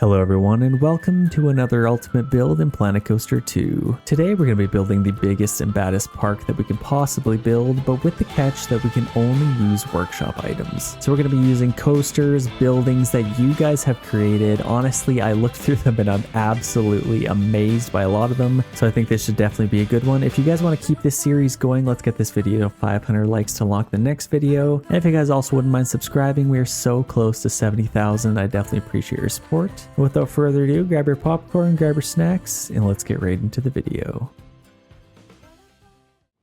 Hello everyone and welcome to another ultimate build in Planet Coaster 2. Today we're going to be building the biggest and baddest park that we can possibly build, but with the catch that we can only use workshop items. So we're going to be using coasters, buildings that you guys have created. Honestly, I looked through them and I'm absolutely amazed by a lot of them, so I think this should definitely be a good one. If you guys want to keep this series going, let's get this video to 500 likes to unlock the next video. And if you guys also wouldn't mind subscribing, we are so close to 70,000. I definitely appreciate your support. Without further ado, grab your popcorn, grab your snacks, and let's get right into the video.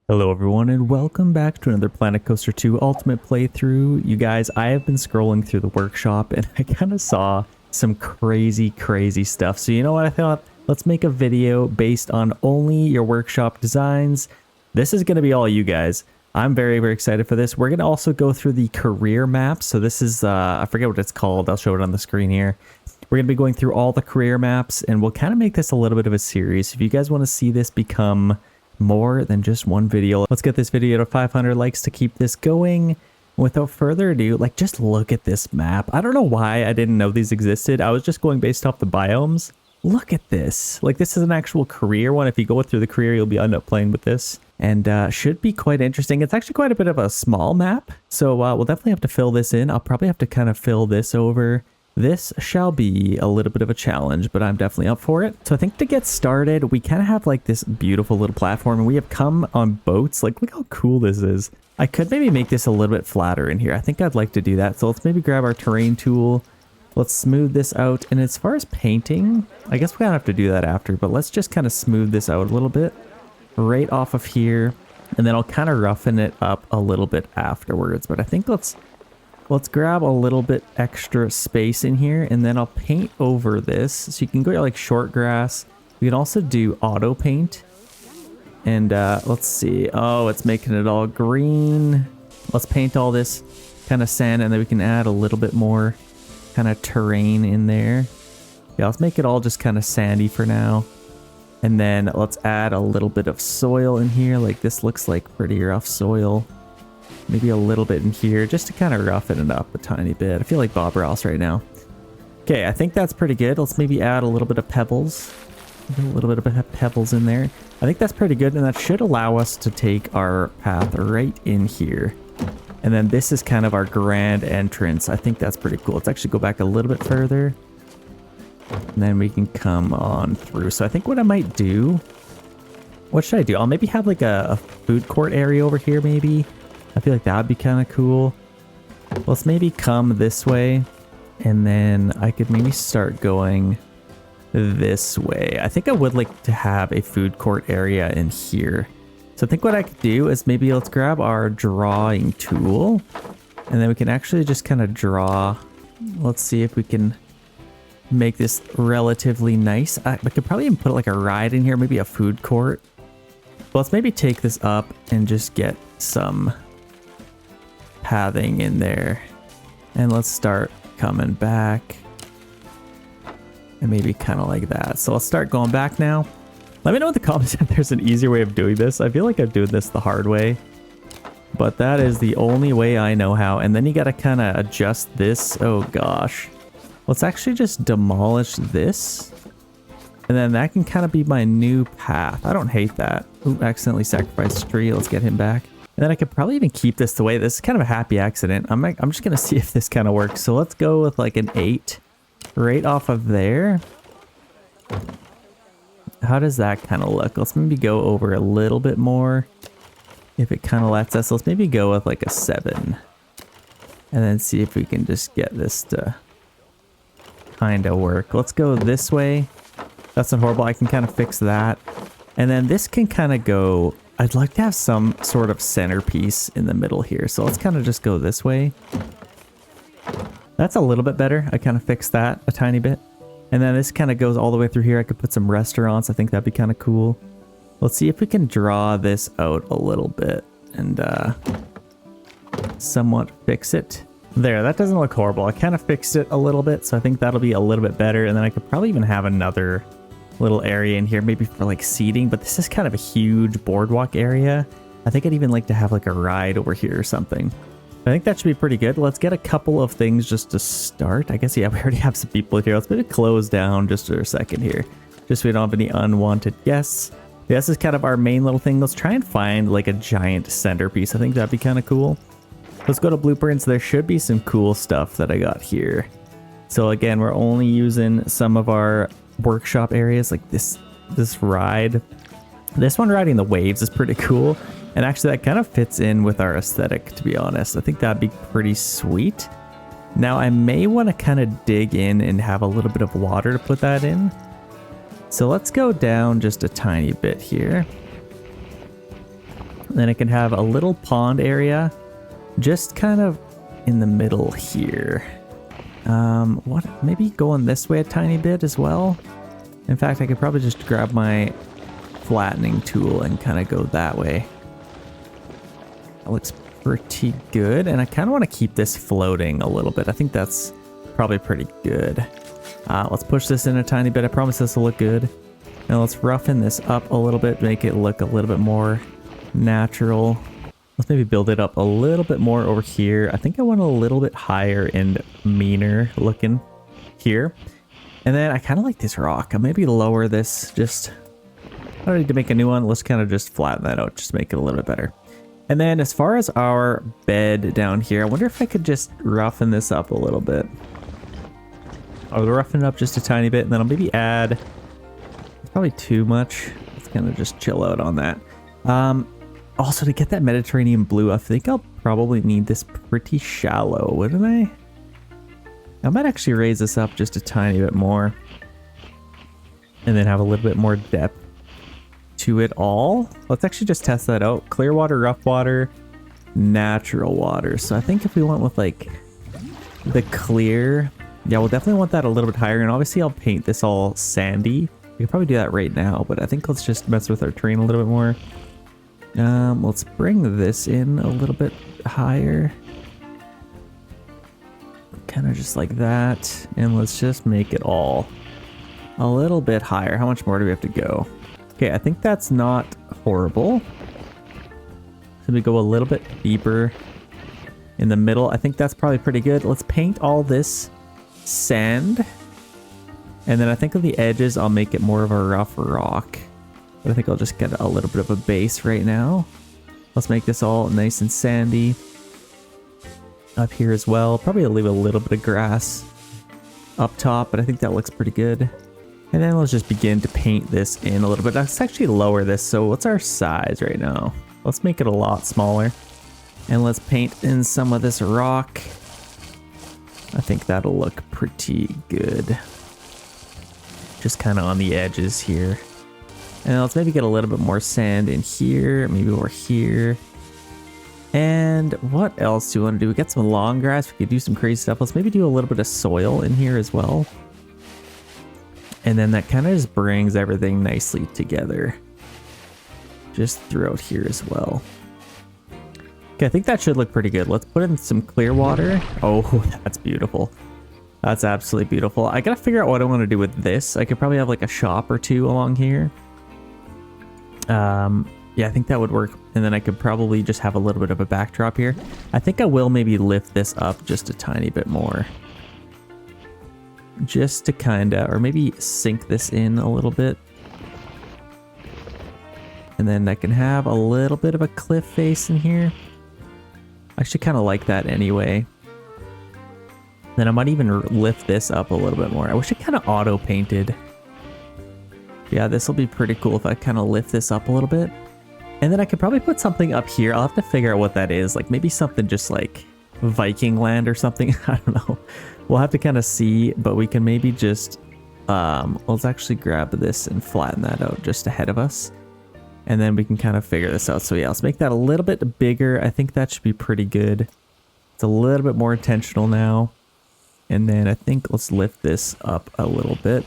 Hello everyone and welcome back to another Planet Coaster 2 Ultimate playthrough. You guys, I have been scrolling through the workshop and I kind of saw some crazy stuff. So you know what I thought? Let's make a video based on only your workshop designs. This is going to be all you guys. I'm very excited for this. We're going to also go through the career map. So this is, I forget what it's called. I'll show it on the screen here. We're going to be going through all the career maps and we'll kind of make this a little bit of a series. If you guys want to see this become more than just one video, let's get this video to 500 likes to keep this going. Without further ado, like, just look at this map. I don't know why I didn't know these existed. I was just going based off the biomes. Look at this. Like, this is an actual career one. If you go through the career, you'll be end up playing with this. And should be quite interesting. It's actually quite a bit of a small map. So we'll definitely have to fill this in. I'll probably have to kind of fill this over. This shall be a little bit of a challenge, but I'm definitely up for it. So I think to get started, we kind of have like this beautiful little platform and we have come on boats. Like, look how cool this is. I could maybe make this a little bit flatter in here. I think I'd like to do that. So let's maybe grab our terrain tool. Let's smooth this out. And as far as painting, I guess we're gonna have to do that after, but let's just kind of smooth this out a little bit right off of here. And then I'll kind of roughen it up a little bit afterwards. But I think let's grab a little bit extra space in here and then I'll paint over this. So you can go like short grass. We can also do auto paint. And let's see. Oh, it's making it all green. Let's paint all this kind of sand and then we can add a little bit more kind of terrain in there. Yeah, let's make it all just kind of sandy for now. And then let's add a little bit of soil in here. Like, this looks like pretty rough soil. Maybe a little bit in here just to kind of roughen it up a tiny bit. I feel like Bob Ross right now. Okay, I think that's pretty good. Let's maybe add a little bit of pebbles. A little bit of pebbles in there. I think that's pretty good, and that should allow us to take our path right in here. And then this is kind of our grand entrance. I think that's pretty cool. Let's actually go back a little bit further. And then we can come on through. So I think what I might do... What should I do? I'll maybe have like a food court area over here maybe. I feel like that would be kind of cool. Let's maybe come this way and then I could maybe start going this way. I think I would like to have a food court area in here. So I think what I could do is maybe let's grab our drawing tool and then we can actually just kind of draw. Let's see if we can make this relatively nice. We could probably even put like a ride in here, maybe a food court. But let's maybe take this up and just get some pathing in there. And let's start coming back. And maybe kind of like that. So let's start going back now. Let me know in the comments if there's an easier way of doing this. I feel like I'm doing this the hard way. But that is the only way I know how. And then you got to kind of adjust this. Oh gosh. Let's actually just demolish this. And then that can kind of be my new path. I don't hate that. Ooh, accidentally sacrificed a tree. Let's get him back. And then I could probably even keep this the way. This is kind of a happy accident. I'm just going to see if this kind of works. So let's go with like an 8 right off of there. How does that kind of look? Let's maybe go over a little bit more. If it kind of lets us, let's maybe go with like a 7. And then see if we can just get this to kind of work. Let's go this way. That's not horrible. I can kind of fix that. And then this can kind of go... I'd like to have some sort of centerpiece in the middle here. So let's kind of just go this way. That's a little bit better. I kind of fixed that a tiny bit. And then this kind of goes all the way through here. I could put some restaurants. I think that'd be kind of cool. Let's see if we can draw this out a little bit and somewhat fix it. There, that doesn't look horrible. I kind of fixed it a little bit. So I think that'll be a little bit better. And then I could probably even have another little area in here maybe for like seating, but this is kind of a huge boardwalk area. I think I'd even like to have like a ride over here or something. I think that should be pretty good. Let's get a couple of things just to start. I guess, yeah, we already have some people here. Let's maybe close down just for a second here, just so we don't have any unwanted guests. Yeah, this is kind of our main little thing. Let's try and find like a giant centerpiece. I think that'd be kind of cool. Let's go to blueprints. There should be some cool stuff that I got here. So again, we're only using some of our workshop areas, like this ride. This one riding the waves is pretty cool. And actually that kind of fits in with our aesthetic, to be honest. I think that'd be pretty sweet. Now I may want to kind of dig in and have a little bit of water to put that in. So let's go down just a tiny bit here. Then it can have a little pond area just kind of in the middle here. Maybe going this way a tiny bit as well. In fact, I could probably just grab my flattening tool and kind of go that way. That looks pretty good, and I kind of want to keep this floating a little bit. I think that's probably pretty good. Let's push this in a tiny bit. I promise this will look good. Now let's roughen this up a little bit, make it look a little bit more natural. Let's maybe build it up a little bit more over here. I think I want a little bit higher and meaner looking here. And then I kind of like this rock. I'll maybe lower this. I don't need to make a new one. Let's kind of just flatten that out, just make it a little bit better. And then as far as our bed down here, I wonder if I could just roughen this up a little bit. I'll roughen it up just a tiny bit, and then I'll maybe add, probably too much. Let's kind of just chill out on that. Also, to get that Mediterranean blue, I think I'll probably need this pretty shallow, wouldn't I? I might actually raise this up just a tiny bit more. And then have a little bit more depth to it all. Let's actually just test that out. Clear water, rough water, natural water. So I think if we went with like the clear, yeah, we'll definitely want that a little bit higher. And obviously I'll paint this all sandy. We can probably do that right now, but I think let's just mess with our terrain a little bit more. Let's bring this in a little bit higher. Kind of just like that. And let's just make it all a little bit higher. How much more do we have to go? Okay, I think that's not horrible. So we go a little bit deeper in the middle. I think that's probably pretty good. Let's paint all this sand. And then I think on the edges, I'll make it more of a rough rock. But I think I'll just get a little bit of a base right now. Let's make this all nice and sandy. Up here as well. Probably leave a little bit of grass up top, but I think that looks pretty good. And then let's just begin to paint this in a little bit. Let's actually lower this. So what's our size right now? Let's make it a lot smaller. And let's paint in some of this rock. I think that'll look pretty good. Just kind of on the edges here. And let's maybe get a little bit more sand in here, maybe over here. And what else do we want to do? We got some long grass. We could do some crazy stuff. Let's maybe do a little bit of soil in here as well. And then that kind of just brings everything nicely together. Just throughout here as well. Okay, I think that should look pretty good. Let's put in some clear water. Oh, that's beautiful. That's absolutely beautiful. I gotta figure out what I want to do with this. I could probably have like a shop or two along here. Yeah, I think that would work. And then I could probably just have a little bit of a backdrop here. I think I will maybe lift this up just a tiny bit more. Just to kind of, or maybe sink this in a little bit. And then I can have a little bit of a cliff face in here. I actually kind of like that anyway. Then I might even lift this up a little bit more. I wish it kind of auto painted. Yeah, this will be pretty cool if I kind of lift this up a little bit. And then I could probably put something up here. I'll have to figure out what that is. Like maybe something just like Viking land or something. I don't know. We'll have to kind of see, but we can maybe just, let's actually grab this and flatten that out just ahead of us. And then we can kind of figure this out. So yeah, let's make that a little bit bigger. I think that should be pretty good. It's a little bit more intentional now. And then I think let's lift this up a little bit.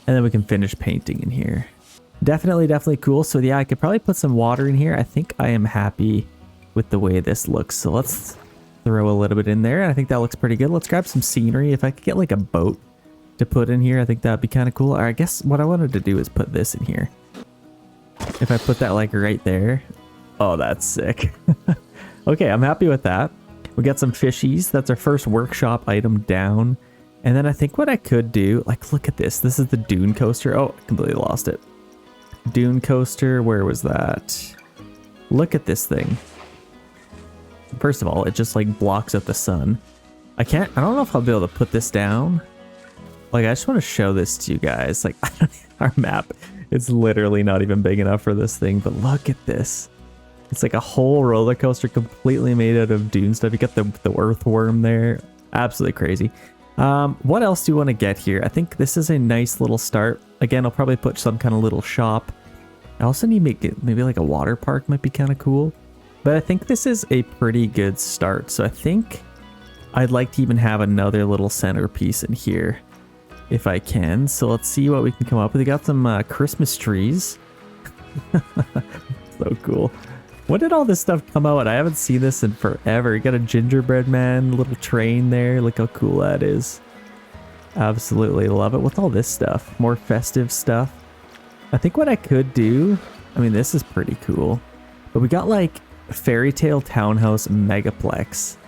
And then we can finish painting in here. Definitely cool. So yeah, I could probably put some water in here. I think I am happy with the way this looks. So let's throw a little bit in there. I think that looks pretty good. Let's grab some scenery. If I could get like a boat to put in here, I think that'd be kind of cool. Or I guess what I wanted to do is put this in here. If I put that like right there. Oh, that's sick. Okay, I'm happy with that. We got some fishies. That's our first workshop item down. And then I think what I could do, like, look at this. This is the dune coaster. Oh, I completely lost it. Dune coaster, where was that? Look at this thing. First of all, it just like blocks out the sun. I don't know if I'll be able to put this down. Like, I just want to show this to you guys. Like, our map, it's literally not even big enough for this thing, but look at this. It's like a whole roller coaster completely made out of dune stuff. You got the earthworm there. Absolutely crazy. What else do you want to get here? I think this is a nice little start. Again, I'll probably put some kind of little shop. I also need to make it maybe like a water park might be kind of cool. But I think this is a pretty good start. So I think I'd like to even have another little centerpiece in here if I can. So let's see what we can come up with. We got some Christmas trees. So cool. When did all this stuff come out? I haven't seen this in forever. You got a gingerbread man, little train there. Look how cool that is. Absolutely love it. What's all this stuff? More festive stuff. I think what I could do, I mean, this is pretty cool. But we got like Fairy Tale Townhouse Megaplex.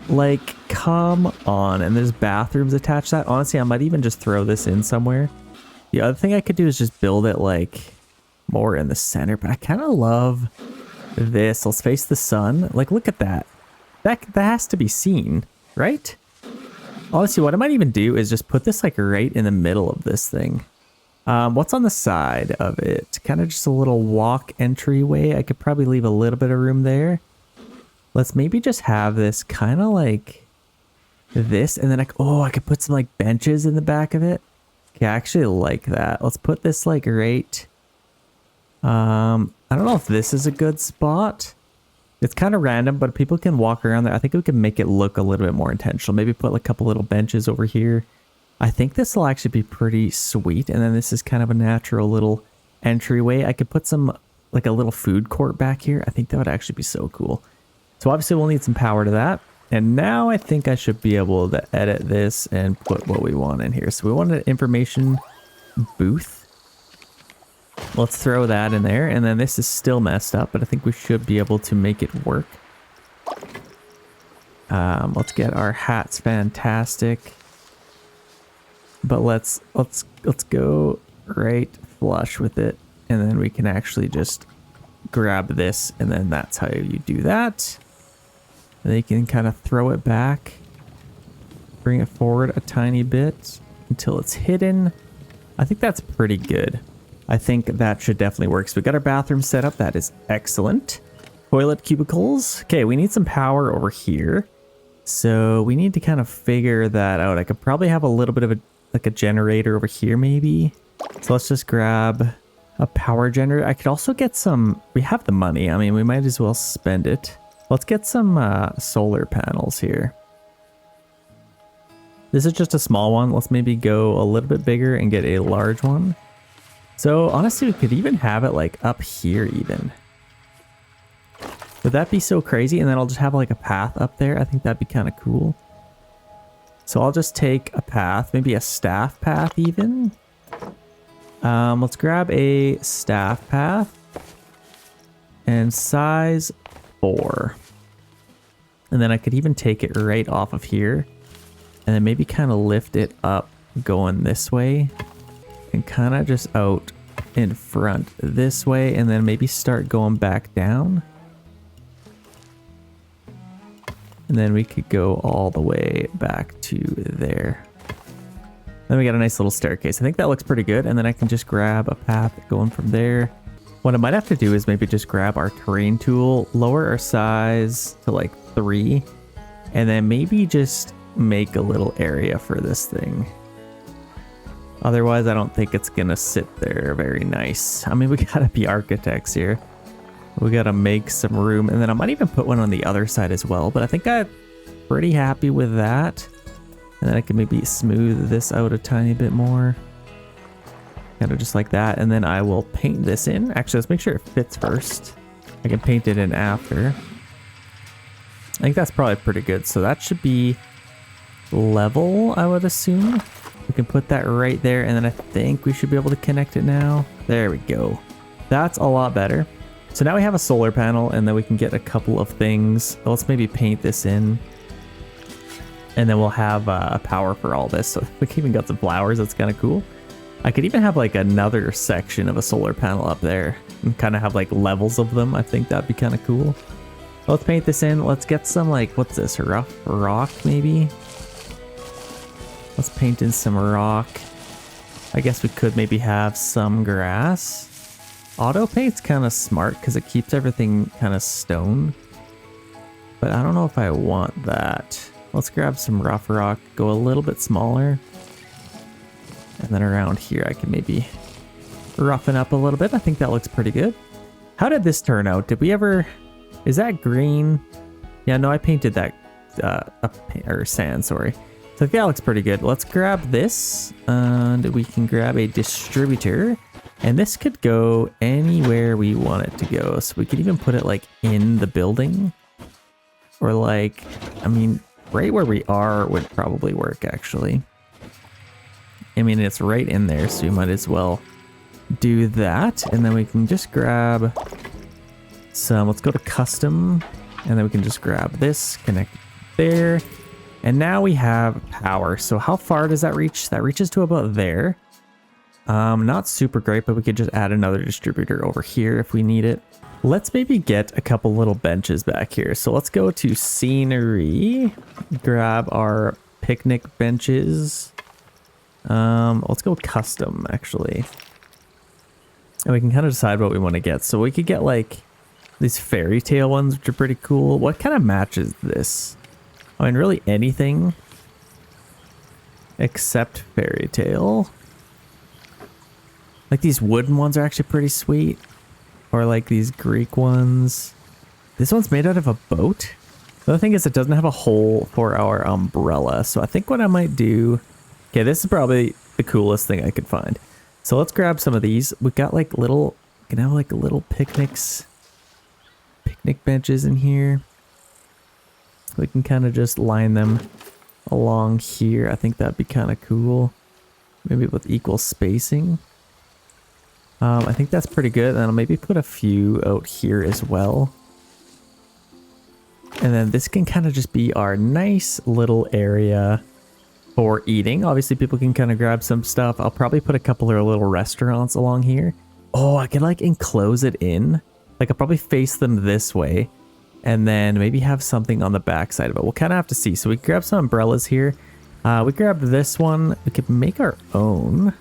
Like, come on. And there's bathrooms attached to that. Honestly, I might even just throw this in somewhere. The other thing I could do is just build it like more in the center. But I kind of love this. Let's face the sun. Like, look at that. That has to be seen, right? Honestly, what I might even do is just put this like right in the middle of this thing. What's on the side of it? Kind of just a little walk entryway. I could probably leave a little bit of room there. Let's maybe just have this kind of like this, and then I could put some like benches in the back of it. Okay, I actually like that. Let's put this like right. I don't know if this is a good spot. It's kind of random, but people can walk around there. I think we can make it look a little bit more intentional. Maybe put like a couple little benches over here. I think this will actually be pretty sweet. And then this is kind of a natural little entryway. I could put some like a little food court back here. I think that would actually be so cool. So obviously we'll need some power to that. And now I think I should be able to edit this and put what we want in here. So we want an information booth. Let's throw that in there. And then this is still messed up, but I think we should be able to make it work. Let's get our hats fantastic. But let's go right flush with it. And then we can actually just grab this, and then that's how you do that. And then you can kind of throw it back. Bring it forward a tiny bit until it's hidden. I think that's pretty good. I think that should definitely work. So we got our bathroom set up. That is excellent. Toilet cubicles. Okay, we need some power over here. So we need to kind of figure that out. I could probably have a little bit of a generator over here maybe. So let's just grab a power generator. I could also get some, we have the money. I mean, we might as well spend it. Let's get some solar panels here. This is just a small one. Let's maybe go a little bit bigger and get a large one. So honestly, we could even have it like up here even. Would that be so crazy? And then I'll just have like a path up there. I think that'd be kind of cool. So I'll just take a path, maybe a staff path even. Let's grab a staff path and size 4. And then I could even take it right off of here and then maybe kind of lift it up going this way. And kind of just out in front this way, and then maybe start going back down. And then we could go all the way back to there. Then we got a nice little staircase. I think that looks pretty good. And then I can just grab a path going from there. What I might have to do is maybe just grab our terrain tool, lower our size to like 3, and then maybe just make a little area for this thing. Otherwise, I don't think it's gonna sit there very nice. I mean, we gotta be architects here. We gotta make some room, and then I might even put one on the other side as well, but I think I'm pretty happy with that. And then I can maybe smooth this out a tiny bit more. Kind of just like that, and then I will paint this in. Actually, let's make sure it fits first. I can paint it in after. I think that's probably pretty good, so that should be level, I would assume. We can put that right there, and then I think we should be able to connect it now. There we go. That's a lot better. So now we have a solar panel, and then we can get a couple of things. Let's maybe paint this in. And then we'll have power for all this. So we even got some flowers. That's kind of cool. I could even have like another section of a solar panel up there and kind of have like levels of them. I think that'd be kind of cool. Let's paint this in. Let's get some like, what's this, rough rock maybe? Let's paint in some rock. I guess we could maybe have some grass. Auto paint's kind of smart because it keeps everything kind of stone. But I don't know if I want that. Let's grab some rough rock, go a little bit smaller. And then around here I can maybe roughen up a little bit. I think that looks pretty good. How did this turn out? Did we ever... Is that green? Yeah, no, I painted that or sand, sorry. So that looks pretty good. Let's grab this and we can grab a distributor. And this could go anywhere we want it to go. So we could even put it like in the building. Or like, I mean, right where we are would probably work actually. I mean, it's right in there, so you might as well do that. And then we can just grab some, let's go to custom. And then we can just grab this, connect there. And now we have power. So how far does that reach? That reaches to about there. Not super great, but we could just add another distributor over here if we need it. Let's maybe get a couple little benches back here. So let's go to scenery, grab our picnic benches. Let's go custom actually. And we can kind of decide what we want to get. So we could get like these fairy tale ones, which are pretty cool. What kind of matches this? I mean, really anything except fairy tale. Like these wooden ones are actually pretty sweet. Or like these Greek ones. This one's made out of a boat. The other thing is it doesn't have a hole for our umbrella. So I think what I might do... Okay, this is probably the coolest thing I could find. So let's grab some of these. We got like little... We can have like little picnic benches in here. We can kind of just line them along here. I think that'd be kind of cool. Maybe with equal spacing. I think that's pretty good. And I'll maybe put a few out here as well. And then this can kind of just be our nice little area for eating. Obviously, people can kind of grab some stuff. I'll probably put a couple of little restaurants along here. Oh, I could like enclose it in. Like I'll probably face them this way. And then maybe have something on the back side of it. We'll kind of have to see. So we can grab some umbrellas here. We grab this one. We could make our own.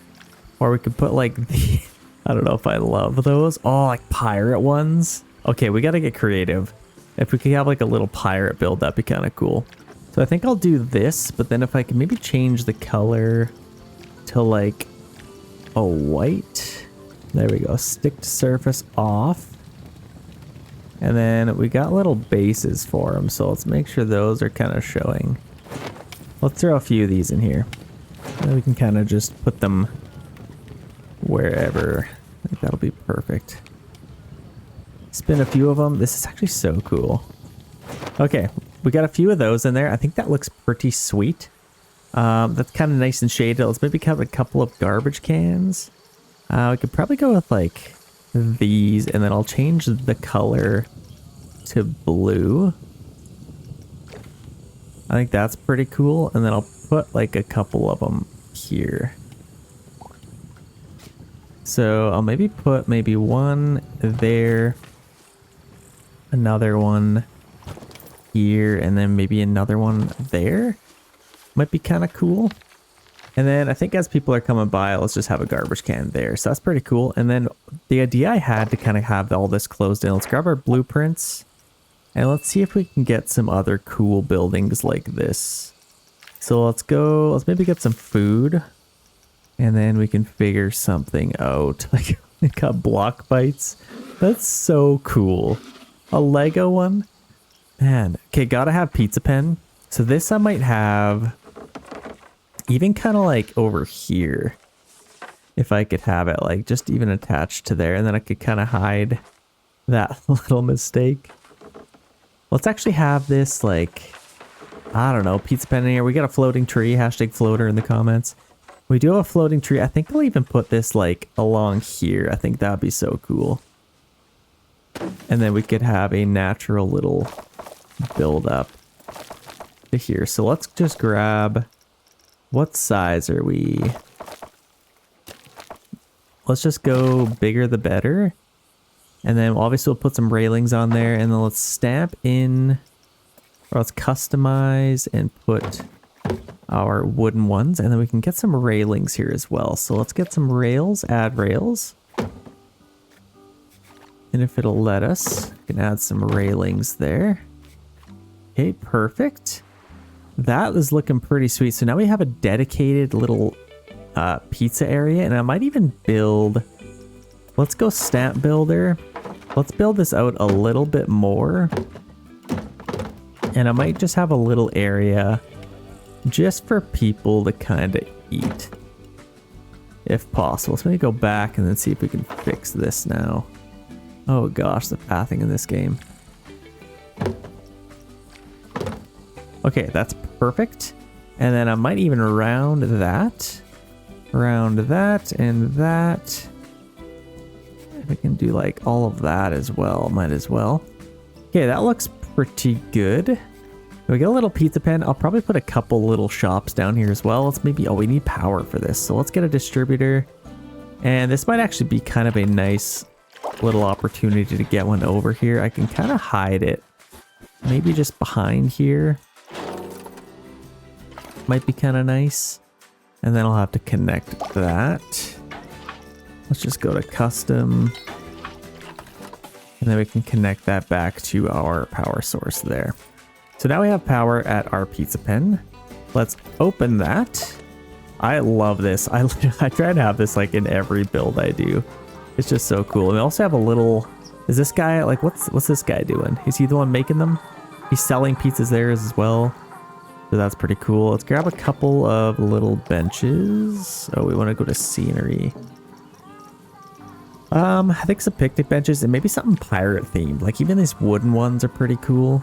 Or we could put like the... I don't know if I love those. Oh, like pirate ones. Okay, we got to get creative. If we could have like a little pirate build, that'd be kind of cool. So I think I'll do this, but then if I can maybe change the color to like a white. There we go. Stick to surface off. And then we got little bases for them. So let's make sure those are kind of showing. Let's throw a few of these in here. And we can kind of just put them wherever. I think that'll be perfect. Spin a few of them. This is actually so cool. Okay, we got a few of those in there. I think that looks pretty sweet. That's kind of nice and shaded. Let's maybe have a couple of garbage cans. We could probably go with like these, and then I'll change the color to blue. I think that's pretty cool. And then I'll put like a couple of them here. So I'll maybe put one there, another one here, and then maybe another one there. Might be kind of cool. And then I think as people are coming by, let's just have a garbage can there. So that's pretty cool. And then the idea I had to kind of have all this closed in. Let's grab our blueprints and let's see if we can get some other cool buildings like this. So let's maybe get some food. And then we can figure something out. Like, we got block bites. That's so cool. A Lego one? Man. Okay, gotta have pizza pen. So this I might have even kind of like over here. If I could have it like just even attached to there. And then I could kind of hide that little mistake. Let's actually have this like, I don't know, pizza pen in here. We got a floating tree. Hashtag floater in the comments. We do have a floating tree. I think I'll even put this like along here. I think that'd be so cool. And then we could have a natural little build up to here. So let's just grab, what size are we? Let's just go bigger the better. And then obviously we'll put some railings on there, and then let's stamp in, or let's customize and put our wooden ones, and then we can get some railings here as well. So let's get some rails, add rails. And if it'll let us, we can add some railings there. Okay, perfect. That is looking pretty sweet. So now we have a dedicated little pizza area, and I might even build, let's go stamp builder. Let's build this out a little bit more. And I might just have a little area just for people to kind of eat, if possible. So let me go back and then see if we can fix this now. Oh gosh, the pathing in this game. Okay, that's perfect. And then I might even round that, and that. If we can do like all of that as well, might as well. Okay, that looks pretty good. We get a little pizza pen. I'll probably put a couple little shops down here as well. Let's maybe, oh, we need power for this. So let's get a distributor. And this might actually be kind of a nice little opportunity to get one over here. I can kind of hide it. Maybe just behind here. Might be kind of nice. And then I'll have to connect that. Let's just go to custom. And then we can connect that back to our power source there. So now we have power at our pizza pen. Let's open that. I love this. I try to have this like in every build I do. It's just so cool. And we also have a little, is this guy, like what's this guy doing? Is he the one making them? He's selling pizzas there as well. So that's pretty cool. Let's grab a couple of little benches. Oh, we want to go to scenery. I think some picnic benches and maybe something pirate themed. Like even these wooden ones are pretty cool.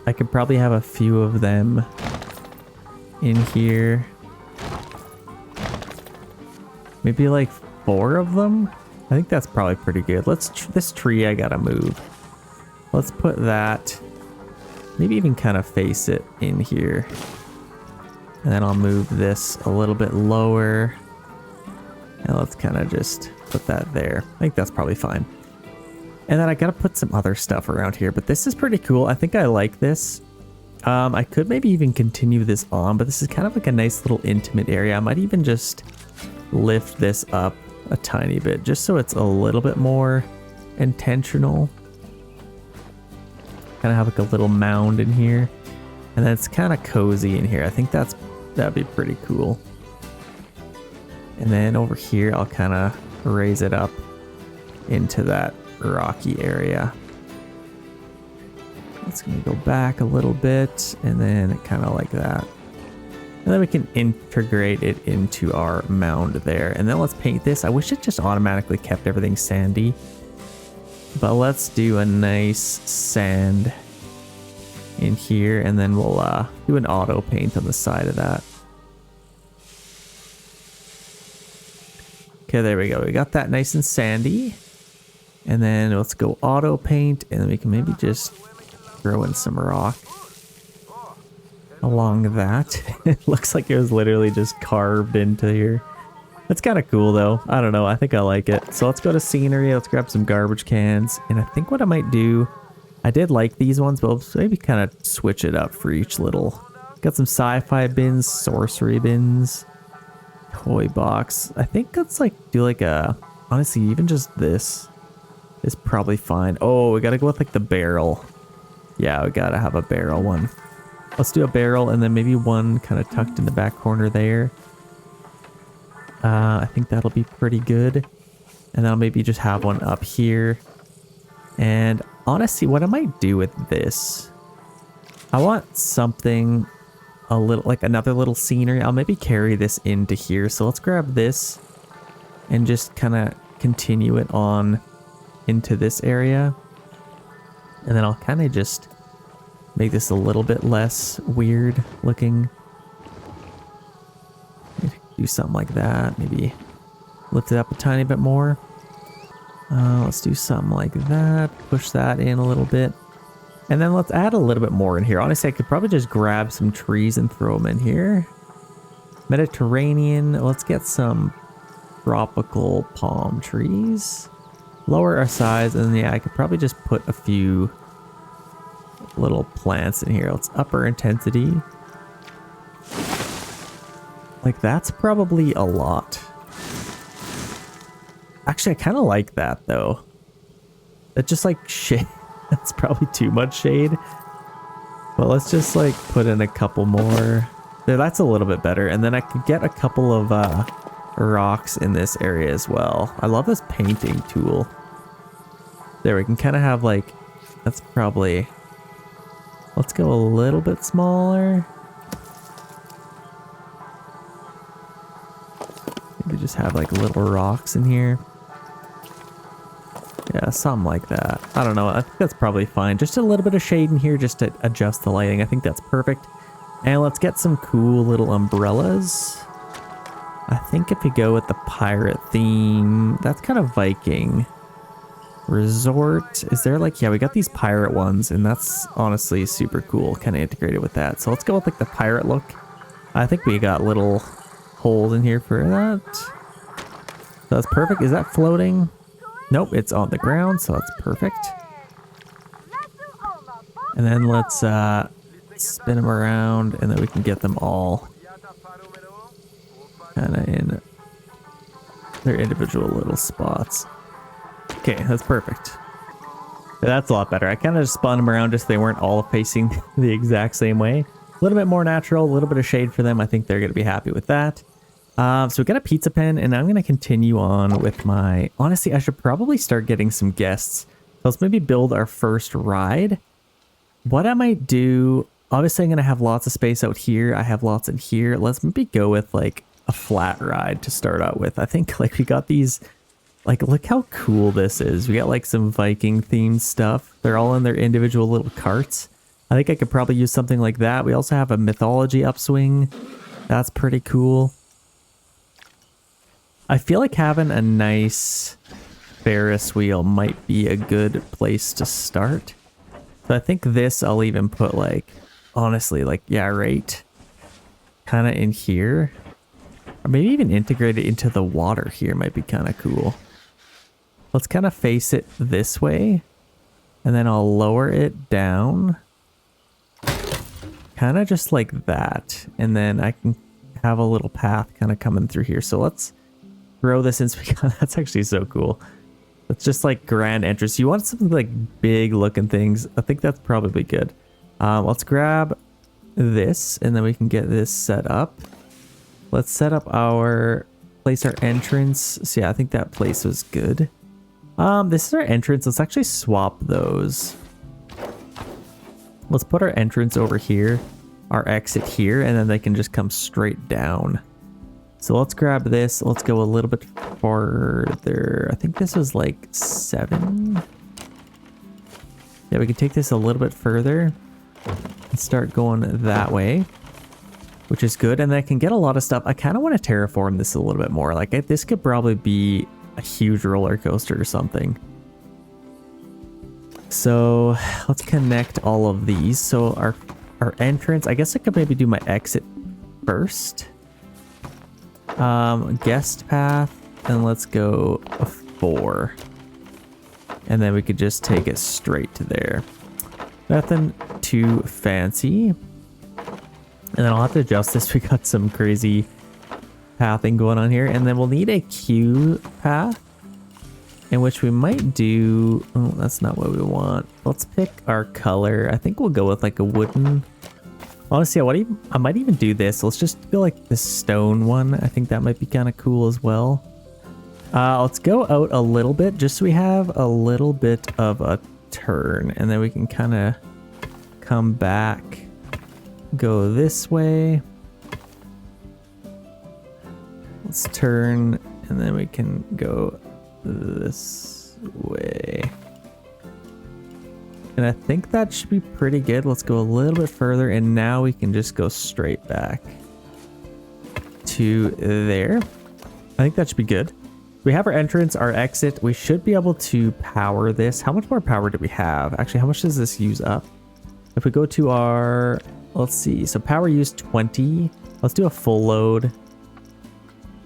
I could probably have a few of them in here. Maybe like 4 of them. I think that's probably pretty good. This tree I gotta move. Let's put that, maybe even kind of face it in here. And then I'll move this a little bit lower. And let's kind of just put that there. I think that's probably fine. And then I gotta put some other stuff around here, but this is pretty cool. I think I like this. I could maybe even continue this on, but this is kind of like a nice little intimate area. I might even just lift this up a tiny bit, just so it's a little bit more intentional. Kind of have like a little mound in here. And then it's kind of cozy in here. I think that'd be pretty cool. And then over here, I'll kind of raise it up into that rocky area. It's gonna go back a little bit, and then kind of like that. And then we can integrate it into our mound there. And then let's paint this. I wish it just automatically kept everything sandy. But let's do a nice sand in here, and then we'll do an auto paint on the side of that. Okay, there we go. We got that nice and sandy. And then let's go auto paint, and then we can maybe just throw in some rock along that. It looks like it was literally just carved into here. That's kind of cool though. I don't know. I think I like it. So let's go to scenery. Let's grab some garbage cans. And I think what I might do, I did like these ones, but maybe kind of switch it up for each little. Got some sci-fi bins, sorcery bins, toy box. I think let's like do like a, honestly, even just this is probably fine. Oh, we got to go with like the barrel. Yeah, we got to have a barrel one. Let's do a barrel, and then maybe one kind of tucked in the back corner there. I think that'll be pretty good. And then I'll maybe just have one up here. And honestly, what I might do with this, I want something a little, like another little scenery. I'll maybe carry this into here. So let's grab this and just kind of continue it on into this area. And then I'll kind of just make this a little bit less weird looking. Do something like that. Maybe lift it up a tiny bit more. Let's do something like that. Push that in a little bit. And then let's add a little bit more in here. Honestly, I could probably just grab some trees and throw them in here. Mediterranean. Let's get some tropical palm trees. Lower our size. And yeah, I could probably just put a few little plants in here. Let's up our intensity. Like, that's probably a lot. Actually, I kind of like that, though. That just, like, shade. That's probably too much shade. But let's just, like, put in a couple more. There, that's a little bit better. And then I could get a couple of rocks in this area as well. I love this painting tool. There, we can kind of have, like... That's probably... Let's go a little bit smaller. Maybe just have, like, little rocks in here. Yeah, something like that. I don't know. I think that's probably fine. Just a little bit of shade in here just to adjust the lighting. I think that's perfect. And let's get some cool little umbrellas. I think if we go with the pirate theme, that's kind of Viking. Resort. Is there like, yeah, we got these pirate ones and that's honestly super cool. Kind of integrated with that. So let's go with like the pirate look. I think we got little holes in here for that. So that's perfect. Is that floating? Nope, it's on the ground, so that's perfect. And then let's spin them around, and then we can get them all kind of in their individual little spots. Okay, that's perfect. That's a lot better. I kind of just spun them around just so they weren't all facing the exact same way. A little bit more natural, a little bit of shade for them. I think they're going to be happy with that. So we got a pizza pen, and I'm going to continue on with my... Honestly, I should probably start getting some guests. So let's maybe build our first ride. What I might do... Obviously, I'm going to have lots of space out here. I have lots in here. Let's maybe go with, like, a flat ride to start out with. I think, like, we got these... Like, look how cool this is. We got, like, some Viking-themed stuff. They're all in their individual little carts. I think I could probably use something like that. We also have a mythology upswing. That's pretty cool. I feel like having a nice Ferris wheel might be a good place to start. So I think this I'll even put like, honestly, like, yeah, right kind of in here. Or maybe even integrate it into the water here might be kind of cool. Let's kind of face it this way. And then I'll lower it down. Kind of just like that. And then I can have a little path kind of coming through here. So let's throw this in. That's actually so cool. It's just like grand entrance. You want something like big looking things. I think that's probably good. Let's grab this and then we can get this set up. Let's set up place our entrance. So yeah, I think that place was good. This is our entrance. Let's actually swap those. Let's put our entrance over here, our exit here, and then they can just come straight down. So let's grab this. Let's go a little bit farther. I think this was like 7. Yeah, we can take this a little bit further and start going that way, which is good. And I can get a lot of stuff. I kind of want to terraform this a little bit more. Like this could probably be a huge roller coaster or something. So let's connect all of these. So our entrance, I guess I could maybe do my exit first. Guest path, and let's go a 4. And then we could just take it straight to there. Nothing too fancy. And then I'll have to adjust this. We got some crazy pathing going on here. And then we'll need a queue path, in which we might do... Oh, that's not what we want. Let's pick our color. I think we'll go with like a wooden... Honestly, I might even do this. Let's just go like this stone one. I think that might be kind of cool as well. Let's go out a little bit just so we have a little bit of a turn. And then we can kind of come back, go this way. Let's turn and then we can go this way. And I think that should be pretty good. Let's go a little bit further and now we can just go straight back to there. I think that should be good. We have our entrance, our exit. We should be able to power this. How much more power do we have? Actually, how much does this use up? If we go to our, let's see. So power use 20. Let's do a full load.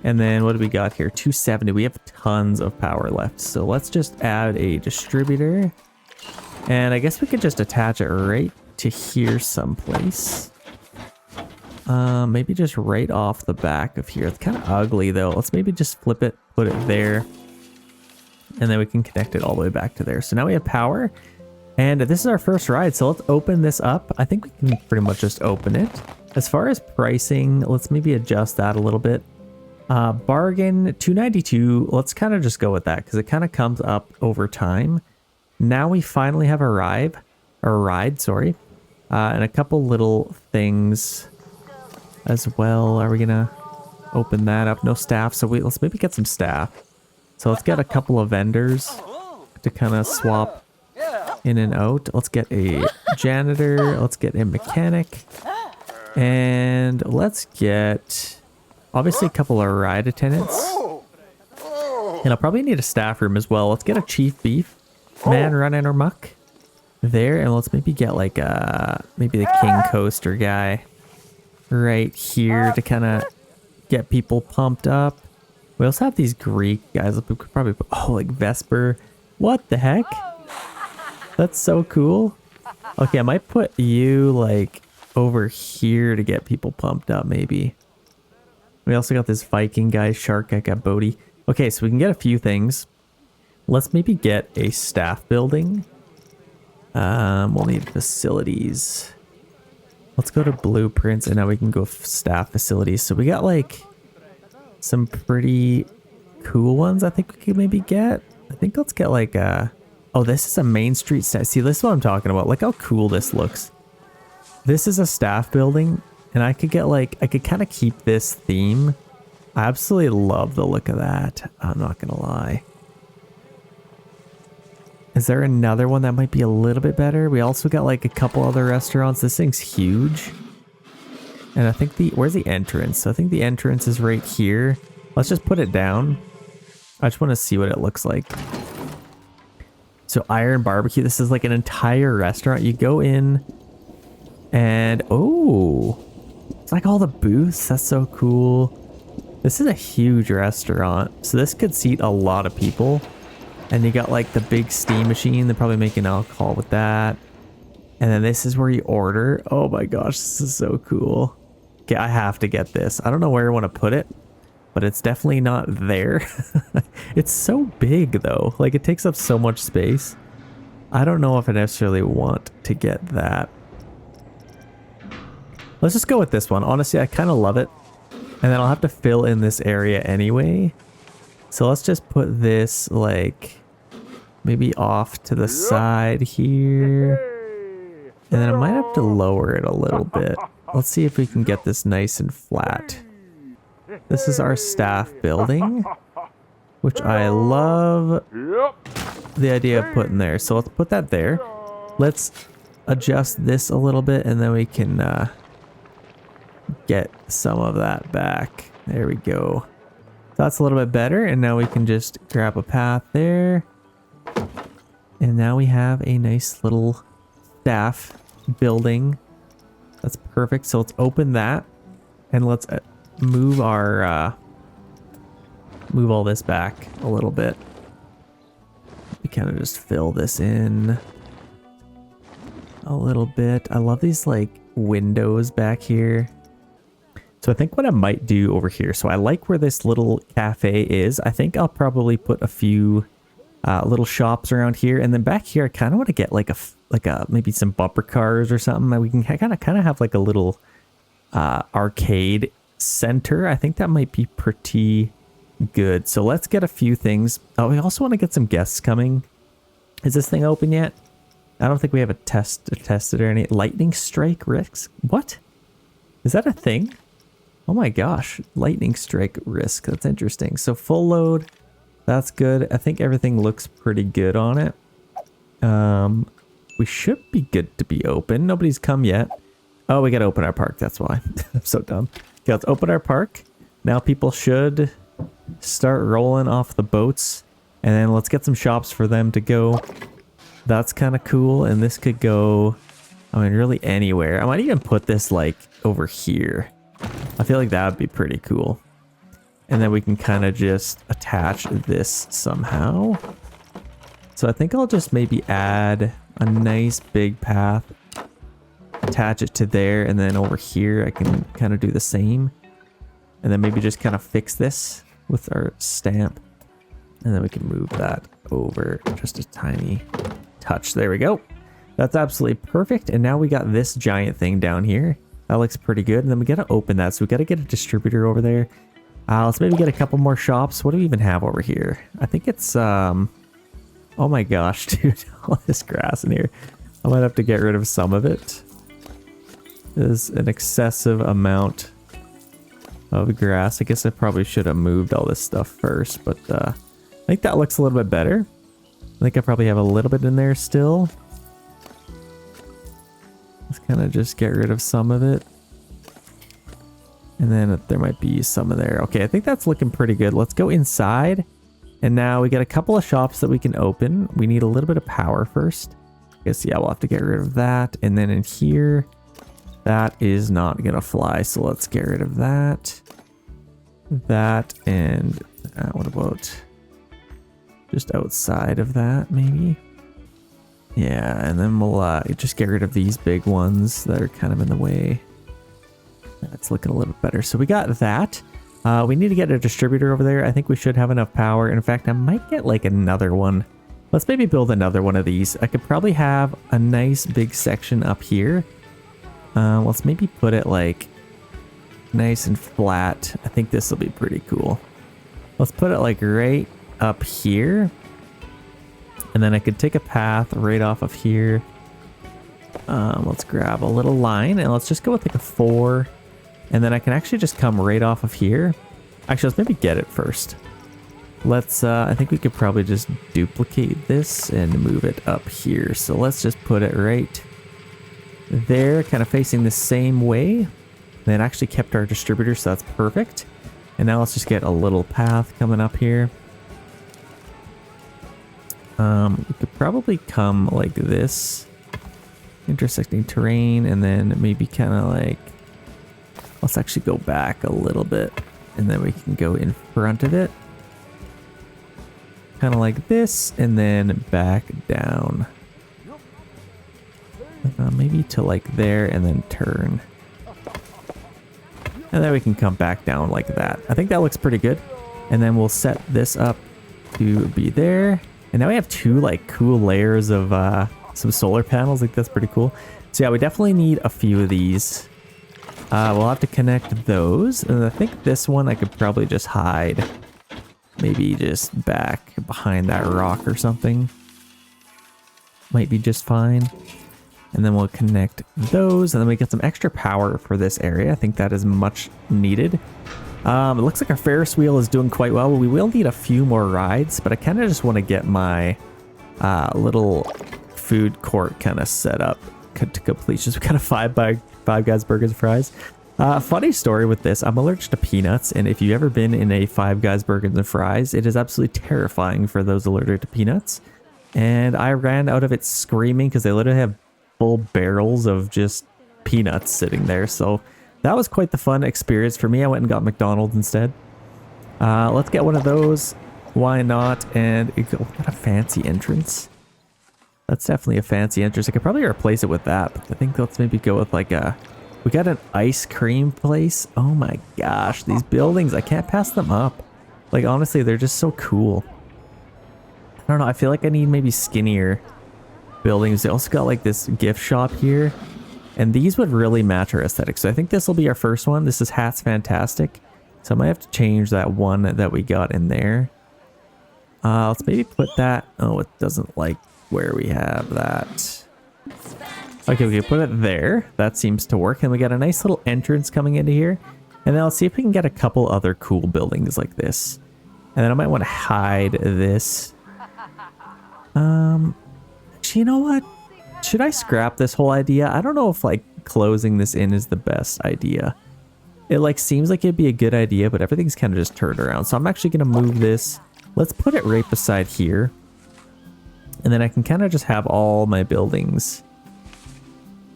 And then what do we got here? 270. We have tons of power left. So let's just add a distributor. And I guess we could just attach it right to here someplace. Maybe just right off the back of here. It's kind of ugly though. Let's maybe just flip it, put it there. And then we can connect it all the way back to there. So now we have power. And this is our first ride. So let's open this up. I think we can pretty much just open it. As far as pricing, let's maybe adjust that a little bit. Bargain 292. Let's kind of just go with that because it kind of comes up over time. Now we finally have a ride, and a couple little things as well. Are we gonna open that up? No staff, so let's maybe get some staff. So let's get a couple of vendors to kind of swap in and out. Let's get a janitor. Let's get a mechanic, and let's get obviously a couple of ride attendants. And I'll probably need a staff room as well. Let's get a chief beef man running amok there, and let's maybe get like maybe the king coaster guy right here to kind of get people pumped up. We also have these Greek guys. We could probably put, oh, like Vesper. What the heck? That's so cool. Okay, I might put you like over here to get people pumped up maybe. We also got this Viking guy, shark guy, got Bodhi. Okay, so we can get a few things. Let's maybe get a staff building. We'll need facilities. Let's go to blueprints, and now we can go staff facilities. So we got like some pretty cool ones I think we could maybe get. I think let's get like oh, this is a Main Street staff. See, this is what I'm talking about. Look how cool this looks. This is a staff building, and I could get like, I could kind of keep this theme. I absolutely love the look of that. I'm not gonna lie. Is there another one that might be a little bit better? We also got like a couple other restaurants. This thing's huge. And I think where's the entrance? So I think the entrance is right here. Let's just put it down. I just want to see what it looks like. So Iron Barbecue, this is like an entire restaurant. You go in and, oh, it's like all the booths. That's so cool. This is a huge restaurant. So this could seat a lot of people. And you got like the big steam machine. They're probably making alcohol with that. And then this is where you order. Oh my gosh, this is so cool. Okay, I have to get this. I don't know where I want to put it, but it's definitely not there. It's so big though. Like it takes up so much space. I don't know if I necessarily want to get that. Let's just go with this one. Honestly, I kind of love it. And then I'll have to fill in this area anyway. So let's just put this like maybe off to the side here. And then I might have to lower it a little bit. Let's see if we can get this nice and flat. This is our staff building, which I love the idea of putting there. So let's put that there. Let's adjust this a little bit, and then we can get some of that back. There we go. That's a little bit better, and now we can just grab a path there. And now we have a nice little staff building. That's perfect. So let's open that, and let's move our move all this back a little bit. We kind of just fill this in a little bit. I love these like windows back here. So I think what I might do over here, so I like where this little cafe is. I think I'll probably put a few little shops around here, and then back here I kind of want to get like a maybe some bumper cars or something. We can kind of have like a little arcade center. I think that might be pretty good. So let's get a few things. Oh, we also want to get some guests coming. Is this thing open yet? I don't think we have a tested or any. Lightning strike risks. What? Is that a thing? Oh my gosh, lightning strike risk. That's interesting. So full load, that's good. I think everything looks pretty good on it. We should be good to be open. Nobody's come yet. Oh, we gotta open our park. That's why. I'm so dumb. Okay, let's open our park. Now people should start rolling off the boats, and then let's get some shops for them to go. That's kind of cool, and this could go, I mean, really anywhere. I might even put this like over here. I feel like that would be pretty cool. And then we can kind of just attach this somehow. So I think I'll just maybe add a nice big path, attach it to there, and then over here I can kind of do the same. And then maybe just kind of fix this with our stamp. And then we can move that over just a tiny touch. There we go. That's absolutely perfect. And now we got this giant thing down here. That looks pretty good. And then we got to open that. So we got to get a distributor over there. Let's maybe get a couple more shops. What do we even have over here? I think it's, oh my gosh, dude, all this grass in here. I might have to get rid of some of it. There's an excessive amount of grass. I guess I probably should have moved all this stuff first, but I think that looks a little bit better. I think I probably have a little bit in there still. Let's kind of just get rid of some of it. And then there might be some in there. Okay, I think that's looking pretty good. Let's go inside. And now we got a couple of shops that we can open. We need a little bit of power first. I guess, yeah, we'll have to get rid of that. And then in here, that is not going to fly. So let's get rid of that. That and what about just outside of that maybe? Yeah, and then we'll just get rid of these big ones that are kind of in the way. That's looking a little bit better. So we got that. We need to get a distributor over there. I think we should have enough power. In fact, I might get like another one. Let's maybe build another one of these. I could probably have a nice big section up here. Let's maybe put it like nice and flat. I think this will be pretty cool. Let's put it like right up here. And then I could take a path right off of here. Let's grab a little line and let's just go with like a 4. And then I can actually just come right off of here. Actually, let's maybe get it first. Let's, I think we could probably just duplicate this and move it up here. So let's just put it right there, kind of facing the same way. Then actually kept our distributor, so that's perfect. And now let's just get a little path coming up here. We could probably come like this, intersecting terrain, and then maybe kind of like, let's actually go back a little bit, and then we can go in front of it. Kind of like this, and then back down. Maybe to like there, and then turn. And then we can come back down like that. I think that looks pretty good. And then we'll set this up to be there. And now we have 2 like cool layers of some solar panels. Like that's pretty cool. So yeah, we definitely need a few of these. We'll have to connect those. And I think this one I could probably just hide. Maybe just back behind that rock or something. Might be just fine. And then we'll connect those, and then we get some extra power for this area. I think that is much needed. It looks like our Ferris wheel is doing quite well. We will need a few more rides, but I kind of just want to get my little food court kind of set up to completion. So we got a Five Guys Burgers and Fries. Funny story with this, I'm allergic to peanuts, and if you've ever been in a Five Guys Burgers and Fries, it is absolutely terrifying for those allergic to peanuts. And I ran out of it screaming because they literally have full barrels of just peanuts sitting there. So that was quite the fun experience for me. I went and got McDonald's instead. Let's get one of those. Why not? And we got a fancy entrance. That's definitely a fancy entrance. I could probably replace it with that, but I think let's maybe go with like a, we got an ice cream place. Oh my gosh, these buildings, I can't pass them up. Like honestly, they're just so cool. I don't know, I feel like I need maybe skinnier buildings. They also got like this gift shop here, and these would really match our aesthetic. So I think this will be our first one. This is Hats Fantastic, so I might have to change that one that we got in there. Let's maybe put that, oh, it doesn't like where we have that. Okay, we can put it there. That seems to work. And we got a nice little entrance coming into here, and then let's see if we can get a couple other cool buildings like this. And then I might want to hide this. You know what? Should I scrap this whole idea? I don't know if like closing this in is the best idea. It like seems like it'd be a good idea, but everything's kind of just turned around. So I'm actually going to move this. Let's put it right beside here. And then I can kind of just have all my buildings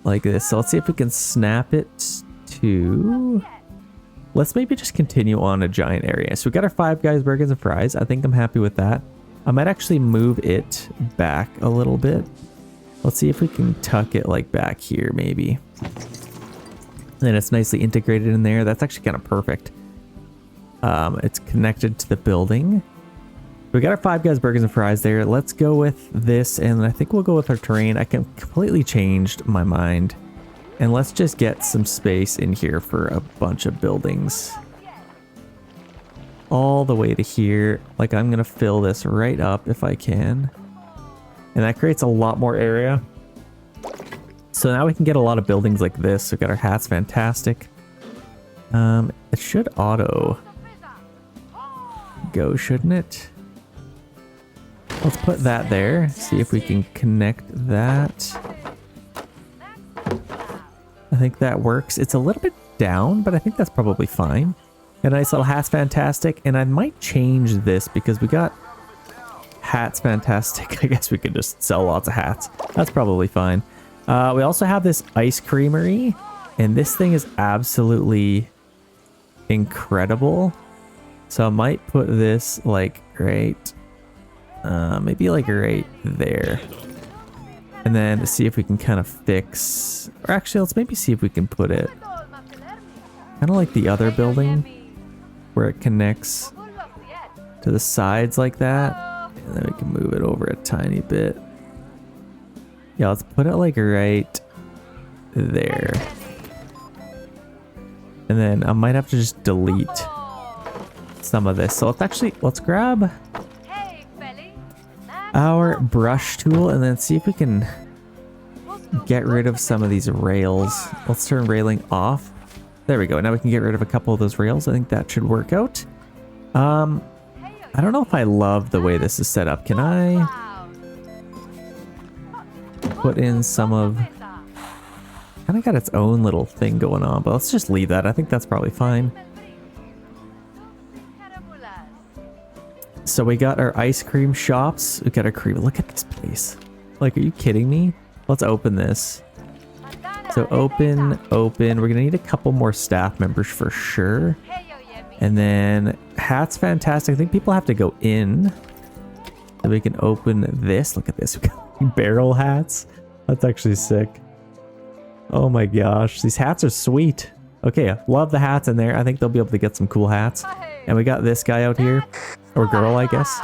like this. So let's see if we can snap it to... Let's maybe just continue on a giant area. So we got our Five Guys burgers and fries. I think I'm happy with that. I might actually move it back a little bit. Let's see if we can tuck it like back here maybe. And it's nicely integrated in there. That's actually kind of perfect. It's connected to the building. We got our Five Guys burgers and fries there. Let's go with this, and I think we'll go with our terrain. I completely changed my mind. And let's just get some space in here for a bunch of buildings. All the way to here. Like, I'm going to fill this right up if I can. And that creates a lot more area. So now we can get a lot of buildings like this. We've got our hats, fantastic. It should auto go, shouldn't it? Let's put that there. See if we can connect that. I think that works. It's a little bit down, but I think that's probably fine. A nice little hats, fantastic. And I might change this because we got hats, fantastic. I guess we could just sell lots of hats. That's probably fine. We also have this ice creamery, and this thing is absolutely incredible. So I might put this like right, maybe like right there. And then see if we can kind of fix, or actually let's maybe see if we can put it kind of like the other building where it connects to the sides like that. And then we can move it over a tiny bit. Yeah, let's put it like right there. And then I might have to just delete some of this. So let's grab our brush tool and then see if we can get rid of some of these rails. Let's turn railing off. There we go. Now we can get rid of a couple of those rails. I think that should work out. I don't know if I love the way this is set up. Can I put in some of... Kind of got its own little thing going on, but let's just leave that. I think that's probably fine. So we got our ice cream shops. We got our cream. Look at this place. Like, are you kidding me? Let's open this. So open. We're going to need a couple more staff members for sure. And then hats, fantastic. I think people have to go in. So we can open this. Look at this. We got barrel hats. That's actually sick. Oh my gosh. These hats are sweet. Okay, love the hats in there. I think they'll be able to get some cool hats. And we got this guy out here. Or girl, I guess.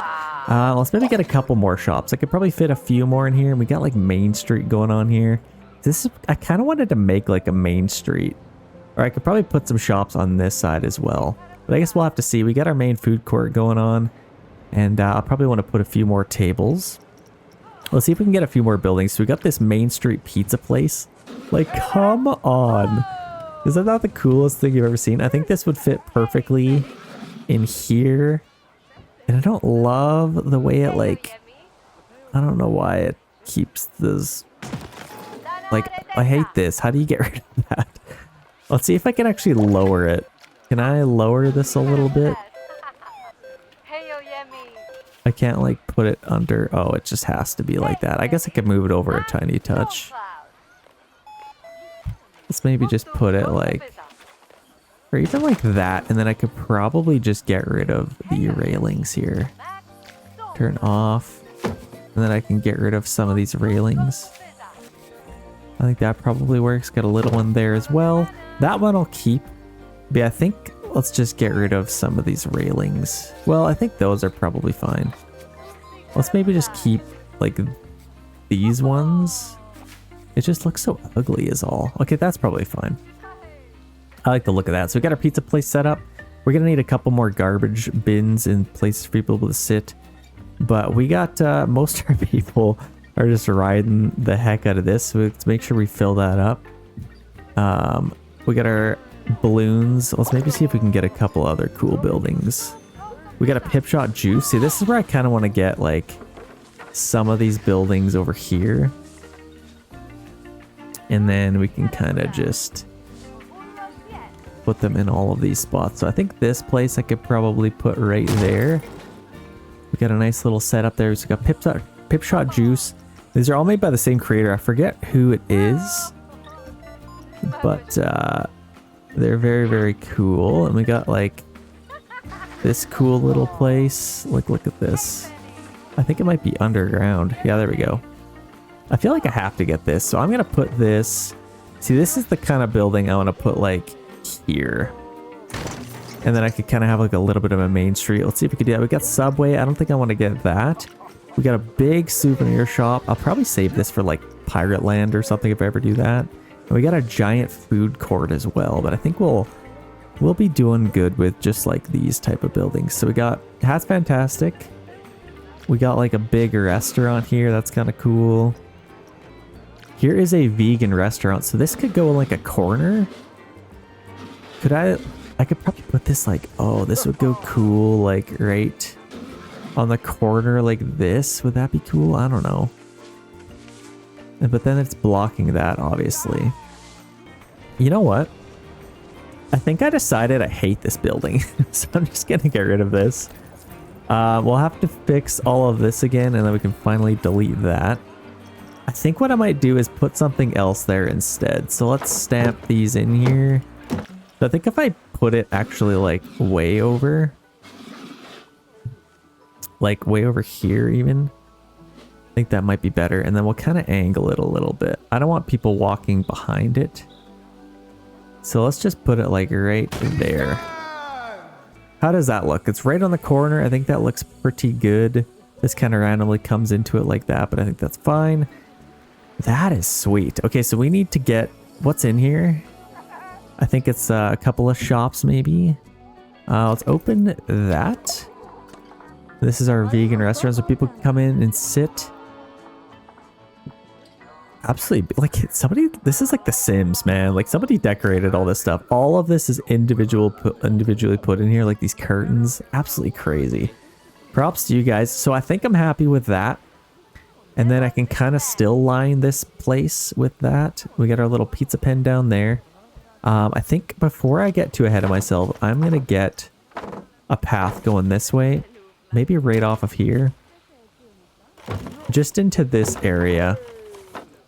Let's maybe get a couple more shops. I could probably fit a few more in here. And we got like Main Street going on here. I kind of wanted to make like a Main Street. Or I could probably put some shops on this side as well. But I guess we'll have to see. We got our main food court going on. And I'll probably want to put a few more tables. Let's see if we can get a few more buildings. So we got this Main Street pizza place. Like, come on. Is that not the coolest thing you've ever seen? I think this would fit perfectly in here. And I don't love the way it like... I don't know why it keeps this... Like, I hate this. How do you get rid of that? Let's see if I can actually lower it. Can I lower this a little bit? I can't like put it under. Oh, it just has to be like that. I guess I could move it over a tiny touch. Let's maybe just put it like, or even like that. And then I could probably just get rid of the railings here. Turn off. And then I can get rid of some of these railings. I think that probably works. Got a little one there as well. That one I'll keep. But yeah, I think let's just get rid of some of these railings. Well, I think those are probably fine. Let's maybe just keep like these ones. It just looks so ugly is all. Okay, that's probably fine. I like the look of that. So we got our pizza place set up. We're going to need a couple more garbage bins and places for people to sit. But we got most of our people are just riding the heck out of this. So let's make sure we fill that up. We got our balloons. Let's maybe see if we can get a couple other cool buildings. We got a Pip Shot Juice. See, this is where I kind of want to get like some of these buildings over here. And then we can kind of just put them in all of these spots. So I think this place I could probably put right there. We got a nice little setup there. We got Pip Shot Juice. These are all made by the same creator. I forget who it is, but they're very, very cool. And we got like this cool little place. Like, look at this. I think it might be underground. Yeah, there we go. I feel like I have to get this, so I'm gonna put this. See, this is the kind of building I want to put like here, and then I could kind of have like a little bit of a main street. Let's see if we can do that. We got Subway. I don't think I want to get that. We got a big souvenir shop. I'll probably save this for like Pirate Land or something if I ever do that. And we got a giant food court as well, but I think we'll be doing good with just like these type of buildings. So we got That's Fantastic. We got like a big restaurant here. That's kind of cool. Here is a vegan restaurant. So this could go in like a corner. Could I could probably put this like, oh, this would go cool like right on the corner like this. Would that be cool? I don't know. But then it's blocking that, obviously. You know what? I think I decided I hate this building. So I'm just gonna get rid of this. We'll have to fix all of this again, and then we can finally delete that. I think what I might do is put something else there instead. So let's stamp these in here. So I think if I put it actually like way over here even, I think that might be better. And then we'll kind of angle it a little bit. I don't want people walking behind it. So let's just put it like right there. How does that look? It's right on the corner. I think that looks pretty good. This kind of randomly comes into it like that, but I think that's fine. That is sweet. Okay, so we need to get what's in here. I think it's a couple of shops maybe. Let's open that. This is our vegan restaurant, so people can come in and sit. Absolutely, like somebody, this is like The Sims, man. Like somebody decorated all this stuff. All of this is individually put in here, like these curtains. Absolutely crazy. Props to you guys. So I think I'm happy with that. And then I can kind of still line this place with that. We got our little pizza pen down there. I think before I get too ahead of myself, I'm going to get a path going this way. Maybe right off of here. Just into this area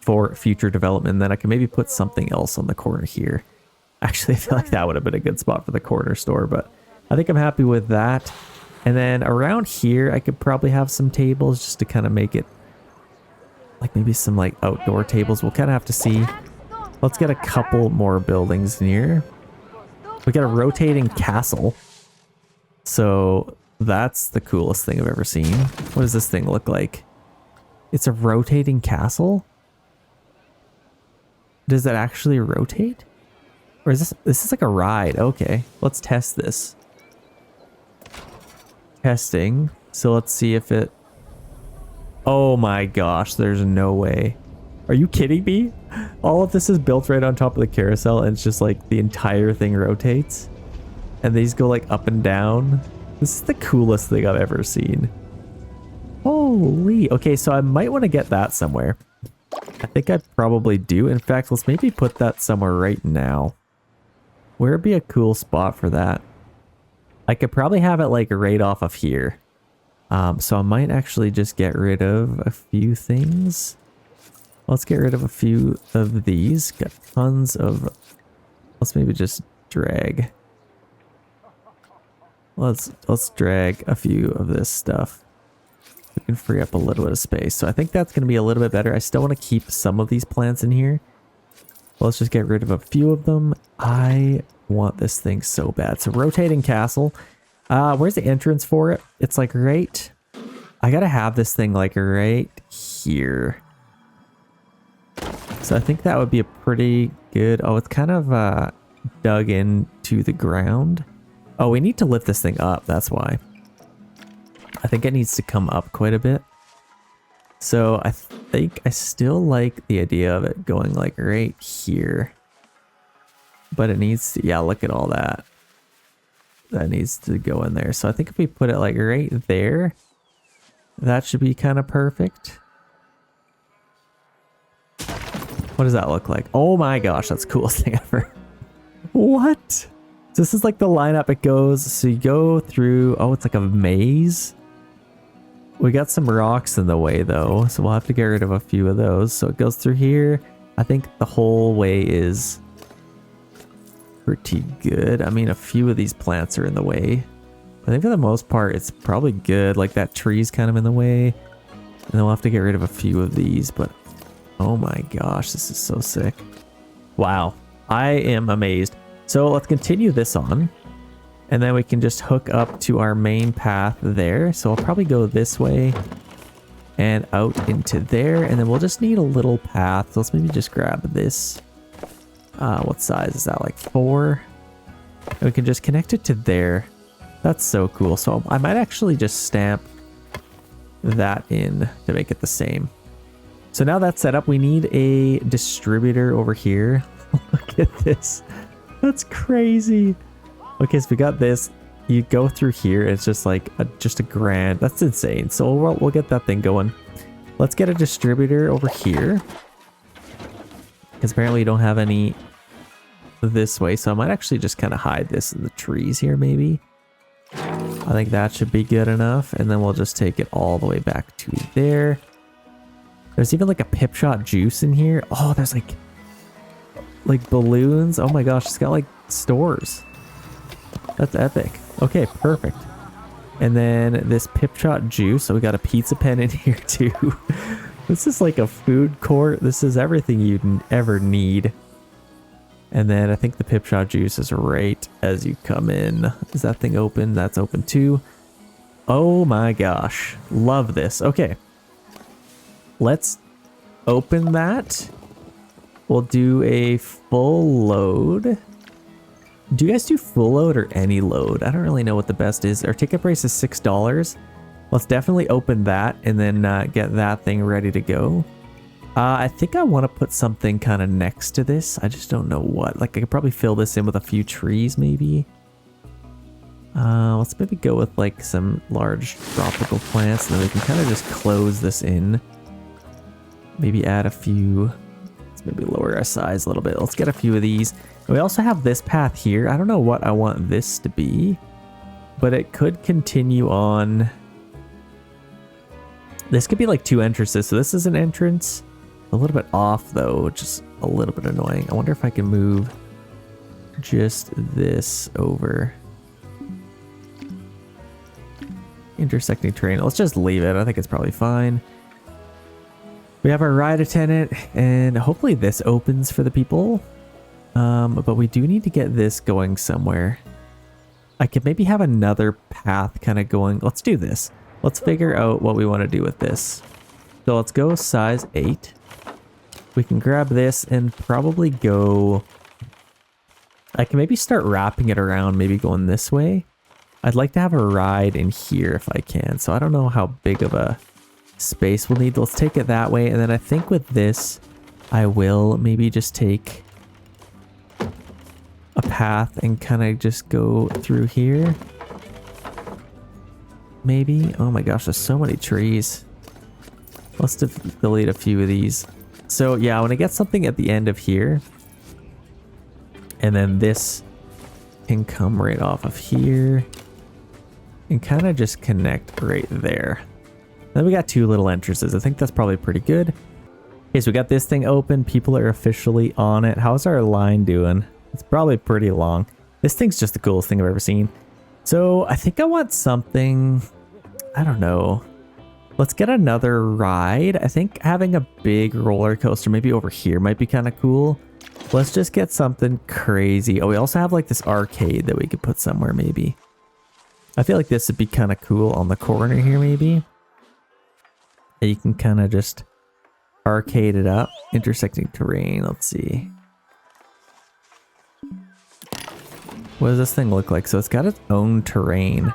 for future development. And then I can maybe put something else on the corner here. Actually, I feel like that would have been a good spot for the corner store, but I think I'm happy with that. And then around here, I could probably have some tables just to kind of make it like maybe some like outdoor tables. We'll kind of have to see. Let's get a couple more buildings in here. We got a rotating castle. So that's the coolest thing I've ever seen. What does this thing look like? It's a rotating castle? Does that actually rotate? Or is this is like a ride? Okay, let's test this. Testing. So let's see if it... Oh my gosh, there's no way. Are you kidding me? All of this is built right on top of the carousel, and it's just like the entire thing rotates. And these go like up and down. This is the coolest thing I've ever seen. Holy. Okay, so I might want to get that somewhere. I think I probably do. In fact, let's maybe put that somewhere right now. Where would be a cool spot for that? I could probably have it like right off of here. So I might actually just get rid of a few things. Let's get rid of a few of these. Got tons of... Let's maybe just drag. Let's drag a few of this stuff. We can free up a little bit of space. So I think that's going to be a little bit better. I still want to keep some of these plants in here. Let's just get rid of a few of them. I want this thing so bad. So rotating castle. Where's the entrance for it? It's like right... I gotta have this thing like right here. So I think that would be a pretty good... Oh, it's kind of dug into the ground. Oh, we need to lift this thing up. That's why. I think it needs to come up quite a bit. So I think I still like the idea of it going like right here. But it needs to... Yeah, look at all that. That needs to go in there. So I think if we put it like right there, that should be kind of perfect. What does that look like? Oh my gosh, that's the coolest thing ever. What? So this is like the lineup it goes. So you go through, oh, it's like a maze. We got some rocks in the way though, so we'll have to get rid of a few of those. So it goes through here. I think the whole way is pretty good. I mean, a few of these plants are in the way. I think for the most part, it's probably good. Like that tree's kind of in the way. And then we'll have to get rid of a few of these, but oh my gosh, this is so sick. Wow, I am amazed. So let's continue this on. And then we can just hook up to our main path there. So I'll probably go this way and out into there. And then we'll just need a little path. So let's maybe just grab this. What size is that? Like 4? And we can just connect it to there. That's so cool. So I might actually just stamp that in to make it the same. So now that's set up, we need a distributor over here. Look at this. That's crazy. Okay, so we got this. You go through here. It's just like just a grand. That's insane. So we'll get that thing going. Let's get a distributor over here. Because apparently you don't have any this way. So I might actually just kind of hide this in the trees here maybe. I think that should be good enough. And then we'll just take it all the way back to there. There's even like a pip shot juice in here. Oh, there's like balloons. Oh my gosh, it's got like stores. That's epic. Okay, perfect. And then this pip shot juice. So we got a pizza pen in here too. This is like a food court. This is everything you'd ever need. And then I think the pip shot juice is right as you come in. Is that thing open? That's open too. Oh my gosh. Love this. Okay. Let's open that. We'll do a full load. Do you guys do full load or any load? I don't really know what the best is. Our ticket price is $6. Let's definitely open that and then get that thing ready to go. I think I want to put something kind of next to this. I just don't know what. Like I could probably fill this in with a few trees maybe. Let's maybe go with like some large tropical plants and then we can kind of just close this in. Maybe add a few. Let's maybe lower our size a little bit. Let's get a few of these. We also have this path here. I don't know what I want this to be, but it could continue on. This could be like 2 entrances. So this is an entrance. A little bit off though, which is a little bit annoying. I wonder if I can move just this over. Intersecting terrain. Let's just leave it. I think it's probably fine. We have our ride attendant and hopefully this opens for the people. But we do need to get this going somewhere. I could maybe have another path kind of going. Let's do this. Let's figure out what we want to do with this. So let's go size 8. We can grab this and probably go. I can maybe start wrapping it around, maybe going this way. I'd like to have a ride in here if I can. So I don't know how big of a space we'll need. Let's take it that way. And then I think with this, I will maybe just take a path and kind of just go through here. Maybe. Oh my gosh, there's so many trees. Let's delete a few of these. So yeah, I want to get something at the end of here. And then this can come right off of here. And kind of just connect right there. Then we got 2 little entrances. I think that's probably pretty good. Okay, so we got this thing open. People are officially on it. How's our line doing? It's probably pretty long. This thing's just the coolest thing I've ever seen. So I think I want something, I don't know. Let's get another ride. I think having a big roller coaster maybe over here might be kind of cool. Let's just get something crazy. Oh, we also have like this arcade that we could put somewhere maybe. I feel like this would be kind of cool on the corner here maybe. And you can kind of just arcade it up. Intersecting terrain, let's see. What does this thing look like? So it's got its own terrain.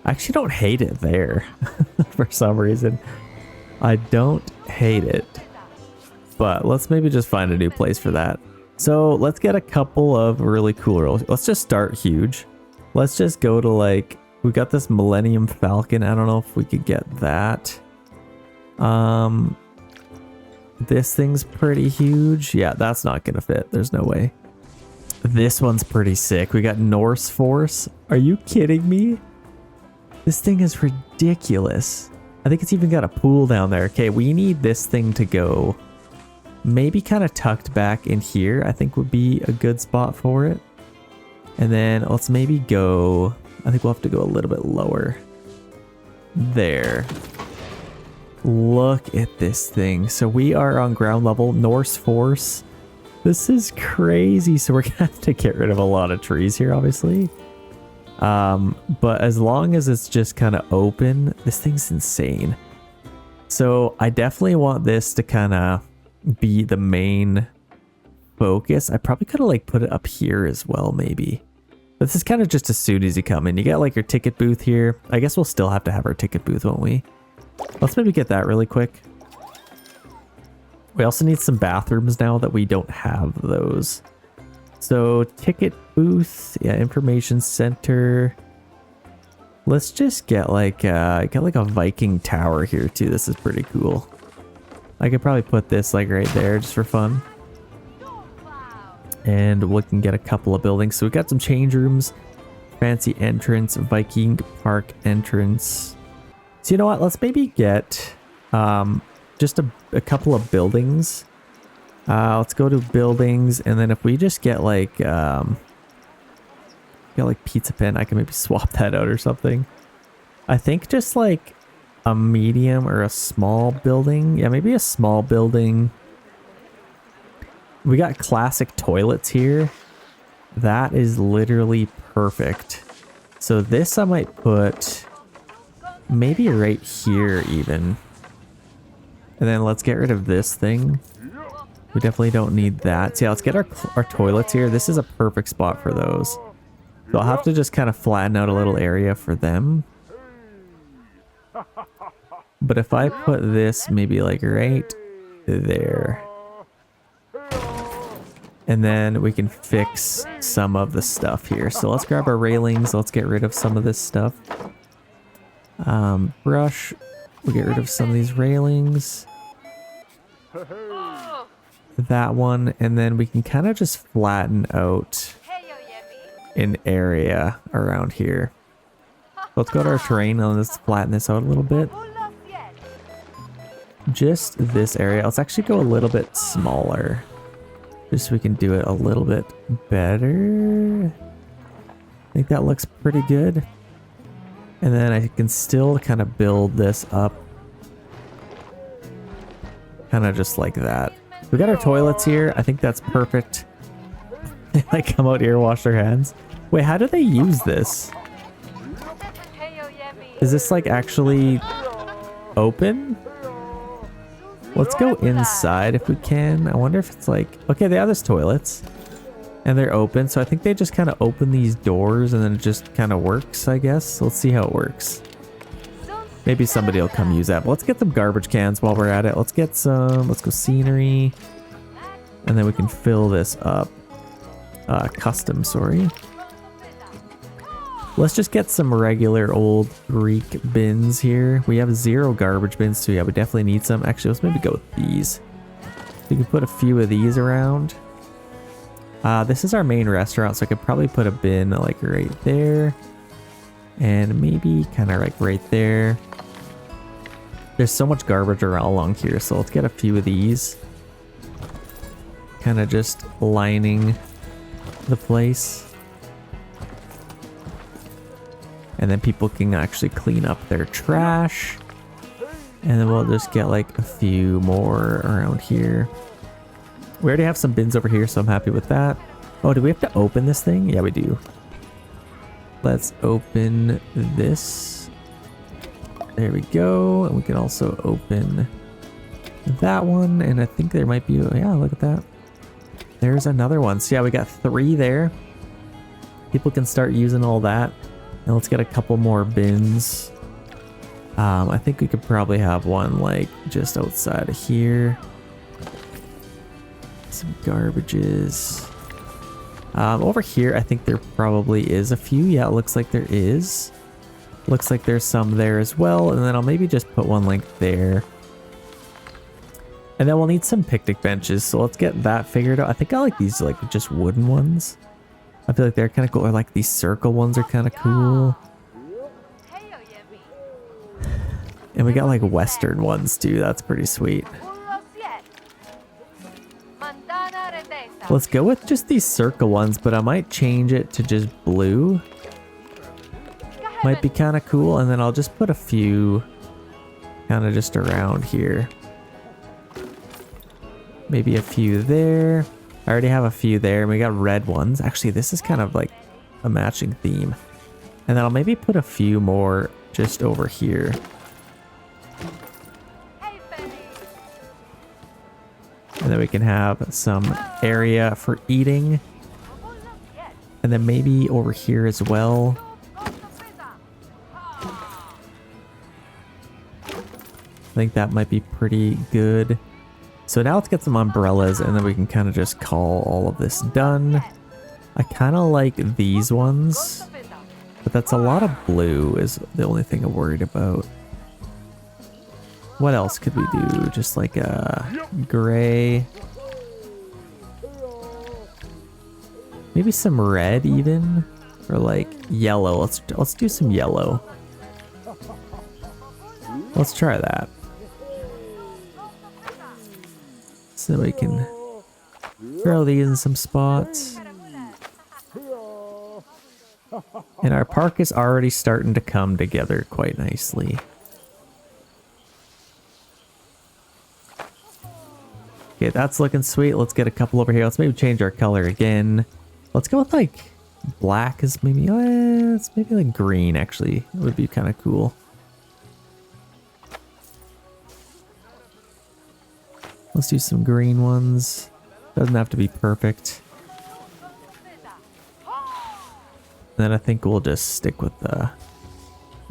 I actually don't hate it there for some reason. I don't hate it. But let's maybe just find a new place for that. So let's get a couple of really cool rolls. Let's just start huge. Let's just go to like, we got this Millennium Falcon. I don't know if we could get that. This thing's pretty huge. Yeah, that's not gonna fit. There's no way. This one's pretty sick. We got Norse Force. Are you kidding me? This thing is ridiculous. I think it's even got a pool down there. Okay, we need this thing to go maybe kind of tucked back in here. I think would be a good spot for it. And then let's maybe go, I think we'll have to go a little bit lower. There. Look at this thing. So we are on ground level, Norse Force. This is crazy. So we're gonna have to get rid of a lot of trees here, obviously. But as long as it's just kind of open, this thing's insane. So I definitely want this to kind of be the main focus. I probably could have like put it up here as well, maybe. But this is kind of just as soon as you come in. You got like your ticket booth here. I guess we'll still have to have our ticket booth, won't we? Let's maybe get that really quick. We also need some bathrooms now that we don't have those. So ticket booth, yeah, information center. Let's just get like a Viking tower here too. This is pretty cool. I could probably put this like right there just for fun. And we can get a couple of buildings. So we got some change rooms, fancy entrance, Viking park entrance. So you know what? Let's maybe get just a couple of buildings. Let's go to buildings, and then if we just get like pizza pen, I can maybe swap that out or something. I think just like a medium or a small building. Yeah, maybe a small building. We got classic toilets here. That is literally perfect. So this I might put maybe right here even. And then let's get rid of this thing. We definitely don't need that. So yeah, let's get our toilets here. This is a perfect spot for those. So I'll have to just kind of flatten out a little area for them. But if I put this maybe like right there. And then we can fix some of the stuff here. So let's grab our railings. Let's get rid of some of this stuff. Brush. We'll get rid of some of these railings. That one. And then we can kind of just flatten out an area around here. Let's go to our terrain and let's flatten this out a little bit. Just this area. Let's actually go a little bit smaller. Just so we can do it a little bit better. I think that looks pretty good. And then I can still kind of build this up. Kind of just like that. We got our toilets here. I think that's perfect. They like come out here, wash their hands. Wait, how do they use this? Is this like actually open? Let's go inside if we can. I wonder if it's like... Okay, they have these toilets. And they're open. So I think they just kind of open these doors and then it just kind of works, I guess. Let's see how it works. Maybe somebody will come use that. But let's get some garbage cans while we're at it. Let's get some... Let's go scenery. And then we can fill this up. Custom, sorry. Let's just get some regular old Greek bins here. We have 0 garbage bins, so yeah, we definitely need some. Actually, let's maybe go with these. We can put a few of these around. This is our main restaurant, so I could probably put a bin like right there. And maybe kind of like right there. There's so much garbage around along here, so let's get a few of these. Kind of just lining the place. And then people can actually clean up their trash. And then we'll just get like a few more around here. We already have some bins over here, so I'm happy with that. Oh, do we have to open this thing? Yeah, we do. Let's open this. There we go. And we can also open that one. And I think there might be... Yeah, look at that. There's another one. So yeah, we got 3 there. People can start using all that. And let's get a couple more bins. I think we could probably have one like just outside of here. Some garbages. Over here, I think there probably is a few. Yeah, it looks like there is. Looks like there's some there as well. And then I'll maybe just put one like there. And then we'll need some picnic benches. So let's get that figured out. I think I like these like just wooden ones. I feel like they're kind of cool. Or like these circle ones are kind of cool. And we got like Western ones too. That's pretty sweet. Let's go with just these circle ones, but I might change it to just blue. Might be kind of cool. And then I'll just put a few kind of just around here. Maybe a few there. I already have a few there. And we got red ones. Actually, this is kind of like a matching theme. And then I'll maybe put a few more just over here. And then we can have some area for eating. And then maybe over here as well. I think that might be pretty good. So now let's get some umbrellas and then we can kind of just call all of this done. I kind of like these ones, but that's a lot of blue is the only thing I'm worried about. What else could we do? Just like a gray. Maybe some red even, or like yellow. Let's do some yellow. Let's try that. So we can throw these in some spots. And our park is already starting to come together quite nicely. Okay, that's looking sweet. Let's get a couple over here. Let's maybe change our color again. Let's go with like black is maybe, it's maybe like green actually. It would be kind of cool. Let's do some green ones. Doesn't have to be perfect. Then I think we'll just stick with the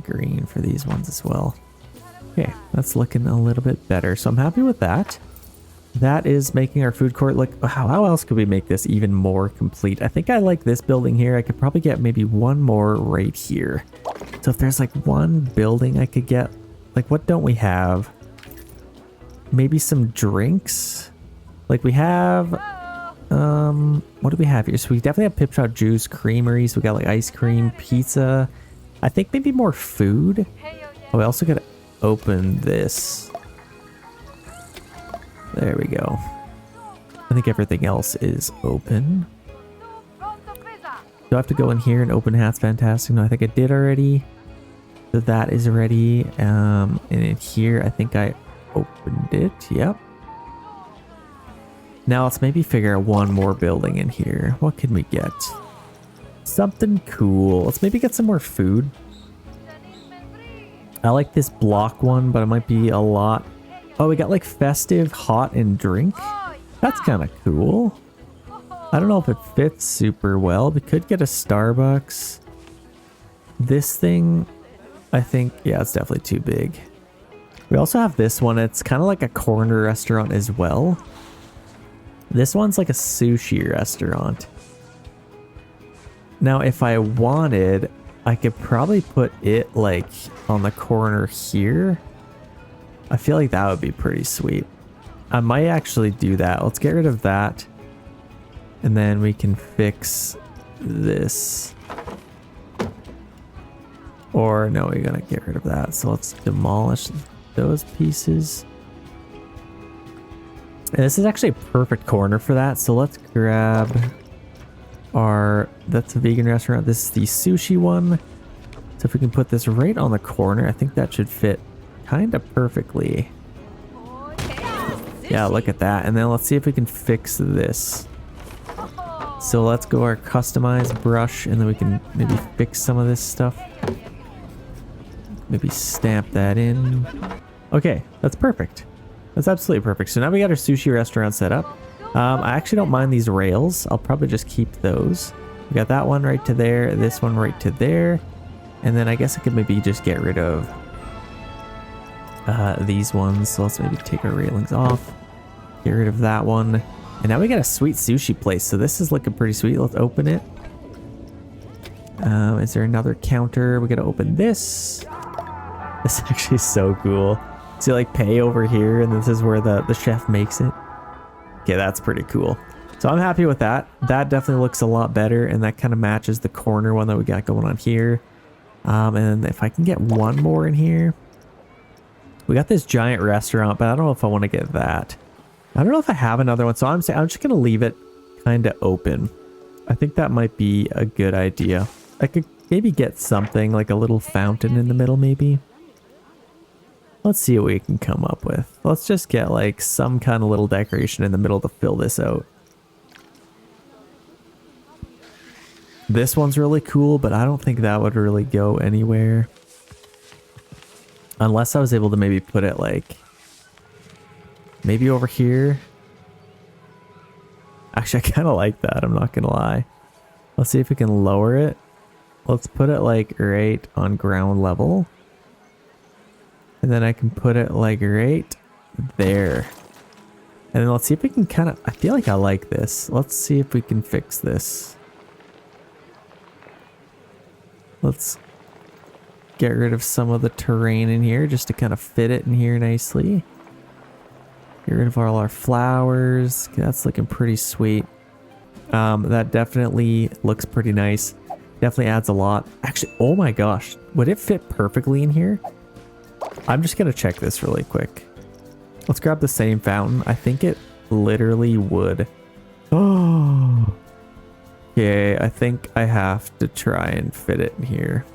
green for these ones as well. Okay, that's looking a little bit better. So I'm happy with that. That is making our food court look... How else could we make this even more complete? I think I like this building here. I could probably get maybe one more right here. So if there's like one building I could get... Like what don't we have? Maybe some drinks? Like we have... what do we have here? So we definitely have Pip Shot Juice, creameries. We got like ice cream, pizza. I think maybe more food. Oh, we also gotta open this. There we go. I think everything else is open. Do I have to go in here and open hats? Fantastic. No, I think I did already. So that is ready. And in here, I think I opened it. Yep. Now let's maybe figure out one more building in here. What can we get? Something cool. Let's maybe get some more food. I like this block one, but it might be a lot. Oh, we got like festive, hot, and drink. That's kind of cool. I don't know if it fits super well. We could get a Starbucks. This thing, I think, yeah, it's definitely too big. We also have this one. It's kind of like a corner restaurant as well. This one's like a sushi restaurant. Now, if I wanted, I could probably put it like on the corner here. I feel like that would be pretty sweet. I might actually do that. Let's get rid of that. And then we can fix this. Or no, we're gonna get rid of that. So let's demolish those pieces. And this is actually a perfect corner for that. So let's grab our, that's a vegan restaurant. This is the sushi one. So if we can put this right on the corner, I think that should fit kind of perfectly. Yeah, look at that. And then let's see if we can fix this. So let's go our customized brush and then we can maybe fix some of this stuff. Maybe stamp that in. Okay, that's perfect. That's absolutely perfect. So now we got our sushi restaurant set up. I actually don't mind these rails. I'll probably just keep those. We got that one right to there, this one right to there. And then I guess I could maybe just get rid of these ones. So let's maybe take our railings off. Get rid of that one. And now we got a sweet sushi place. So this is looking pretty sweet. Let's open it. Is there another counter? We got to open this. This actually is so cool. So you like pay over here and this is where the chef makes it. Okay, that's pretty cool. So So I'm happy with that. That definitely looks a lot better, and that kind of matches the corner one that we got going on here. And if I can get one more in here. We got this giant restaurant, but I don't know if I want to get that. I don't know if I have another one, so I'm just going to leave it kind of open. I think that might be a good idea. I could maybe get something like a little fountain in the middle, maybe. Let's see what we can come up with. Let's just get like some kind of little decoration in the middle to fill this out. This one's really cool, but I don't think that would really go anywhere. Unless I was able to maybe put it like maybe over here. Actually, I kind of like that. I'm not going to lie. Let's see if we can lower it. Let's put it like right on ground level. And then I can put it like right there. And then let's see if we can kind of, I feel like I like this. Let's see if we can fix this. Let's get rid of some of the terrain in here just to kind of fit it in here nicely. Get rid of all our flowers. That's looking pretty sweet. That definitely looks pretty nice. Definitely adds a lot. Actually, oh my gosh. Would it fit perfectly in here? I'm just going to check this really quick. Let's grab the same fountain. I think it literally would. Oh. Okay, I think I have to try and fit it in here.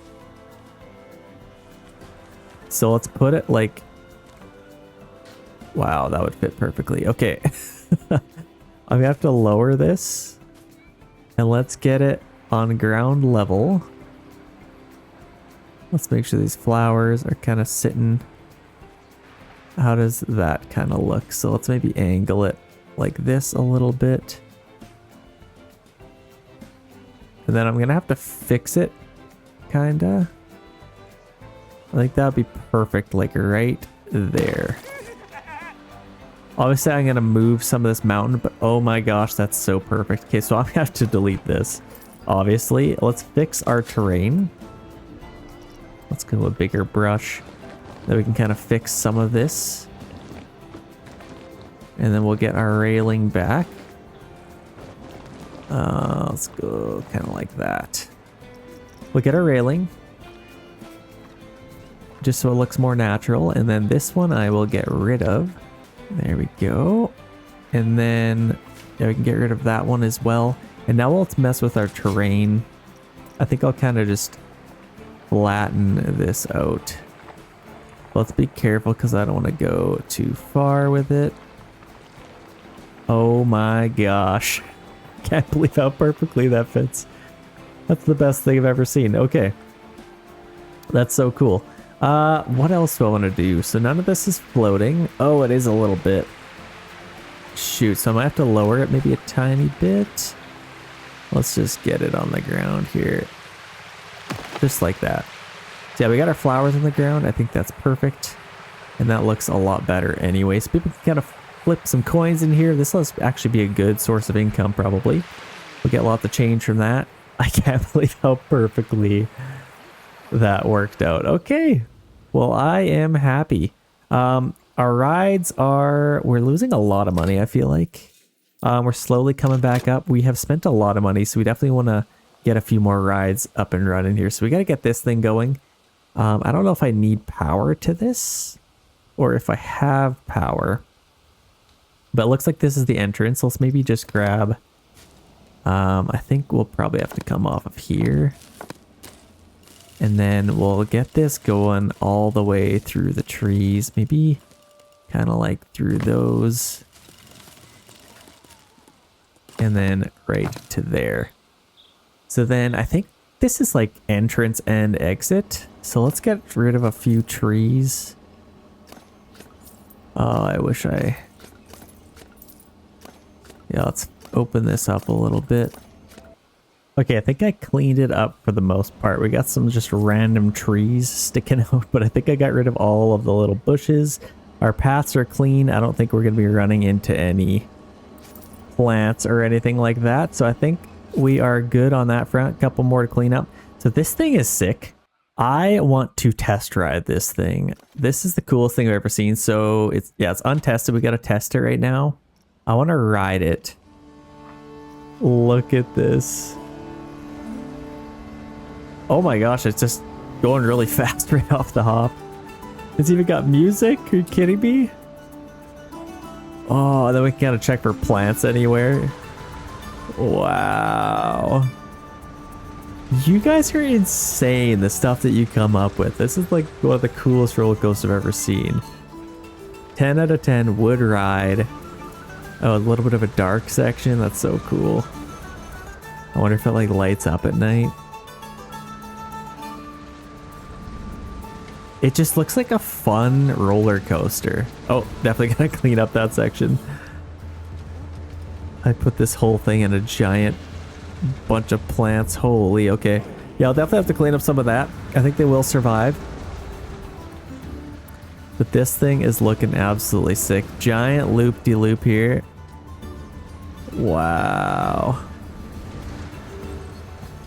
So let's put it like, wow, that would fit perfectly. Okay. I'm gonna have to lower this and let's get it on ground level. Let's make sure these flowers are kind of sitting. How does that kind of look? So let's maybe angle it like this a little bit. And then I'm gonna have to fix it, kinda. I think that would be perfect, like right there. Obviously, I'm going to move some of this mountain, but oh my gosh, that's so perfect. Okay, so I'm going to have to delete this, obviously. Let's fix our terrain. Let's go with a bigger brush. Then we can kind of fix some of this. And then we'll get our railing back. Let's go kind of like that. We'll get our railing, just so it looks more natural. And then this one I will get rid of. There we go. And then yeah, we can get rid of that one as well. And now let's mess with our terrain. I think I'll kind of just flatten this out. Let's be careful because I don't want to go too far with it. Oh my gosh. Can't believe how perfectly that fits. That's the best thing I've ever seen. Okay. That's so cool. What else do I want to do? So none of this is floating. Oh, it is a little bit. Shoot, so I might have to lower it maybe a tiny bit. Let's just get it on the ground here. Just like that. So yeah, we got our flowers on the ground. I think that's perfect. And that looks a lot better anyway. So people can kind of flip some coins in here. This will actually be a good source of income probably. We'll get lots of change from that. I can't believe how perfectly that worked out. Okay. Well, I am happy. Our rides we're losing a lot of money, I feel like. We're slowly coming back up. We have spent a lot of money, so we definitely want to get a few more rides up and running here. So we got to get this thing going. I don't know if I need power to this or if I have power. But it looks like this is the entrance. Let's maybe just grab... I think we'll probably have to come off of here. And then we'll get this going all the way through the trees. Maybe kind of like through those. And then right to there. So then I think this is like entrance and exit. So let's get rid of a few trees. Oh, I wish I... Yeah, let's open this up a little bit. Okay, I think I cleaned it up for the most part. We got some just random trees sticking out, but I think I got rid of all of the little bushes. Our paths are clean. I don't think we're going to be running into any plants or anything like that. So I think we are good on that front. A couple more to clean up. So this thing is sick. I want to test ride this thing. This is the coolest thing I've ever seen. So it's untested. We got to test it right now. I want to ride it. Look at this. Oh my gosh, it's just going really fast right off the hop. It's even got music. Are you kidding me? Oh, and then we can kind of check for plants anywhere. Wow. You guys are insane, the stuff that you come up with. This is like one of the coolest roller coasters I've ever seen. 10 out of 10 would ride. Oh, a little bit of a dark section. That's so cool. I wonder if it like lights up at night. It just looks like a fun roller coaster. Oh, definitely gotta clean up that section. I put this whole thing in a giant bunch of plants. Holy, okay. Yeah, I'll definitely have to clean up some of that. I think they will survive. But this thing is looking absolutely sick. Giant loop-de-loop here. Wow.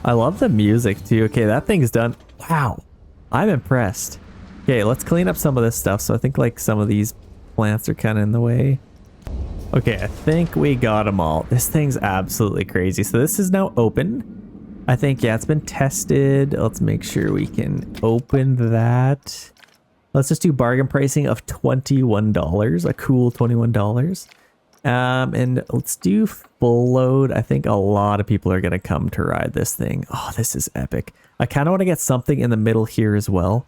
I love the music too. Okay, that thing's done. Wow. I'm impressed. Okay, let's clean up some of this stuff. So I think like some of these plants are kind of in the way. Okay, I think we got them all. This thing's absolutely crazy. So this is now open. I think, yeah, it's been tested. Let's make sure we can open that. Let's just do bargain pricing of $21. A cool $21. And let's do full load. I think a lot of people are going to come to ride this thing. Oh, this is epic. I kind of want to get something in the middle here as well.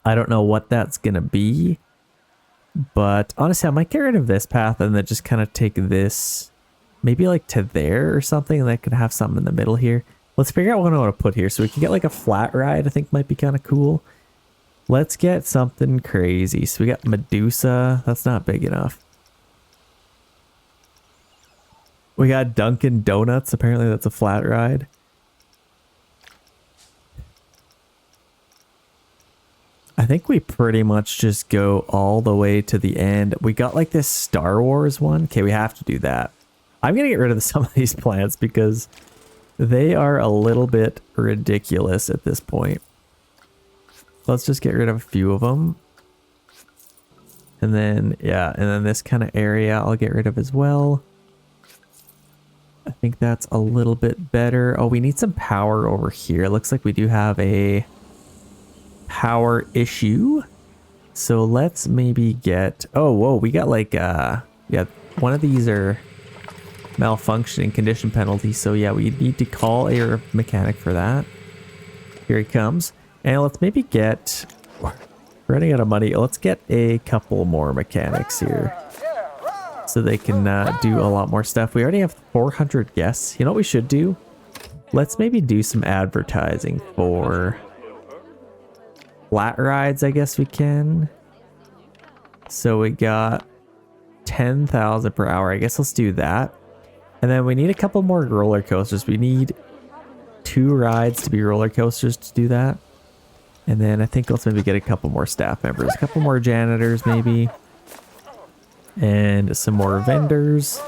I don't know what that's going to be. But honestly, I might get rid of this path and then just kind of take this maybe like to there or something. And I could have something in the middle here. Let's figure out what I want to put here. So we can get like a flat ride, I think might be kind of cool. Let's get something crazy. So we got Medusa. That's not big enough. We got Dunkin' Donuts. Apparently that's a flat ride. I think we pretty much just go all the way to the end. We got like this Star Wars one. Okay, we have to do that. I'm going to get rid of some of these plants because they are a little bit ridiculous at this point. Let's just get rid of a few of them. And then, yeah, and then this kind of area I'll get rid of as well. I think that's a little bit better. Oh, we need some power over here. It looks like we do have a power issue. So let's maybe get, oh, whoa, we got like, yeah, one of these are malfunctioning condition penalty. So yeah, we need to call a mechanic for that. Here he comes. And let's maybe get, we're running out of money. Let's get a couple more mechanics here so they can do a lot more stuff. We already have 400 guests. You know what we should do? Let's maybe do some advertising for flat rides, I guess we can. So we got 10,000 per hour. I guess let's do that. And then we need a couple more roller coasters. We need 2 rides to be roller coasters to do that. And then I think let's maybe get a couple more staff members, a couple more janitors maybe. And some more vendors.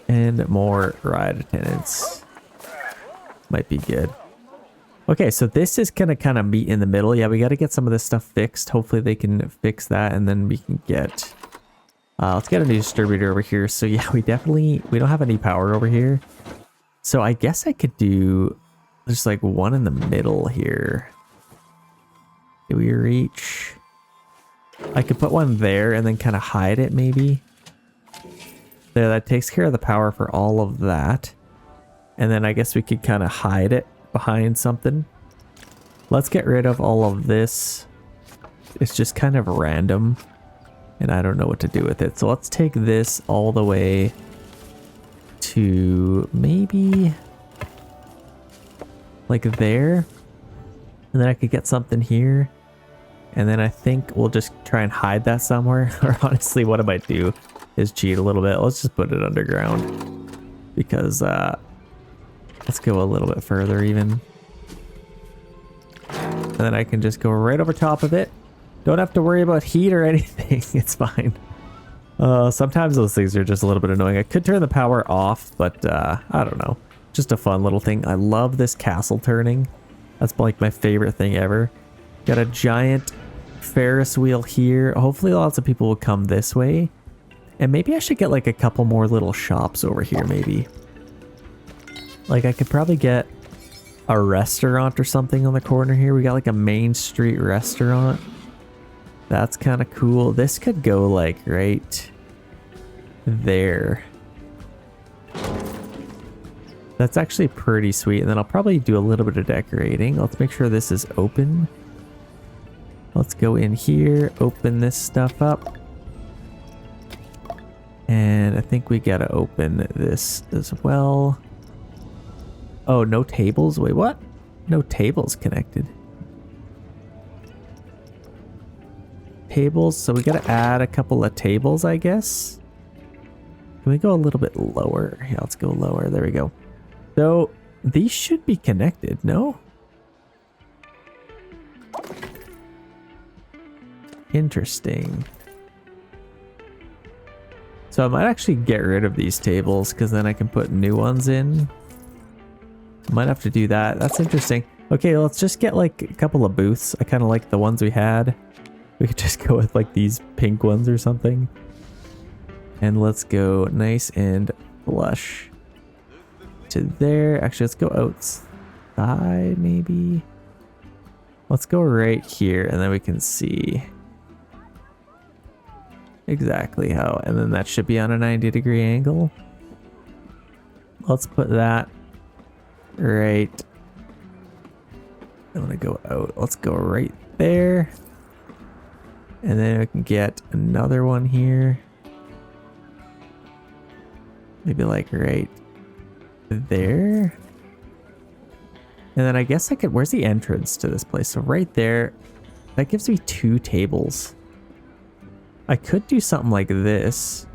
And more ride attendants. Might be good. Okay, so this is gonna kind of meet in the middle. Yeah, we got to get some of this stuff fixed. Hopefully they can fix that, and then we can get. Let's get a new distributor over here. So yeah, we don't have any power over here. So I guess I could do just like one in the middle here. Do we reach? I could put one there and then kind of hide it maybe. There, that takes care of the power for all of that. And then I guess we could kind of hide it behind something. Let's get rid of all of this. It's just kind of random and I don't know what to do with it. So let's take this all the way to maybe like there. And then I could get something here. And then I think we'll just try and hide that somewhere. Or honestly, what I might do is cheat a little bit. Let's just put it underground because let's go a little bit further even. And then I can just go right over top of it. Don't have to worry about heat or anything. It's fine. Sometimes those things are just a little bit annoying. I could turn the power off, but I don't know. Just a fun little thing. I love this castle turning. That's like my favorite thing ever. Got a giant Ferris wheel here. Hopefully lots of people will come this way. And maybe I should get like a couple more little shops over here maybe. Like I could probably get a restaurant or something on the corner here. We got like a main street restaurant. That's kind of cool. This could go like right there. That's actually pretty sweet. And then I'll probably do a little bit of decorating. Let's make sure this is open. Let's go in here, open this stuff up. And I think we gotta open this as well. Oh, no tables? Wait, what? No tables connected. Tables, so we gotta add a couple of tables, I guess. Can we go a little bit lower? Yeah, let's go lower. There we go. So these should be connected, no? Interesting. So I might actually get rid of these tables because then I can put new ones in. Might have to do that. That's interesting. Okay, let's just get like a couple of booths. I kind of like the ones we had. We could just go with like these pink ones or something. And let's go nice and flush to there. Actually, let's go outside maybe. Let's go right here and then we can see exactly how. And then that should be on a 90-degree angle. Let's put that right. I want to go out. Let's go right there. And then we can get another one here. Maybe like right there. And then I guess I could, where's the entrance to this place? So right there, that gives me 2 tables. I could do something like this.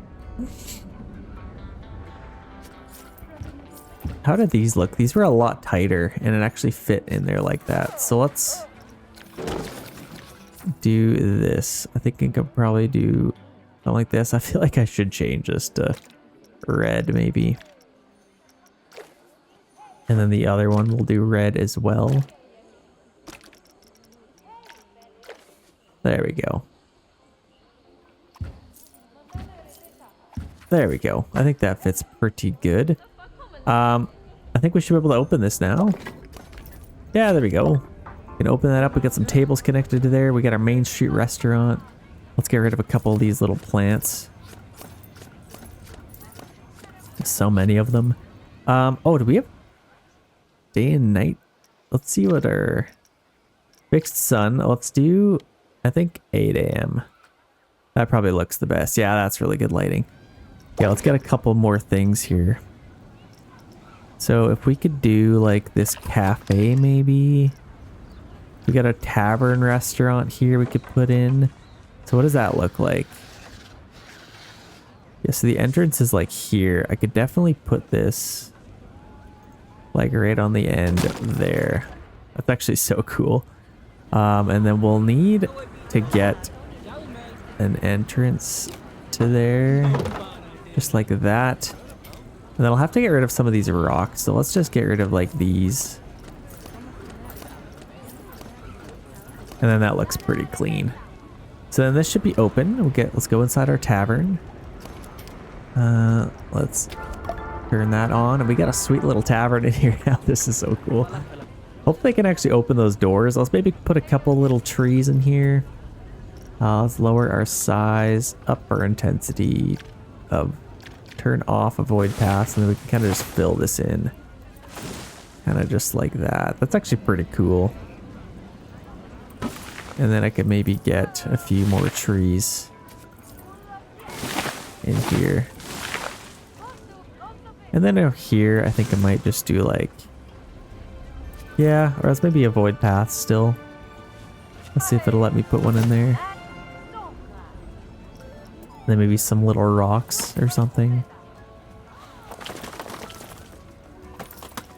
How did these look? These were a lot tighter and it actually fit in there like that. So let's do this. I think I could probably do something like this. I feel like I should change this to red maybe. And then the other one will do red as well. There we go. There we go. I think that fits pretty good. I think we should be able to open this now. Yeah, there we go. We can open that up. We got some tables connected to there. We got our main street restaurant. Let's get rid of a couple of these little plants. So many of them. Oh, do we have day and night? Let's see what our fixed sun. Let's do, I think 8 a.m. That probably looks the best. Yeah, that's really good lighting. Yeah, let's get a couple more things here. So if we could do like this cafe maybe. We got a tavern restaurant here we could put in. So what does that look like? Yeah, so the entrance is like here. I could definitely put this like right on the end there. That's actually so cool. And then we'll need to get an entrance to there. Just like that. And then I'll have to get rid of some of these rocks. So let's just get rid of like these. And then that looks pretty clean. So then this should be open. Let's go inside our tavern. Let's turn that on. And we got a sweet little tavern in here now. This is so cool. Hopefully I can actually open those doors. Let's maybe put a couple little trees in here. Let's lower our size, up our intensity of turn off avoid paths, and then we can kind of just fill this in. Kind of just like that. That's actually pretty cool. And then I could maybe get a few more trees in here. And then over here, I think I might just do like, yeah, or else maybe avoid paths still. Let's see if it'll let me put one in there. Then maybe some little rocks or something.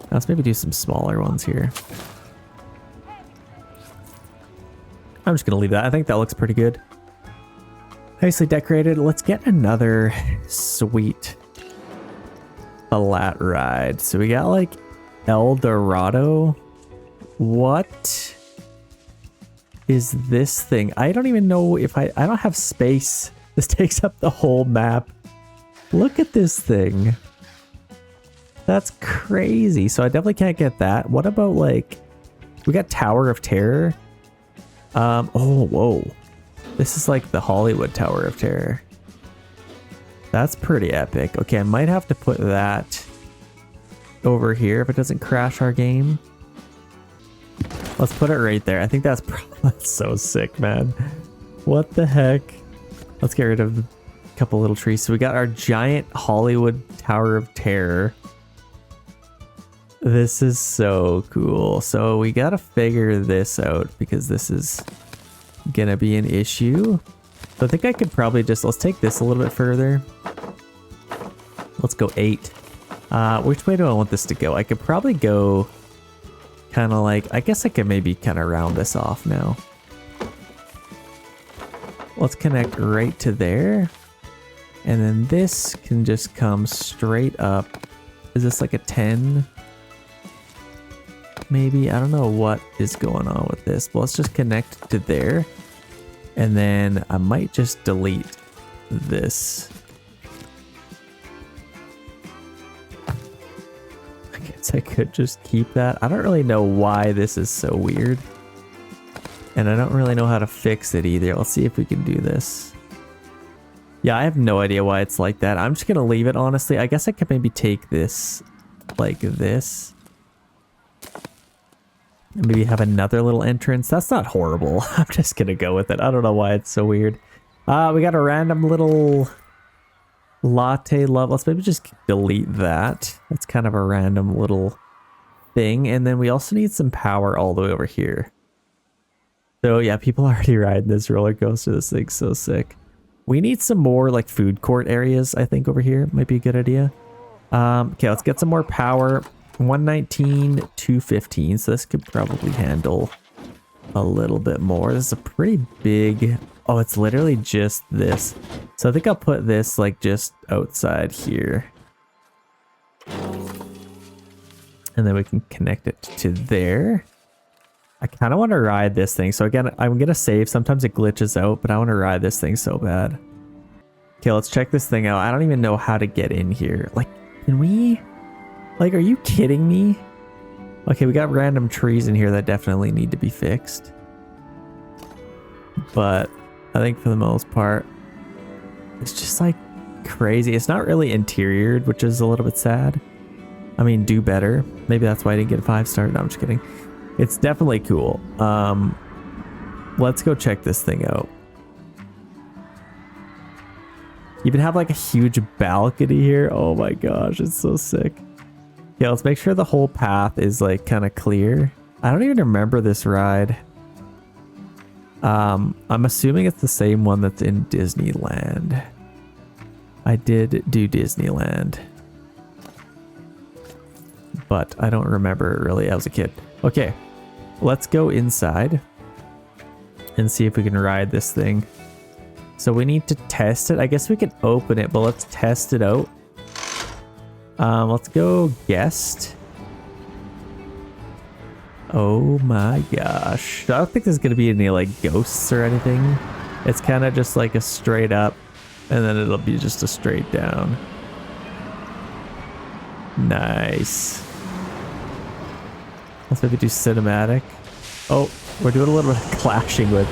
Let's maybe do some smaller ones here. I'm just gonna leave that. I think that looks pretty good. Nicely decorated. Let's get another sweet flat ride. So we got like El Dorado. What is this thing? I don't even know if I don't have space. This takes up the whole map. Look at this thing. That's crazy. So I definitely can't get that. What about like, we got Tower of Terror. Oh, whoa. This is like the Hollywood Tower of Terror. That's pretty epic. Okay, I might have to put that over here if it doesn't crash our game. Let's put it right there. I think that's so sick, man. What the heck? Let's get rid of a couple little trees. So we got our giant Hollywood Tower of Terror. This is so cool. So we gotta figure this out because this is gonna be an issue. So I think I could probably just, let's take this a little bit further. Let's go 8. Which way do I want this to go? I could probably go kind of like, I guess I could maybe kind of round this off now. Let's connect right to there. And then this can just come straight up. Is this like a 10? Maybe, I don't know what is going on with this, but let's just connect to there. And then I might just delete this. I guess I could just keep that. I don't really know why this is so weird. And I don't really know how to fix it either. Let's see if we can do this. Yeah, I have no idea why it's like that. I'm just gonna leave it, honestly. I guess I could maybe take this like this. Maybe have another little entrance. That's not horrible. I'm just gonna go with it. I don't know why it's so weird. We got a random little latte love. Let's maybe just delete that. That's kind of a random little thing. And then we also need some power all the way over here. So yeah, people are already riding this roller coaster. This thing's so sick. We need some more like food court areas, I think, over here. Might be a good idea. Okay, let's get some more power. 119, 215. So this could probably handle a little bit more. This is a pretty big... Oh, it's literally just this. So I think I'll put this like just outside here. And then we can connect it to there. I kind of want to ride this thing. So again, I'm going to save. Sometimes it glitches out, but I want to ride this thing so bad. Okay, let's check this thing out. I don't even know how to get in here. Like, can we... Like, are you kidding me? Okay, we got random trees in here that definitely need to be fixed. But I think for the most part, it's just like crazy. It's not really interiored, which is a little bit sad. I mean, do better. Maybe that's why I didn't get a 5-star. No, I'm just kidding. It's definitely cool. Let's go check this thing out. You even have like a huge balcony here. Oh my gosh, it's so sick. Yeah, let's make sure the whole path is like kind of clear. I don't even remember this ride. I'm assuming it's the same one that's in Disneyland. I did do Disneyland, but I don't remember it really. I was a kid. Okay, let's go inside and see if we can ride this thing. So we need to test it. I guess we can open it, but let's test it out. Let's go guest. Oh my gosh. I don't think there's going to be any like ghosts or anything. It's kind of just like a straight up and then it'll be just a straight down. Nice. Let's maybe do cinematic. Oh, we're doing a little bit of clashing with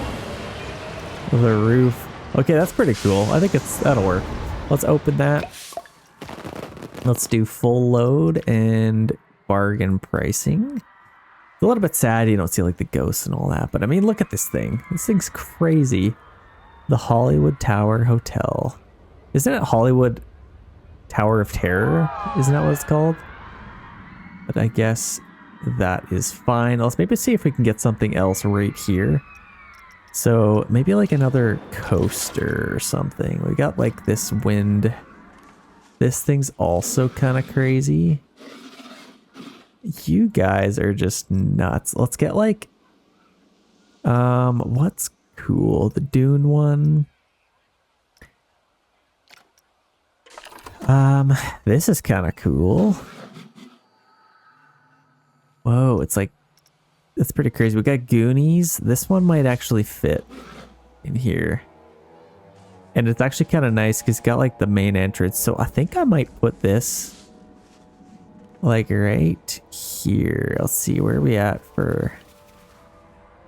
the roof. Okay, that's pretty cool. I think that'll work. Let's open that. Let's do full load and bargain pricing. It's a little bit sad you don't see like the ghosts and all that, but I mean, look at this thing. This thing's crazy. The Hollywood Tower Hotel. Isn't it Hollywood Tower of Terror? Isn't that what it's called? But I guess that is fine. Let's maybe see if we can get something else right here. So maybe like another coaster or something. We got like this wind. This thing's also kind of crazy. You guys are just nuts. Let's get like, what's cool? The Dune one. This is kind of cool. Whoa, it's like, it's pretty crazy. We got Goonies. This one might actually fit in here. And it's actually kind of nice because it's got like the main entrance. So I think I might put this like right here. Let's see, where are we at for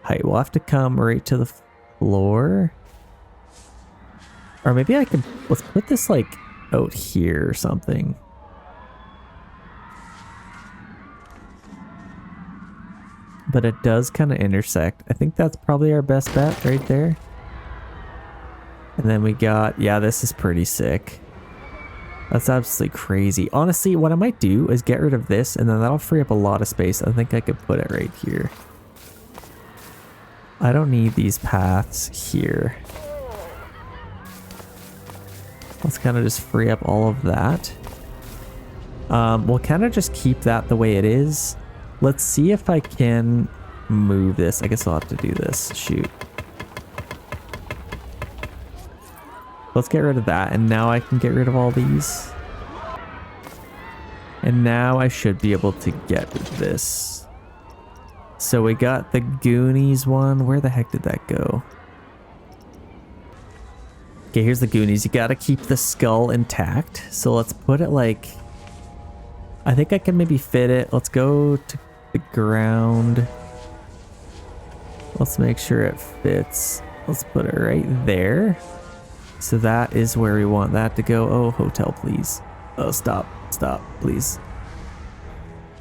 height? We'll have to come right to the floor. Or maybe I could, let's put this like out here or something. But it does kind of intersect. I think that's probably our best bet right there. And then we got, yeah, this is pretty sick. That's absolutely crazy. Honestly, what I might do is get rid of this and then that'll free up a lot of space. I think I could put it right here. I don't need these paths here. Let's kind of just free up all of that. We'll kind of just keep that the way it is. Let's see if I can move this. I guess I'll have to do this. Shoot. Let's get rid of that. And now I can get rid of all these. And now I should be able to get this. So we got the Goonies one. Where the heck did that go? Okay, here's the Goonies. You gotta keep the skull intact. So let's put it like... I think I can maybe fit it. Let's go to the ground. Let's make sure it fits. Let's put it right there. So that is where we want that to go. Oh, hotel, please. Oh, stop, please.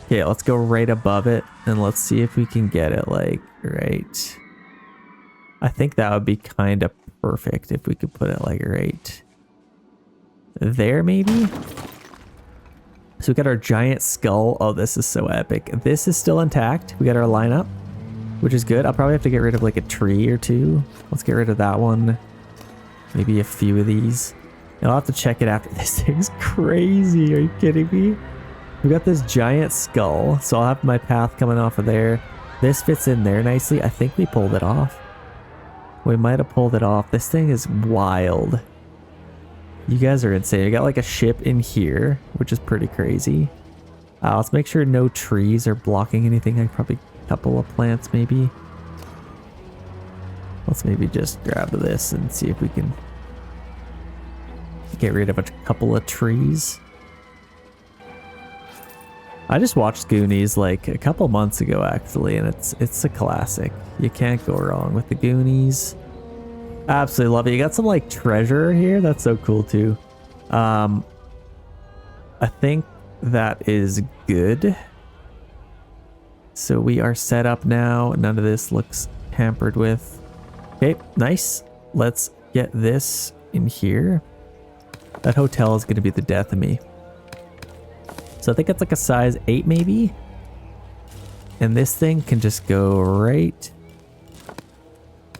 Okay, let's go right above it and let's see if we can get it like right. I think that would be kind of perfect if we could put it like right there, maybe. So we got our giant skull. Oh, this is so epic. This is still intact. We got our lineup, which is good. I'll probably have to get rid of like a tree or two. Let's get rid of that one. Maybe a few of these. And I'll have to check it after. This thing's crazy. Are you kidding me? We got this giant skull. So I'll have my path coming off of there. This fits in there nicely. I think we pulled it off. We might have pulled it off. This thing is wild. You guys are insane. We got like a ship in here, which is pretty crazy. Let's make sure no trees are blocking anything. Like probably a couple of plants maybe. Let's maybe just grab this and see if we can get rid of a couple of trees. I just watched Goonies like a couple months ago actually, and it's a classic. You can't go wrong with the Goonies. Absolutely love it. You got some like treasure here. That's so cool too. I think that is good. So we are set up now. None of this looks hampered with. Okay, nice. Let's get this in here. That hotel is going to be the death of me. So I think it's like a size 8 maybe. And this thing can just go right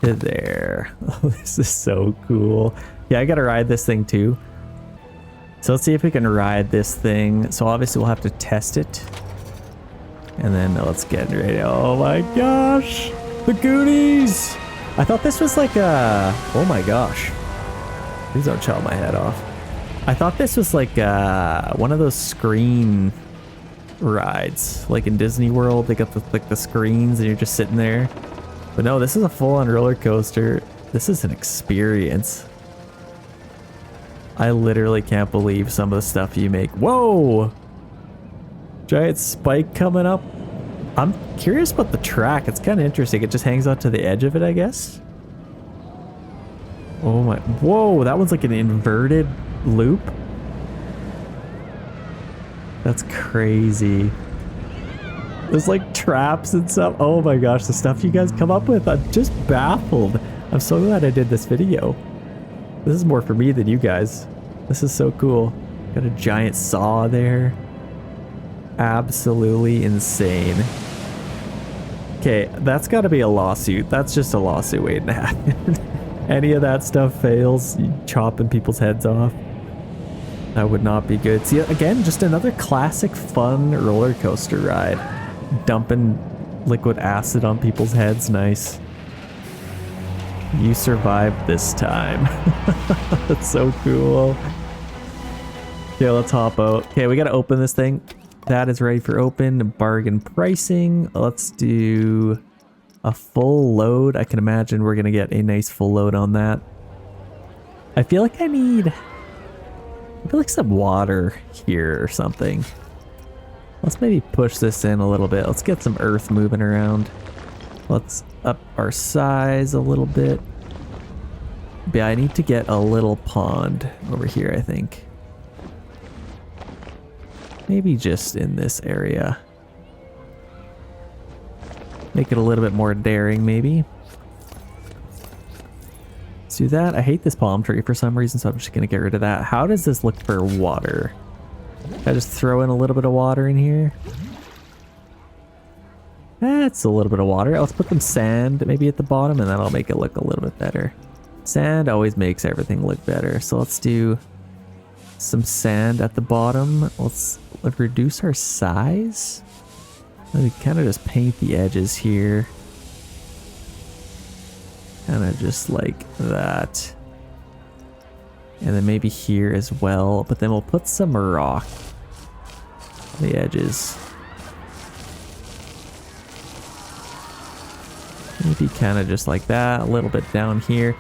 to there. Oh, this is so cool. Yeah, I gotta ride this thing too. So let's see if we can ride this thing. So obviously we'll have to test it. And then let's get ready. Oh my gosh. The Goonies. I thought this was like a... Oh my gosh. Please don't chop my head off. I thought this was like one of those screen rides. Like in Disney World, they got the, like the screens and you're just sitting there. But no, this is a full-on roller coaster. This is an experience. I literally can't believe some of the stuff you make. Whoa! Giant spike coming up. I'm curious about the track. It's kind of interesting. It just hangs out to the edge of it, I guess. Oh my... Whoa, that one's like an inverted loop. That's crazy. There's like traps and stuff. Oh my gosh, the stuff you guys come up with. I'm just baffled. I'm so glad I did this video. This is more for me than you guys. This is so cool. Got a giant saw there. Absolutely insane. Okay, that's got to be a lawsuit. That's just a lawsuit waiting to happen. Any of that stuff fails, you chopping people's heads off. That would not be good. See, again, just another classic fun roller coaster ride. Dumping liquid acid on people's heads. Nice. You survived this time. That's so cool. Okay, let's hop out. Okay, we gotta open this thing. That is ready for open. Bargain pricing. Let's do a full load. I can imagine we're gonna get a nice full load on that. I feel like I need some water here or something. Let's maybe push this in a little bit. Let's get some earth moving around. Let's up our size a little bit. But yeah, I need to get a little pond over here, I think. Maybe just in this area. Make it a little bit more daring, maybe. Let's do that. I hate this palm tree for some reason, so I'm just gonna get rid of that. How does this look for water? Can I just throw in a little bit of water in here? That's a little bit of water. Let's put some sand maybe at the bottom, and then I'll make it look a little bit better. Sand always makes everything look better. So let's do some sand at the bottom. Let's reduce our size. We kind of just paint the edges here. Kind of just like that. And then maybe here as well. But then we'll put some rock on the edges. Maybe kind of just like that. A little bit down here.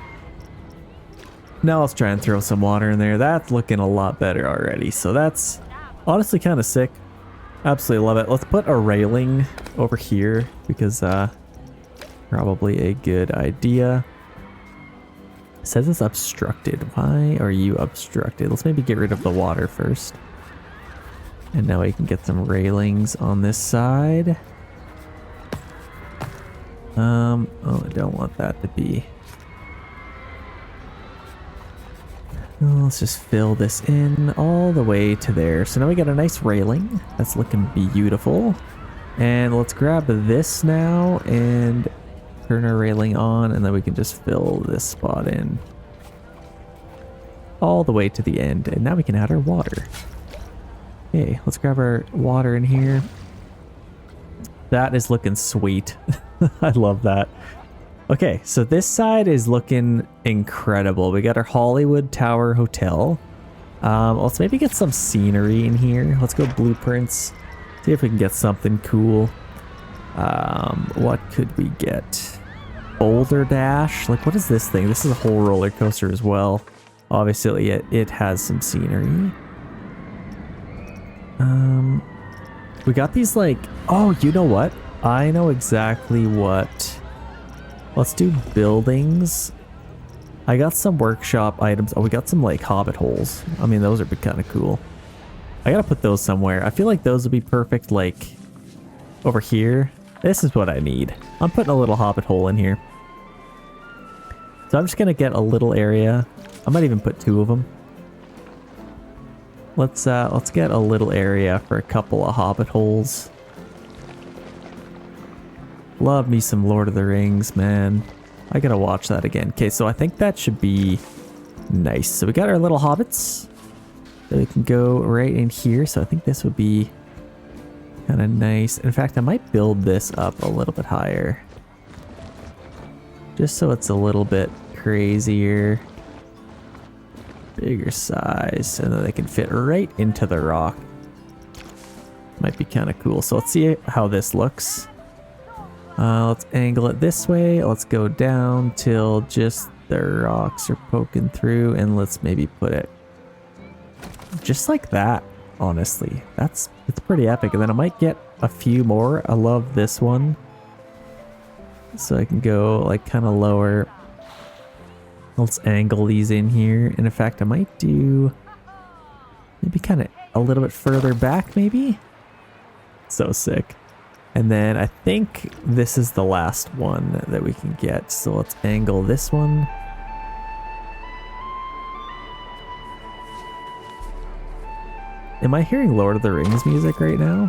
Now let's try and throw some water in there. That's looking a lot better already. So that's honestly kind of sick. Absolutely love it. Let's put a railing over here because probably a good idea. It says it's obstructed. Why are you obstructed? Let's maybe get rid of the water first. And now we can get some railings on this side. Oh, I don't want that to be. Let's just fill this in all the way to there. So now we got a nice railing. That's looking beautiful. And let's grab this now and turn our railing on, and then we can just fill this spot in all the way to the end. And now we can add our water. Okay, let's grab our water in here. That is looking sweet. I love that. Okay, so this side is looking incredible. We got our Hollywood Tower Hotel. Let's maybe get some scenery in here. Let's go blueprints. See if we can get something cool. What could we get? Boulder Dash. Like, what is this thing? This is a whole roller coaster as well. Obviously, it has some scenery. We got these like... Oh, you know what? I know exactly what... Let's do buildings. I got some workshop items. Oh, we got some like hobbit holes. I mean, those would be kind of cool. I gotta put those somewhere. I feel like those would be perfect like over here. This is what I need. I'm putting a little hobbit hole in here. So I'm just gonna get a little area. I might even put 2 of them. Let's get a little area for a couple of hobbit holes. Love me some Lord of the Rings, man. I gotta watch that again. Okay, so I think that should be nice. So we got our little hobbits. So we can go right in here. So I think this would be kind of nice. In fact, I might build this up a little bit higher. Just so it's a little bit crazier. Bigger size. And then they can fit right into the rock. Might be kind of cool. So let's see how this looks. Let's angle it this way. Let's go down till just the rocks are poking through, and let's maybe put it just like that. Honestly, it's pretty epic. And then I might get a few more. I love this one, so I can go like kind of lower. Let's angle these in here, and in fact, I might do maybe kind of a little bit further back, maybe. So sick. And then I think this is the last one that we can get. So let's angle this one. Am I hearing Lord of the Rings music right now?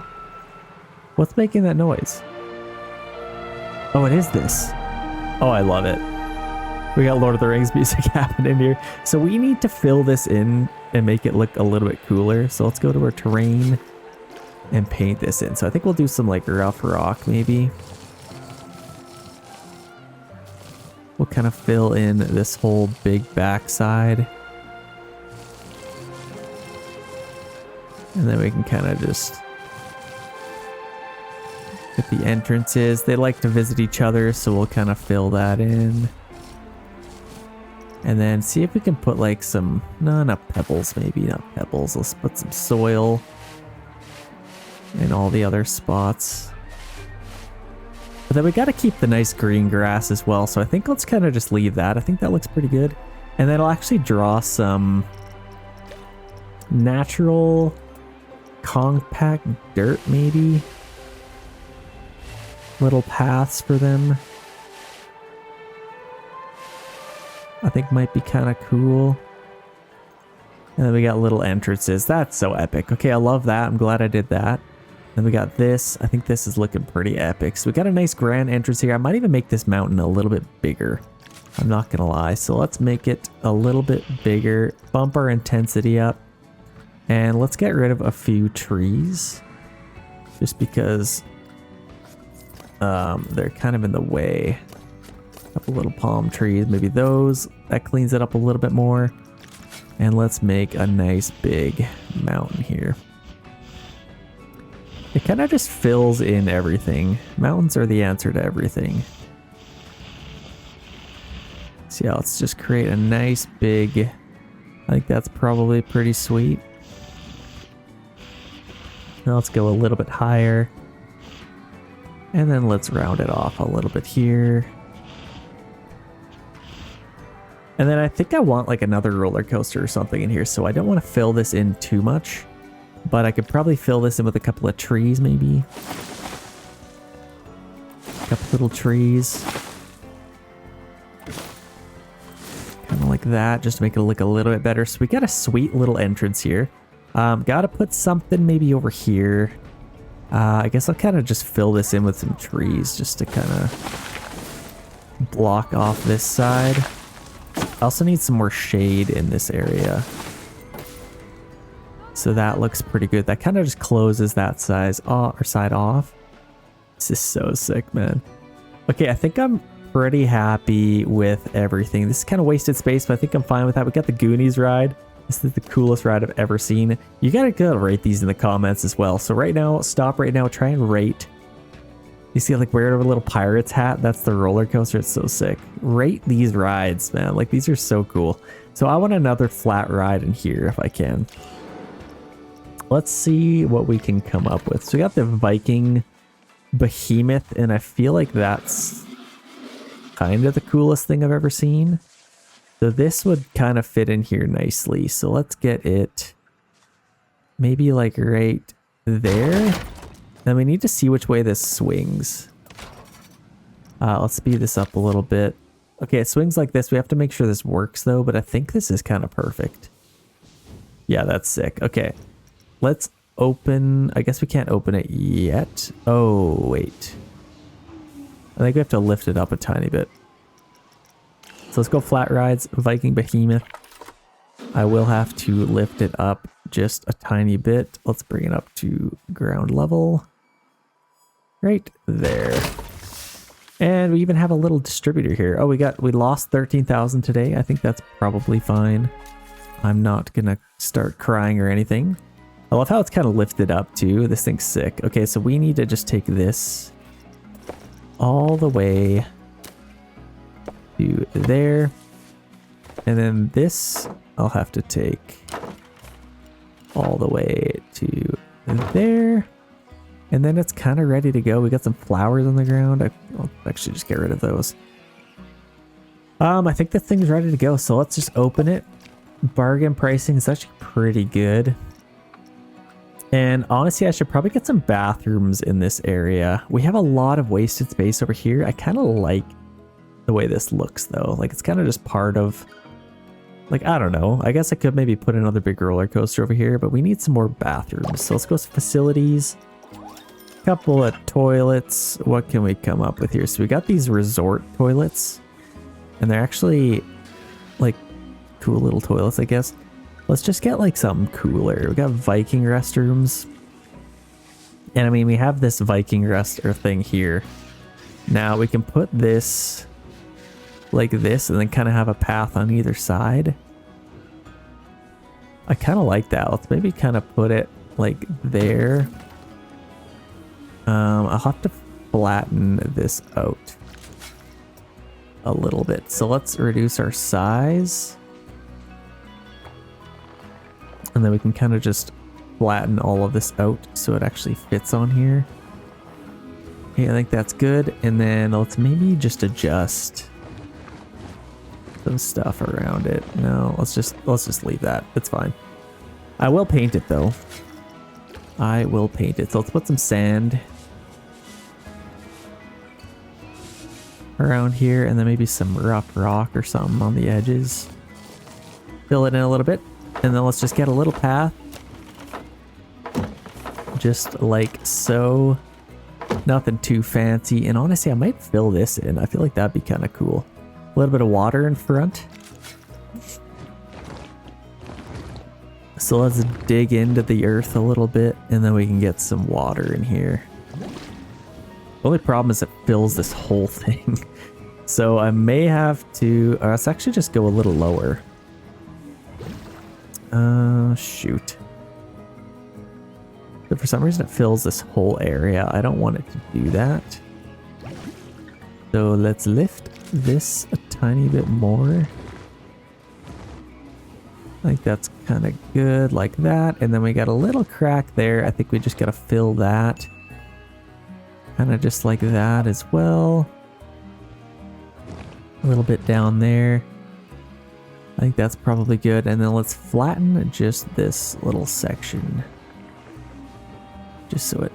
What's making that noise? Oh, it is this. Oh, I love it. We got Lord of the Rings music happening here. So we need to fill this in and make it look a little bit cooler. So let's go to our terrain and paint this in. So I think we'll do some like rough rock maybe. We'll kind of fill in this whole big backside. And then we can kind of just get the entrances. They like to visit each other, so we'll kind of fill that in. And then see if we can put like some, no, not pebbles, maybe not pebbles. Let's put some soil in all the other spots. But then we got to keep the nice green grass as well. So I think let's kind of just leave that. I think that looks pretty good. And then I'll actually draw some natural compact dirt, maybe. Little paths for them. I think might be kind of cool. And then we got little entrances. That's so epic. Okay, I love that. I'm glad I did that. Then we got this. I think this is looking pretty epic. So we got a nice grand entrance here. I might even make this mountain a little bit bigger. I'm not gonna lie. So let's make it a little bit bigger. Bump our intensity up. And let's get rid of a few trees. Just because they're kind of in the way. A couple little palm trees, maybe those. That cleans it up a little bit more. And let's make a nice big mountain here. It kind of just fills in everything. Mountains are the answer to everything. So yeah, let's just create a nice big, I think that's probably pretty sweet. Now let's go a little bit higher. And then let's round it off a little bit here. And then I think I want like another roller coaster or something in here, so I don't want to fill this in too much. But I could probably fill this in with a couple of trees, maybe. A couple little trees. Kind of like that, just to make it look a little bit better. So we got a sweet little entrance here. Gotta put something maybe over here. I guess I'll kind of just fill this in with some trees, just to kind of block off this side. I also need some more shade in this area. So that looks pretty good. That kind of just closes that side off. This is so sick, man. Okay, I think I'm pretty happy with everything. This is kind of wasted space, but I think I'm fine with that. We got the Goonies ride. This is the coolest ride I've ever seen. You gotta go rate these in the comments as well. So right now, stop right now, try and rate. You see like wearing a little pirate's hat? That's the roller coaster. It's so sick. Rate these rides, man. Like these are so cool. So I want another flat ride in here if I can. Let's see what we can come up with. So we got the Viking Behemoth, and I feel like that's kind of the coolest thing I've ever seen. So this would kind of fit in here nicely. So let's get it maybe like right there. Then we need to see which way this swings. Let's speed this up a little bit. Okay, it swings like this. We have to make sure this works though, but I think this is kind of perfect. Yeah, that's sick. Okay. Let's open, I guess we can't open it yet. Oh, wait. I think we have to lift it up a tiny bit. So let's go flat rides, Viking Behemoth. I will have to lift it up just a tiny bit. Let's bring it up to ground level. Right there. And we even have a little distributor here. Oh, we lost 13,000 today. I think that's probably fine. I'm not gonna start crying or anything. I love how it's kind of lifted up too. This thing's sick. Okay, so we need to just take this all the way to there. And then this I'll have to take all the way to there. And then it's kind of ready to go. We got some flowers on the ground. I'll actually just get rid of those. I think the thing's ready to go. So let's just open it. Bargain pricing is actually pretty good. And honestly, I should probably get some bathrooms in this area. We have a lot of wasted space over here. I kind of like the way this looks though. Like it's kind of just part of, like, I don't know. I guess I could maybe put another big roller coaster over here, but we need some more bathrooms. So let's go to facilities. Couple of toilets. What can we come up with here? So we got these resort toilets, and they're actually like cool little toilets, I guess. Let's just get like something cooler. We got Viking restrooms. And I mean, we have this Viking restroom thing here. Now we can put this like this and then kind of have a path on either side. I kind of like that. Let's maybe kind of put it like there. I'll have to flatten this out a little bit. So let's reduce our size. And then we can kind of just flatten all of this out so it actually fits on here. Okay, I think that's good. And then let's maybe just adjust some stuff around it. No, let's just leave that. It's fine. I will paint it though. I will paint it. So let's put some sand around here and then maybe some rough rock or something on the edges. Fill it in a little bit. And then let's just get a little path. Just like so. Nothing too fancy. And honestly, I might fill this in. I feel like that'd be kind of cool. A little bit of water in front. So let's dig into the earth a little bit and then we can get some water in here. The only problem is it fills this whole thing. So I may have to, let's actually just go a little lower. Shoot. But for some reason it fills this whole area. I don't want it to do that. So let's lift this a tiny bit more. I think that's kind of good like that. And then we got a little crack there. I think we just got to fill that. Kind of just like that as well. A little bit down there. I think that's probably good. And then let's flatten just this little section. Just so it's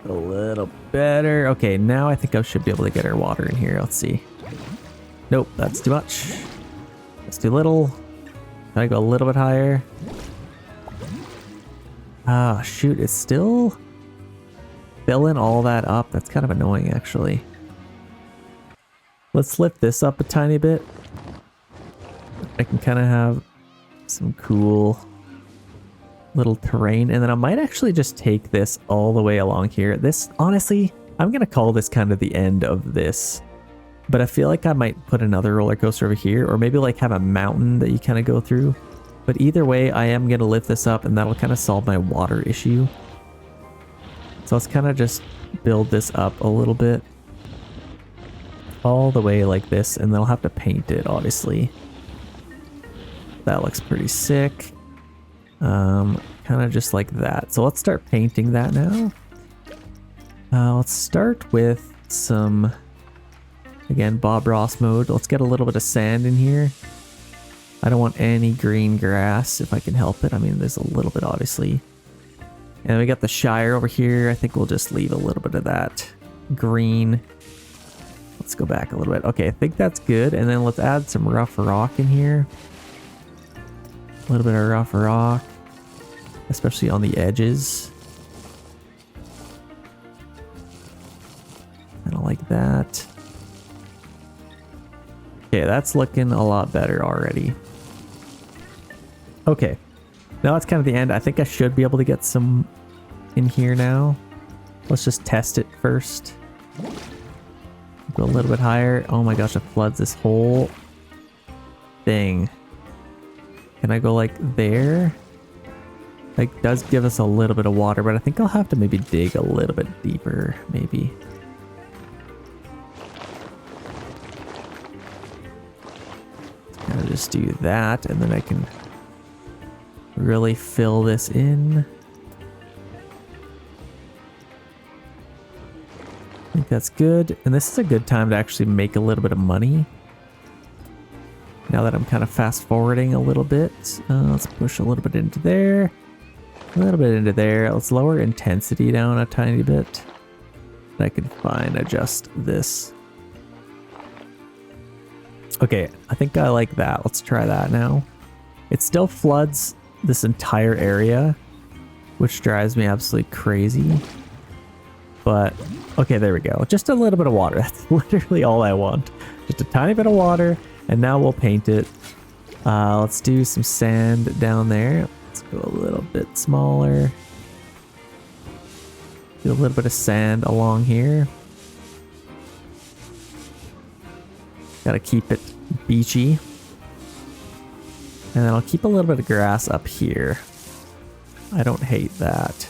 a little better. Okay, now I think I should be able to get our water in here. Let's see. Nope, that's too much. That's too little. Can I go a little bit higher? Ah, shoot, it's still filling all that up. That's kind of annoying, actually. Let's lift this up a tiny bit. I can kind of have some cool little terrain. And then I might actually just take this all the way along here. This, honestly, I'm going to call this kind of the end of this. But I feel like I might put another roller coaster over here, or maybe like have a mountain that you kind of go through. But either way, I am going to lift this up and that'll kind of solve my water issue. So let's kind of just build this up a little bit. All the way like this, and then I'll have to paint it, obviously. That looks pretty sick. Kind of just like that. So let's start painting that now. Let's start with some... Again, Bob Ross mode. Let's get a little bit of sand in here. I don't want any green grass if I can help it. I mean, there's a little bit, obviously. And we got the Shire over here. I think we'll just leave a little bit of that green. Let's go back a little bit. Okay, I think that's good. And then let's add some rough rock in here. A little bit of rough rock, especially on the edges. I don't like that. Okay, that's looking a lot better already. Okay, now that's kind of the end. I think I should be able to get some in here now. Let's just test it first. Go a little bit higher. Oh my gosh, it floods this whole thing. Can I go like there? Like, does give us a little bit of water, but I think I'll have to maybe dig a little bit deeper, maybe. Kind of just do that, and then I can really fill this in. I think that's good. And this is a good time to actually make a little bit of money. Now that I'm kind of fast forwarding a little bit. Let's push a little bit into there. A little bit into there. Let's lower intensity down a tiny bit. I can fine adjust this. Okay, I think I like that. Let's try that now. It still floods this entire area, which drives me absolutely crazy. But, okay, there we go. Just a little bit of water. That's literally all I want. Just a tiny bit of water, and now we'll paint it. Let's do some sand down there. Let's go a little bit smaller. Do a little bit of sand along here. Gotta keep it beachy. And then I'll keep a little bit of grass up here. I don't hate that.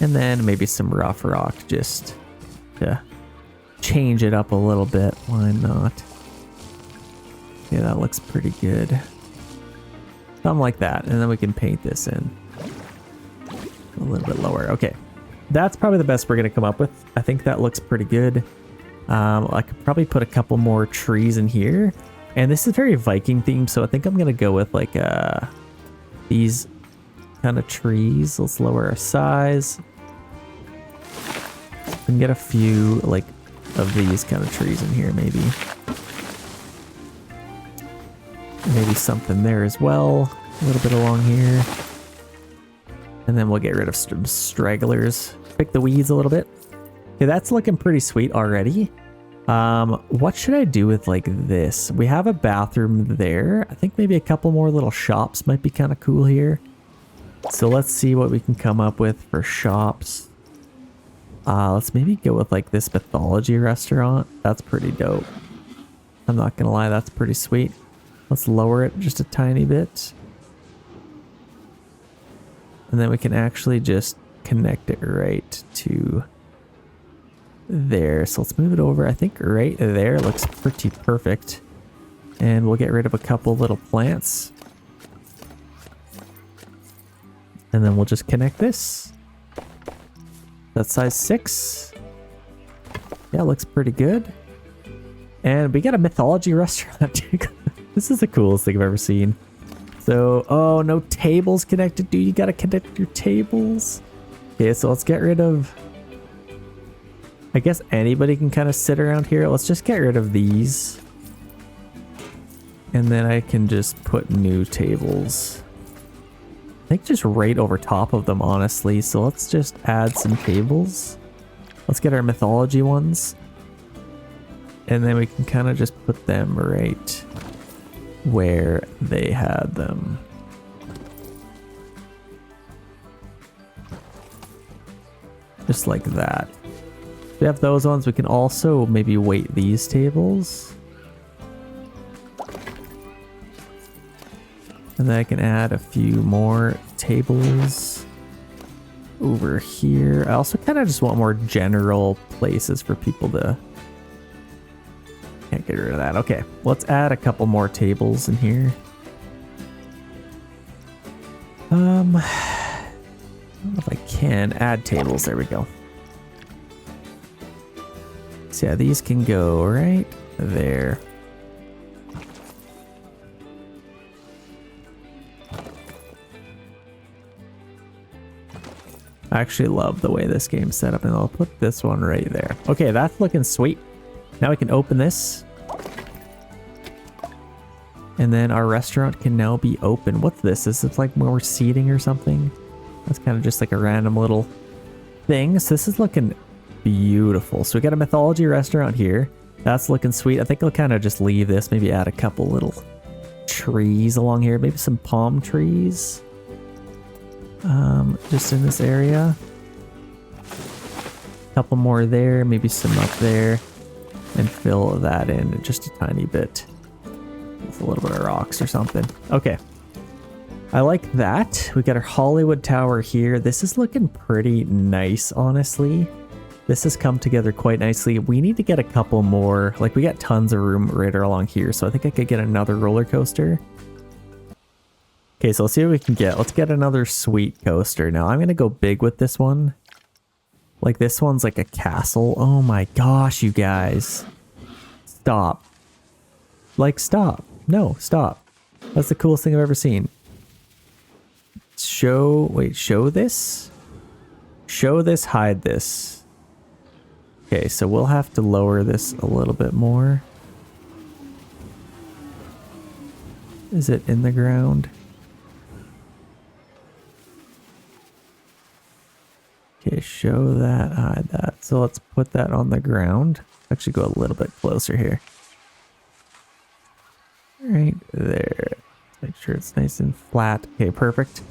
And then maybe some rough rock just to change it up a little bit. Why not? Yeah, that looks pretty good. Something like that. And then we can paint this in a little bit lower. Okay. That's probably the best we're going to come up with. I think that looks pretty good. I could probably put a couple more trees in here. And this is very Viking themed, so I think I'm going to go with like these kind of trees. Let's lower our size. We can get a few like of these kind of trees in here maybe. Maybe something there as well. A little bit along here. And then we'll get rid of some stragglers. Pick the weeds a little bit. Okay, that's looking pretty sweet already. What should I do with like this? We have a bathroom there. I think maybe a couple more little shops might be kind of cool here. So let's see what we can come up with for shops. Let's maybe go with like this mythology restaurant. That's pretty dope. I'm not gonna lie, that's pretty sweet. Let's lower it just a tiny bit. And then we can actually just connect it right to there. So let's move it over. I think right there looks pretty perfect. And we'll get rid of a couple little plants. And then we'll just connect this. That's size 6. Yeah, looks pretty good. And we got a mythology restaurant. This is the coolest thing I've ever seen. So, oh, no tables connected, dude. You gotta connect your tables. Okay, so let's get rid of... I guess anybody can kind of sit around here. Let's just get rid of these. And then I can just put new tables. I think just right over top of them, honestly. So let's just add some tables. Let's get our mythology ones. And then we can kind of just put them right where they had them. Just like that. If we have those ones, we can also maybe weight these tables. And then I can add a few more tables over here. I also kind of just want more general places for people to... Can't get rid of that. Okay, let's add a couple more tables in here. I don't know if I can add tables. There we go. So yeah, these can go right there. I actually love the way this game's set up, and I'll put this one right there. Okay, that's looking sweet. Now we can open this. And then our restaurant can now be open. What's this? Is this like more seating or something? That's kind of just like a random little thing. So this is looking beautiful. So we got a mythology restaurant here. That's looking sweet. I think I'll kind of just leave this. Maybe add a couple little trees along here. Maybe some palm trees. Just in this area. A couple more there. Maybe some up there. And fill that in just a tiny bit with a little bit of rocks or something. Okay, I like that. We got our Hollywood Tower here. This is looking pretty nice, honestly. This has come together quite nicely. We need to get a couple more. Like, we got tons of room right along here, so I think I could get another roller coaster. Okay, so let's see what we can get. Let's get another sweet coaster. Now I'm gonna go big with this one. Like, this one's like a castle. Oh my gosh, you guys. Stop. Like, stop. No, stop. That's the coolest thing I've ever seen. Show this? Show this, hide this. Okay, so we'll have to lower this a little bit more. Is it in the ground? Okay, show that, hide that. So let's put that on the ground. Actually go a little bit closer here. Right there. Make sure it's nice and flat. Okay, perfect.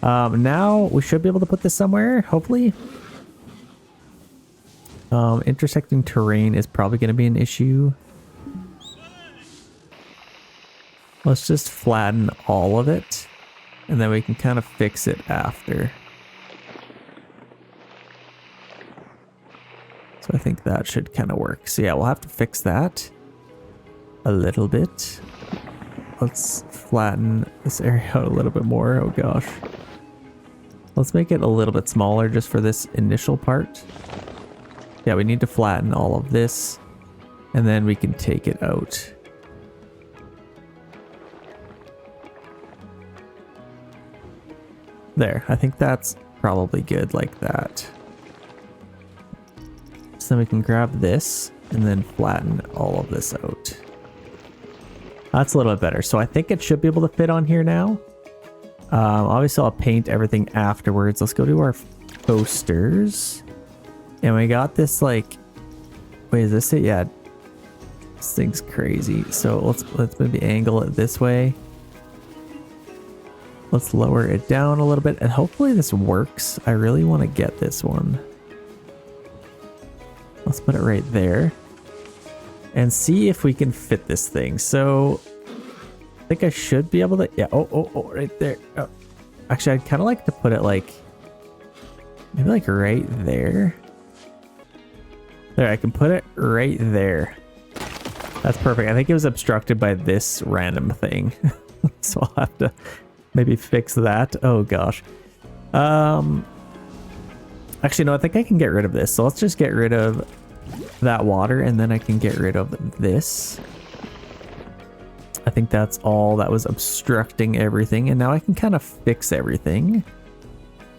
Now we should be able to put this somewhere, hopefully. Intersecting terrain is probably going to be an issue. Let's just flatten all of it, and then we can kind of fix it after. So I think think that should kind of work. So yeah, we'll have to fix that a little bit. Let's flatten this area out a little bit more. Oh gosh. Let's make it a little bit smaller just for this initial part. Yeah, we need to flatten all of this and then we can take it out. There, I think that's probably good like that. So then we can grab this and then flatten all of this out. That's a little bit better. So I think it should be able to fit on here now. Obviously I'll paint everything afterwards. Let's go to our posters. And we got this like, wait, is this it? Yeah, this thing's crazy. So let's maybe angle it this way. Let's lower it down a little bit and hopefully this works. I really want to get this one. Let's put it right there and see if we can fit this thing. So I think I should be able to, yeah. Oh, right there. Oh. Actually, I'd kind of like to put it like, maybe like right there. There, I can put it right there. That's perfect. I think it was obstructed by this random thing. So I'll have to maybe fix that. Oh gosh. Actually, no, I think I can get rid of this. So let's just get rid of that water and then I can get rid of this. I think that's all that was obstructing everything. And now I can kind of fix everything.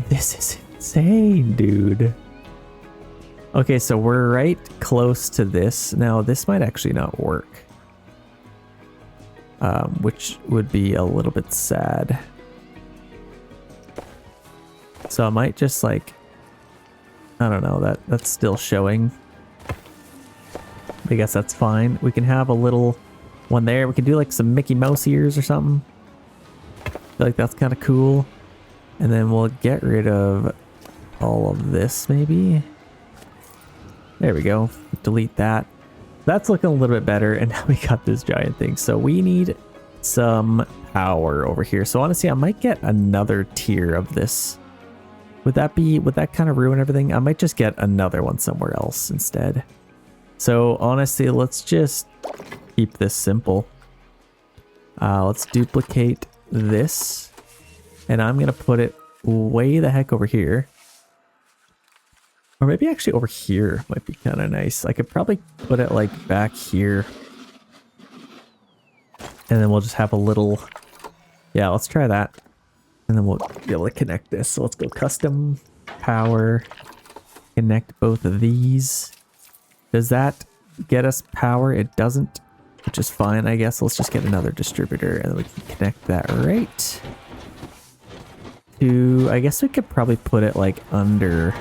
This is insane, dude. Okay, so we're right close to this. Now, this might actually not work. Which would be a little bit sad. So I might just like, I don't know, that's still showing. I guess that's fine. We can have a little one there. We can do like some Mickey Mouse ears or something. I feel like that's kind of cool. And then we'll get rid of all of this maybe. There we go. Delete that. That's looking a little bit better. And now we got this giant thing. So we need some power over here. So honestly, I might get another tier of this. Would that kind of ruin everything? I might just get another one somewhere else instead. So honestly, let's just keep this simple. Let's duplicate this. And I'm going to put it way the heck over here. Or maybe actually over here might be kind of nice. I could probably put it like back here. And then we'll just have a little, yeah, let's try that. And then we'll be able to connect this. So let's go custom power, connect both of these. Does that get us power? It doesn't, which is fine, I guess. Let's just get another distributor and then we can connect that right to, I guess we could probably put it like under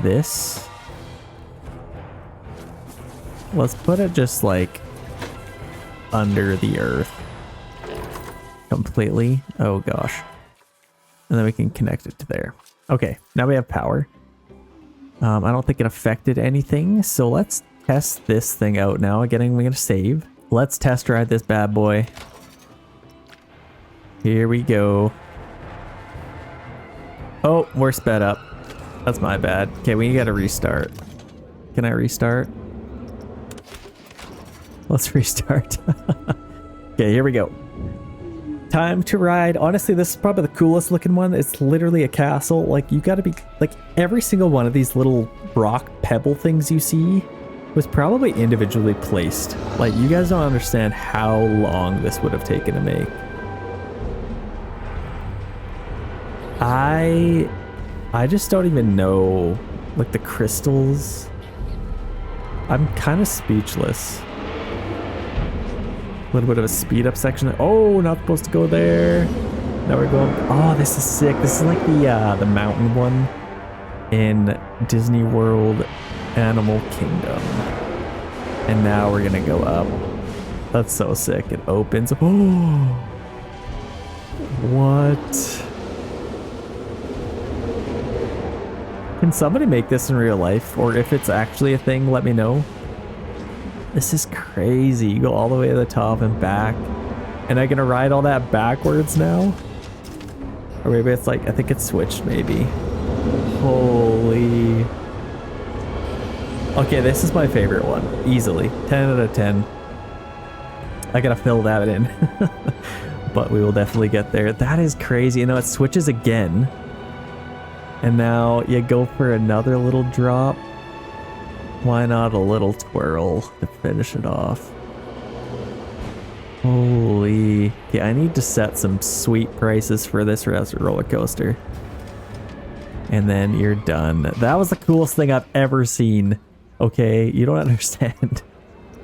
this. Let's put it just like under the earth completely. Oh gosh. And then we can connect it to there. Okay, now we have power. I don't think it affected anything, so let's test this thing out now. Again, I'm gonna save. Let's test ride this bad boy. Here we go. Oh, we're sped up. That's my bad. Okay, we gotta restart. Can I restart? Let's restart. Okay, here we go. Time to ride. Honestly, this is probably the coolest looking one. It's literally a castle. Like, you gotta be, like, every single one of these little rock pebble things you see was probably individually placed. Like, you guys don't understand how long this would have taken to make. I just don't even know, like, the crystals. I'm kind of speechless. A little bit of a speed up section. Oh, not supposed to go there. Now we're going. Oh, this is sick. This is like the mountain one in Disney World Animal Kingdom. And now we're gonna go up. That's so sick. It opens. Oh, what? Can somebody make this in real life? Or if it's actually a thing, let me know. This is crazy. You go all the way to the top and back. And I'm gonna ride all that backwards now? Or maybe it's like, I think it's switched maybe. Holy. Okay, this is my favorite one. Easily. 10 out of 10. I gotta fill that in. But we will definitely get there. That is crazy. You know, it switches again. And now you go for another little drop. Why not a little twirl to finish it off? Holy. Okay, I need to set some sweet prices for this roller coaster. And then you're done. That was the coolest thing I've ever seen. Okay, you don't understand.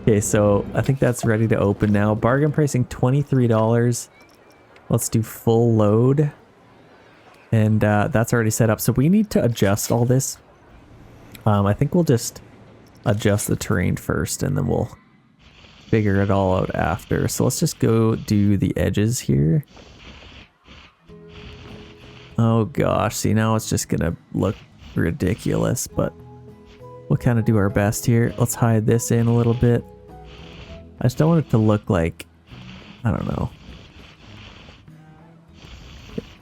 Okay, so I think that's ready to open now. Bargain pricing $23. Let's do full load. And that's already set up. So we need to adjust all this. I think we'll just adjust the terrain first and then we'll figure it all out after. So let's just go do the edges here. Oh gosh, see now it's just gonna look ridiculous, but we'll kind of do our best here. Let's hide this in a little bit. I just don't want it to look like, I don't know.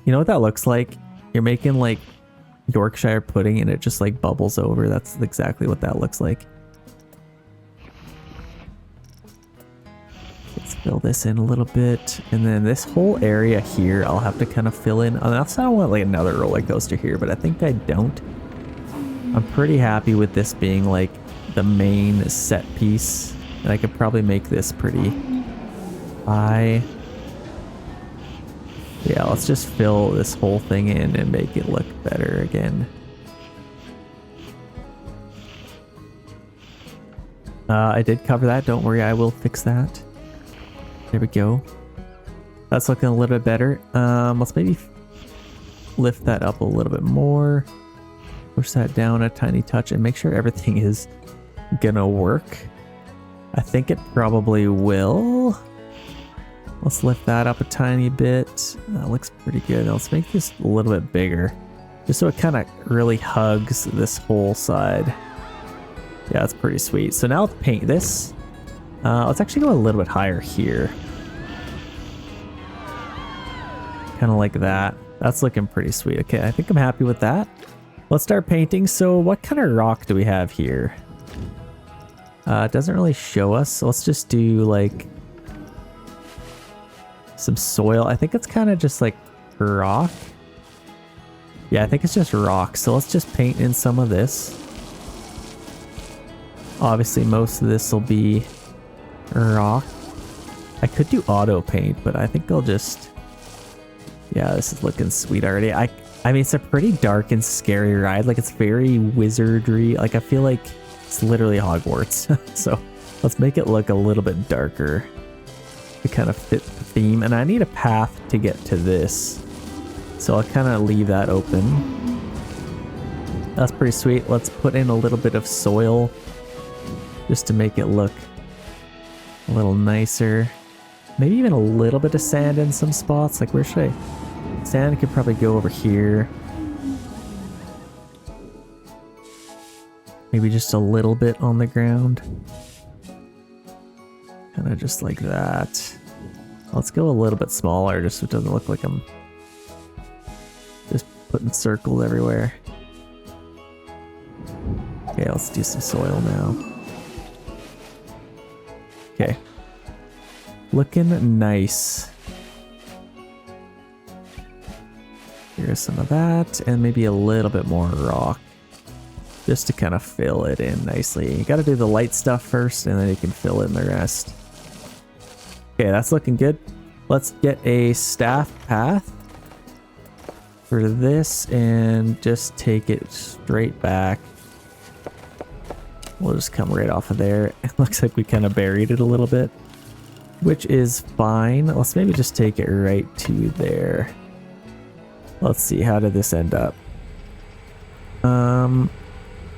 You know what that looks like? You're making like Yorkshire pudding and it just like bubbles over. That's exactly what that looks like. Let's fill this in a little bit. And then this whole area here, I'll have to kind of fill in. Unless I want like another roller coaster here, but I think I don't. I'm pretty happy with this being like the main set piece. And I could probably make this pretty high. Yeah, let's just fill this whole thing in and make it look better again. I did cover that. Don't worry, I will fix that. There we go. That's looking a little bit better. Let's maybe lift that up a little bit more. Push that down a tiny touch and make sure everything is gonna work. I think it probably will. Let's lift that up a tiny bit. That looks pretty good. Now let's make this a little bit bigger, just so it kind of really hugs this whole side. Yeah, that's pretty sweet. So now let's paint this. Let's actually go a little bit higher here. Kind of like that. That's looking pretty sweet. Okay, I think I'm happy with that. Let's start painting. So what kind of rock do we have here? It doesn't really show us. So let's just do like some soil. I think it's kind of just like rock. Yeah, I think it's just rock. So let's just paint in some of this. Obviously, most of this will be rock. I could do auto paint, but I think I'll just... Yeah, this is looking sweet already. I mean, it's a pretty dark and scary ride. Like, it's very wizardry. Like, I feel like it's literally Hogwarts. So let's make it look a little bit darker to kind of fit the theme. And I need a path to get to this, so I'll kind of leave that open. That's pretty sweet. Let's put in a little bit of soil just to make it look a little nicer. Maybe even a little bit of sand in some spots. Like, where should I? Sand could probably go over here. Maybe just a little bit on the ground. Kind of just like that. Let's go a little bit smaller just so it doesn't look like I'm just putting circles everywhere. Okay, let's do some soil now. Okay. Looking nice. Here's some of that, and maybe a little bit more rock, just to kind of fill it in nicely. You gotta do the light stuff first, and then you can fill in the rest. Okay, that's looking good. Let's get a staff path for this, and just take it straight back. We'll just come right off of there. It looks like we kind of buried it a little bit, which is fine. Let's maybe just take it right to there. Let's see, how did this end up?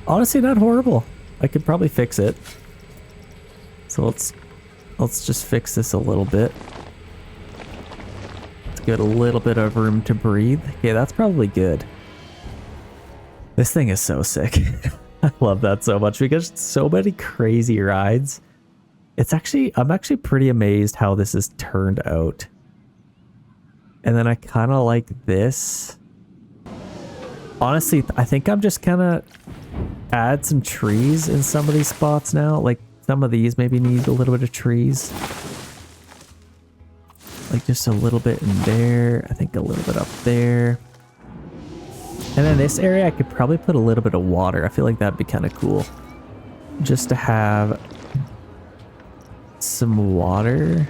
Honestly, not horrible. I could probably fix it. So let's just fix this a little bit. Let's get a little bit of room to breathe. Okay, that's probably good. This thing is so sick. I love that so much because it's so many crazy rides. I'm actually pretty amazed how this has turned out. And then I kind of like this. Honestly, I think I'm just kind of add some trees in some of these spots now. Like some of these maybe need a little bit of trees. Like just a little bit in there. I think a little bit up there. And then this area I could probably put a little bit of water. I feel like that'd be kind of cool. Just to have some water.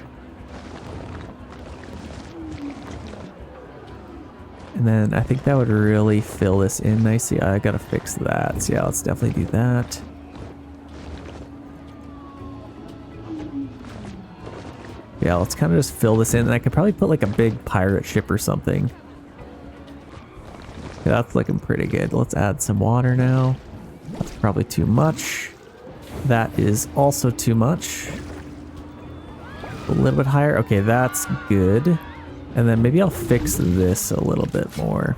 And then I think that would really fill this in nicely. I gotta fix that. So yeah, let's definitely do that. Yeah, let's kind of just fill this in. And I could probably put like a big pirate ship or something. Yeah, that's looking pretty good. Let's add some water now. That's probably too much. That is also too much. A little bit higher. Okay, that's good. And then maybe I'll fix this a little bit more.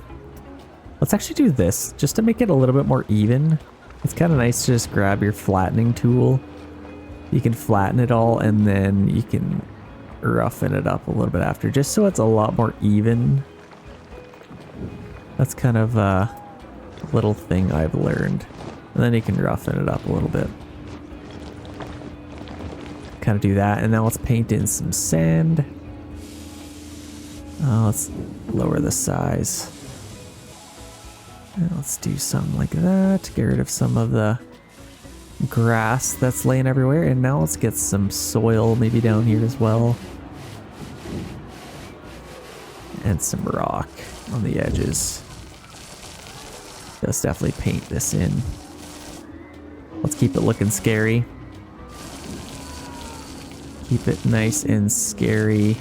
Let's actually do this just to make it a little bit more even. It's kind of nice to just grab your flattening tool. You can flatten it all and then you can roughen it up a little bit after, just so it's a lot more even. That's kind of a little thing I've learned. And then you can roughen it up a little bit. Kind of do that. And now let's paint in some sand. Let's lower the size. And let's do something like that. Get rid of some of the grass that's laying everywhere. And now let's get some soil maybe down here as well. And some rock on the edges. Let's definitely paint this in. Let's keep it looking scary. Keep it nice and scary.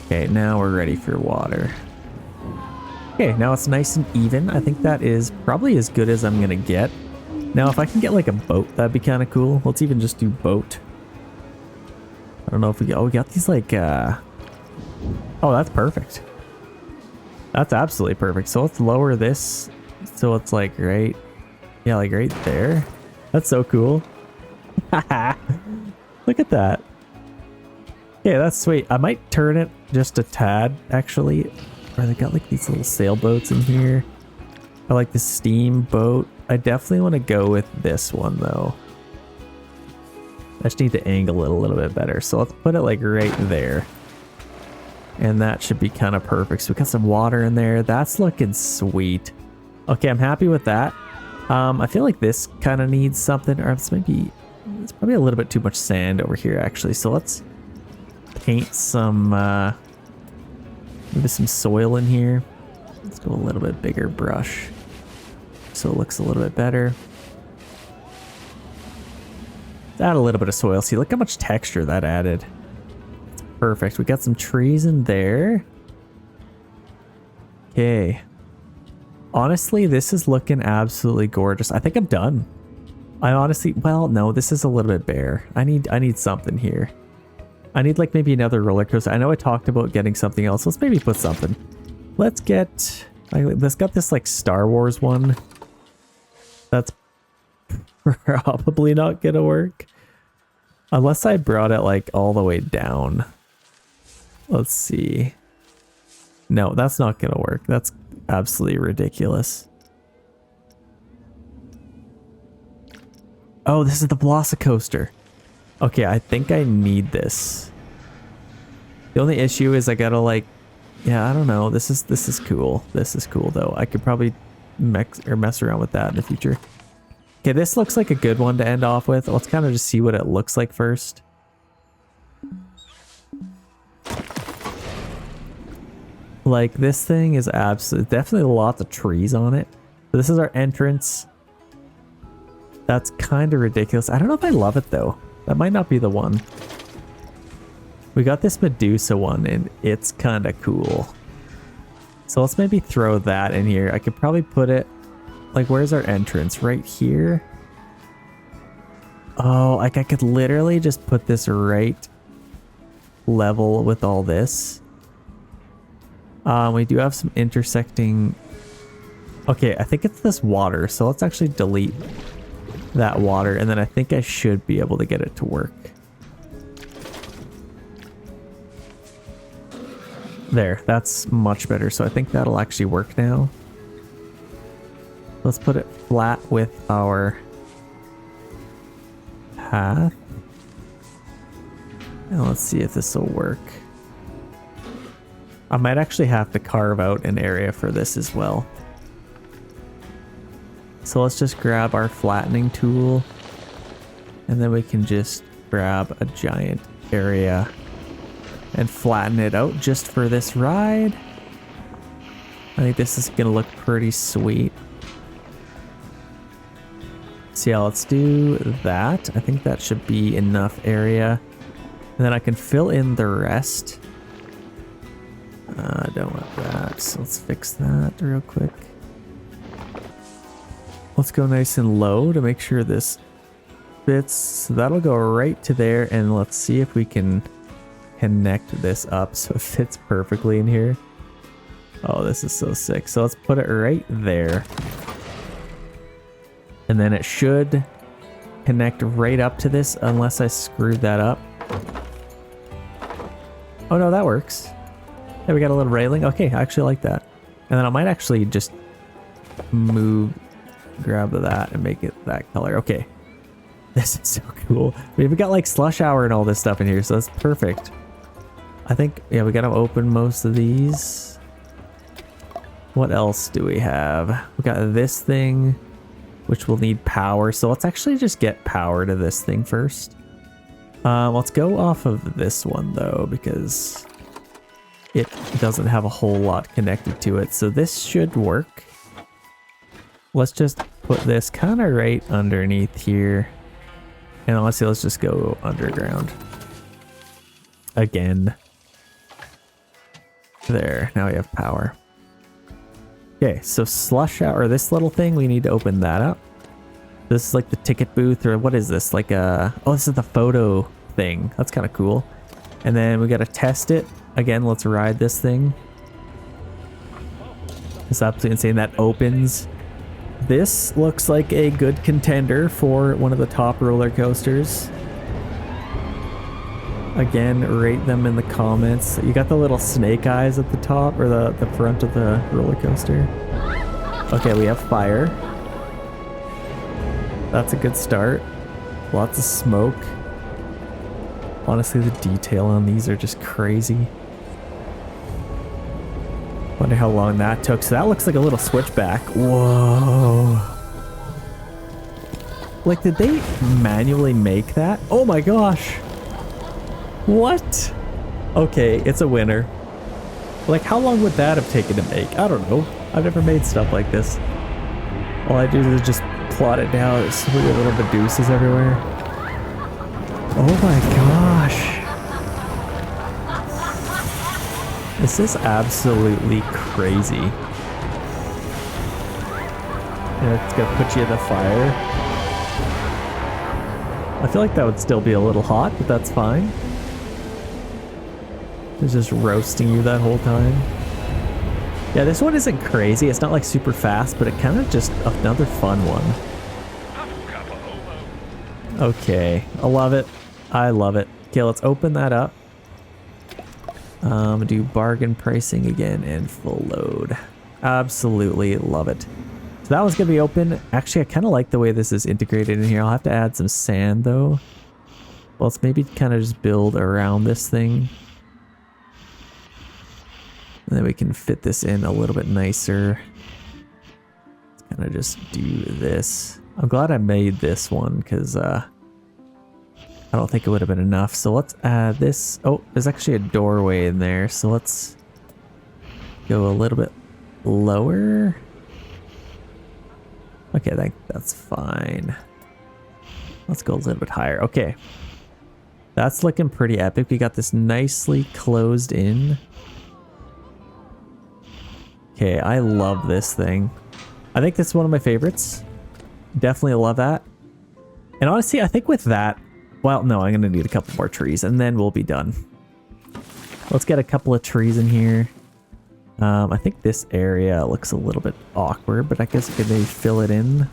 Okay, now we're ready for water. Okay, now it's nice and even. I think that is probably as good as I'm gonna get. Now, if I can get like a boat, that'd be kind of cool. Let's even just do boat. I don't know if we we got these like, oh, that's perfect. That's absolutely perfect. So let's lower this so it's like right, yeah, like right there. That's so cool. Look at that. Yeah, that's sweet. I might turn it just a tad, actually. Or they got like these little sailboats in here. I like the steam boat. I definitely want to go with this one though. I just need to angle it a little bit better. So let's put it like right there. And that should be kind of perfect. So we got some water in there. That's looking sweet. Okay, I'm happy with that. I feel like this kind of needs something, or it's probably a little bit too much sand over here actually. So let's paint some, maybe some soil in here. Let's go a little bit bigger brush so it looks a little bit better. Let's add a little bit of soil. See, look how much texture that added. It's perfect. We got some trees in there. Okay. Honestly, this is looking absolutely gorgeous. I think I'm done. I honestly, well, no, this is a little bit bare. I need something here. I need like maybe another roller coaster. I know I talked about getting something else. Let's maybe put something. Let's get, let's get this like Star Wars one. That's probably not gonna work. Unless I brought it like all the way down. Let's see. No, that's not gonna work. That's absolutely ridiculous. Oh, this is the Velocicoaster. Okay, I think I need this. The only issue is I gotta like, yeah, I don't know. This is cool. This is cool though. I could probably mess around with that in the future. Okay, this looks like a good one to end off with. Let's kind of just see what it looks like first. Like this thing is absolutely, definitely lots of trees on it. So this is our entrance. That's kind of ridiculous. I don't know if I love it though. That might not be the one. We got this Medusa one and it's kind of cool. So let's maybe throw that in here. I could probably put it, like where's our entrance? Right here? Oh, like I could literally just put this right level with all this. We do have some intersecting. Okay, I think it's this water. So let's actually delete that water. And then I think I should be able to get it to work. There, that's much better. So I think that'll actually work now. Let's put it flat with our path. And let's see if this will work. I might actually have to carve out an area for this as well. So let's just grab our flattening tool. And then we can just grab a giant area and flatten it out just for this ride. I think this is gonna look pretty sweet. So yeah, let's do that. I think that should be enough area. And then I can fill in the rest. I don't want that, so let's fix that real quick. Let's go nice and low to make sure this fits. So that'll go right to there, and let's see if we can connect this up so it fits perfectly in here. Oh, this is so sick. So let's put it right there. And then it should connect right up to this unless I screwed that up. Oh no, that works. Yeah, we got a little railing. Okay, I actually like that. And then I might actually just grab that and make it that color. Okay. This is so cool. We've got like slush hour and all this stuff in here, so that's perfect. I think, yeah, we got to open most of these. What else do we have? We got this thing, which will need power. So let's actually just get power to this thing first. Let's go off of this one though, because it doesn't have a whole lot connected to it. So this should work. Let's just put this kind of right underneath here. And honestly, let's just go underground. Again. There, now we have power. Okay, so slush out, or this little thing, we need to open that up. This is like the ticket booth, or what is this? Like a, oh, this is the photo thing. That's kind of cool. And then we got to test it. Again, let's ride this thing. It's absolutely insane. That opens. This looks like a good contender for one of the top roller coasters. Again, rate them in the comments. You got the little snake eyes at the top, or the front of the roller coaster. Okay, we have fire. That's a good start. Lots of smoke. Honestly, the detail on these are just crazy. Wonder how long that took. So that looks like a little switchback. Whoa. Like, did they manually make that? Oh my gosh. What? Okay, it's a winner. Like, how long would that have taken to make? I don't know. I've never made stuff like this. All I do is just plot it down. There's so many little Medusas everywhere. Oh my gosh. This is absolutely crazy. Yeah, it's gonna put you in the fire. I feel like that would still be a little hot, but that's fine. It's just roasting you that whole time. Yeah, this one isn't crazy. It's not like super fast, but it kind of just another fun one. Okay, I love it. I love it. Okay, let's open that up. Do bargain pricing again and full load. Absolutely love it. So that one's gonna be open. Actually, I kind of like the way this is integrated in here. I'll have to add some sand though. Well, let's maybe kind of just build around this thing. And then we can fit this in a little bit nicer. Let's kind of just do this. I'm glad I made this one because I don't think it would have been enough. So let's add this. Oh, there's actually a doorway in there. So let's go a little bit lower. Okay, that's fine. Let's go a little bit higher. Okay. That's looking pretty epic. We got this nicely closed in. Okay, I love this thing. I think this is one of my favorites. Definitely love that. And honestly, I think with that, well, no, I'm going to need a couple more trees and then we'll be done. Let's get a couple of trees in here. I think this area looks a little bit awkward, but I guess I could maybe fill it in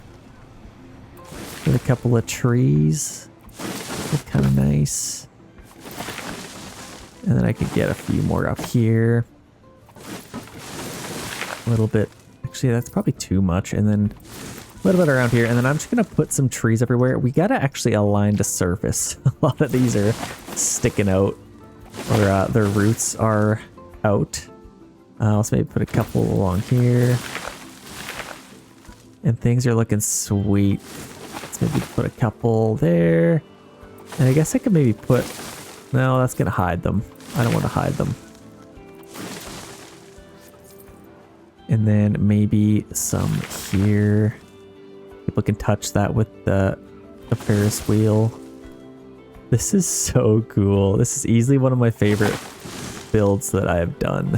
with a couple of trees. Look kind of nice. And then I could get a few more up here. A little bit actually, that's probably too much. And then a little bit around here. And then I'm just going to put some trees everywhere. We got to actually align the surface. A lot of these are sticking out, or their roots are out. Let's maybe put a couple along here. And things are looking sweet. Let's maybe put a couple there. And I guess I could maybe put... No, that's going to hide them. I don't want to hide them. And then maybe some here. People can touch that with the Ferris wheel. This is so cool. This is easily one of my favorite builds that I have done.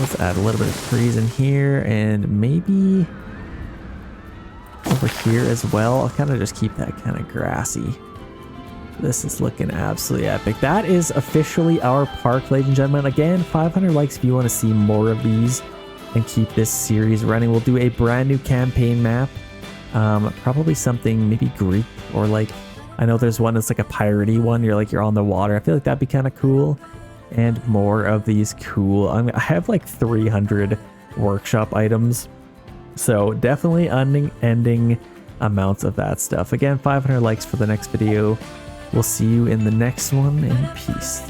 Let's add a little bit of trees in here and maybe over here as well. I'll kind of just keep that kind of grassy. This is looking absolutely epic. That is officially our park, ladies and gentlemen. Again, 500 likes if you want to see more of these and keep this series running. We'll do a brand new campaign map. Probably something maybe Greek, or like, I know there's one that's like a piratey one. You're on the water. I feel like that'd be kind of cool. And more of these cool. I have like 300 workshop items. So definitely unending amounts of that stuff. Again, 500 likes for the next video. We'll see you in the next one, and peace.